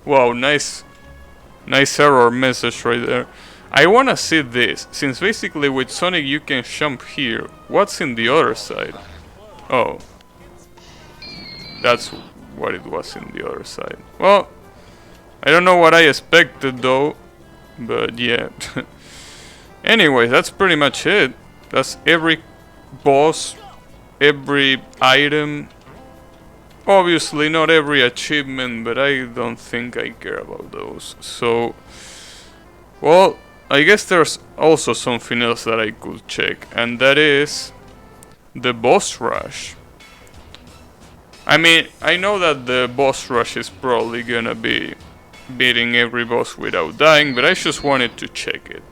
Wow, nice error message right there. I wanna see this, since basically with Sonic you can jump here. What's in the other side? Oh, that's what it was in the other side. Well, I don't know what I expected though, but yeah. Anyway, that's pretty much it. That's every boss, every item. Obviously not every achievement, but I don't think I care about those. So, well, I guess there's also something else that I could check, and that is the boss rush. I mean, I know that the boss rush is probably gonna be beating every boss without dying, but I just wanted to check it.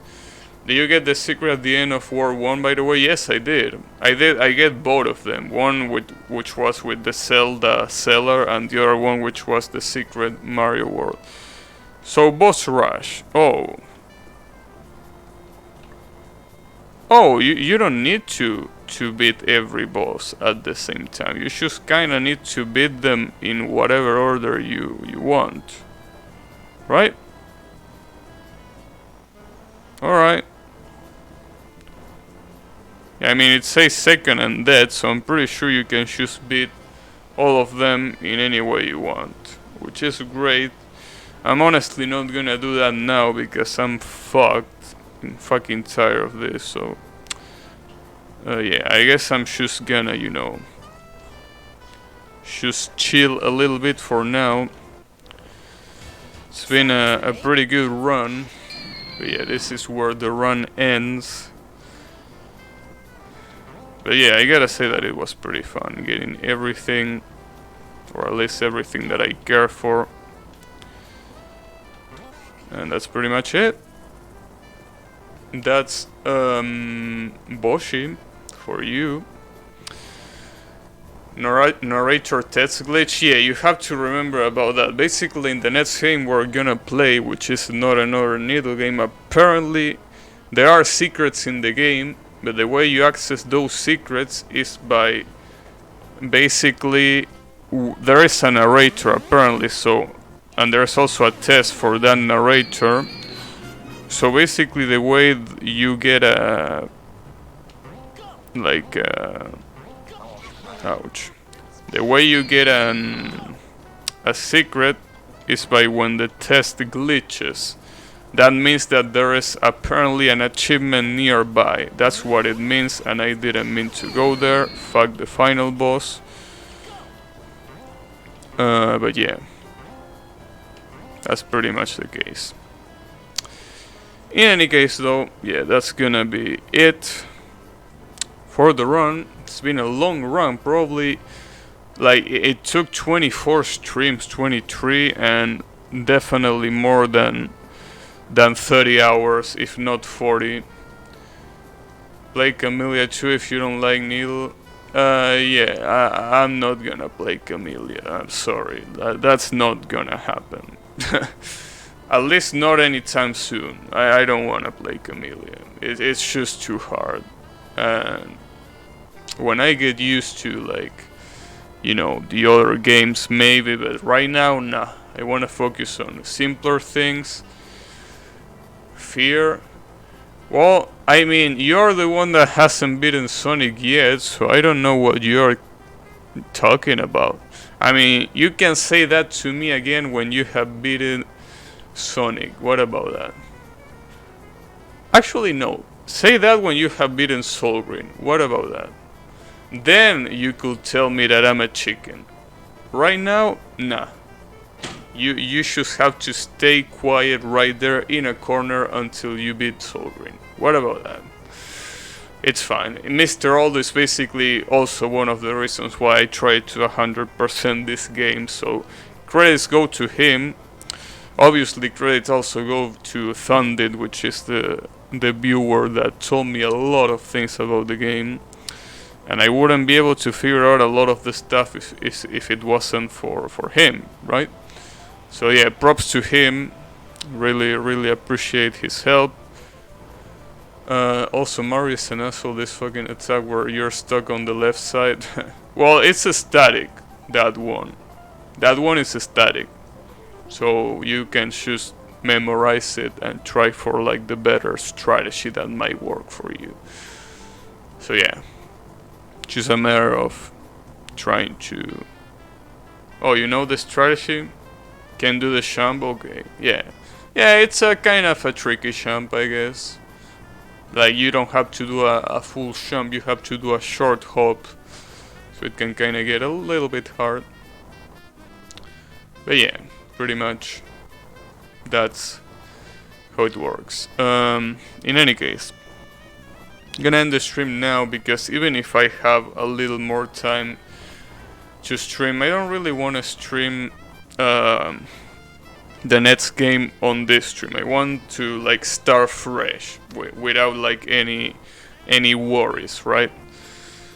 Did you get the secret at the end of World 1, by the way? Yes, I did. I get both of them. One which was with the Zelda Cellar, and the other one which was the secret Mario World. So, boss rush. Oh, you don't need to beat every boss at the same time. You just kinda need to beat them in whatever order you want. Right? Alright. I mean, it says second and dead, so I'm pretty sure you can just beat all of them in any way you want, which is great. I'm honestly not gonna do that now because I'm fucked. I'm fucking tired of this, so yeah, I guess I'm just gonna, you know, just chill a little bit for now. It's been a pretty good run, but yeah, this is where the run ends. But yeah, I gotta say that it was pretty fun getting everything, or at least everything that I care for. And that's pretty much it. That's Boshy for you. Narrator text glitch. Yeah, you have to remember about that. Basically, in the next game we're gonna play, which is not another needle game, apparently there are secrets in the game, but the way you access those secrets is by basically there is a narrator apparently, so, and there's also a test for that narrator. So basically the way you get a like ouch, the way you get a secret is by when the test glitches. That means that there is apparently an achievement nearby. That's what it means, and I didn't mean to go there. Fuck the final boss. But yeah, that's pretty much the case. In any case though, yeah, that's gonna be it for the run. It's been a long run, probably like it took 24 streams, 23, and definitely more than 30 hours, if not 40. Play Camellia 2 if you don't like Needle. Yeah, I'm not gonna play Camellia. I'm sorry. That's not gonna happen. At least not anytime soon. I don't wanna play Camellia. It's just too hard. And when I get used to, like, you know, the other games, maybe, but right now, nah. I wanna focus on simpler things. Fear. Well, I mean, you're the one that hasn't beaten Sonic yet, so I don't know what you're talking about? I mean, you can say that to me again when you have beaten Sonic. What about that? Actually, no. Say that when you have beaten Soul Green. What about that? Then you could tell me that I'm a chicken. Right now, nah. You should have to stay quiet right there in a corner until you beat Soul Green. What about that? It's fine. Mr. Old is basically also one of the reasons why I tried to 100% this game, so credits go to him. Obviously, credits also go to Thundid, which is the viewer that told me a lot of things about the game, and I wouldn't be able to figure out a lot of the stuff if it wasn't for him, right? So yeah, props to him. Really appreciate his help. Also, Marius and asshole, this fucking attack where you're stuck on the left side. Well, it's a static, that one. That one is a static. So you can just memorize it and try for like the better strategy that might work for you. So yeah, just a matter of trying to... Oh, you know the strategy? Can do the jump? Okay, yeah. Yeah, it's a kind of a tricky jump, I guess. Like, you don't have to do a full jump, you have to do a short hop. So it can kind of get a little bit hard. But yeah, pretty much that's how it works. In any case, I'm gonna end the stream now because even if I have a little more time to stream, I don't really want to stream the next game on this stream. I want to like start fresh without like any worries, right?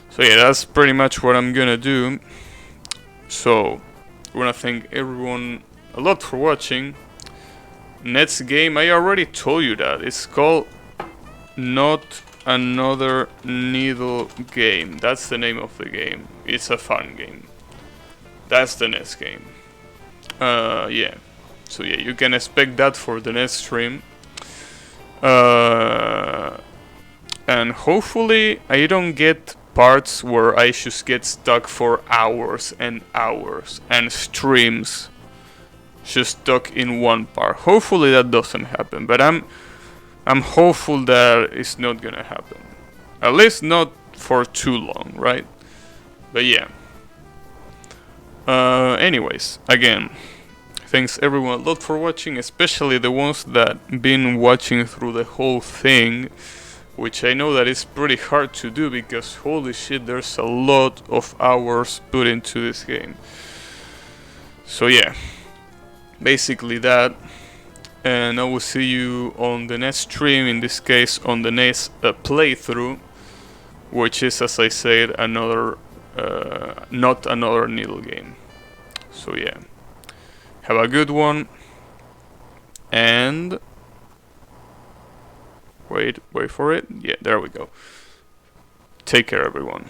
So yeah, that's pretty much what I'm gonna do. So I wanna thank everyone a lot for watching. Next game, I already told you that it's called Not Another Needle Game. That's the name of the game. It's a fun game. That's the next game. Yeah. So yeah, you can expect that for the next stream. And hopefully I don't get parts where I just get stuck for hours and hours and streams just stuck in one part. Hopefully that doesn't happen, but I'm hopeful that it's not gonna happen. At least not for too long, right? But yeah. Anyways, again, thanks everyone a lot for watching, especially the ones that been watching through the whole thing, which I know that is pretty hard to do because holy shit, there's a lot of hours put into this game. So yeah, basically that, and I will see you on the next stream, in this case on the next playthrough, which is, as I said, another Not Another Needle Game. So yeah, have a good one, and wait for it. Yeah, there we go. Take care, everyone.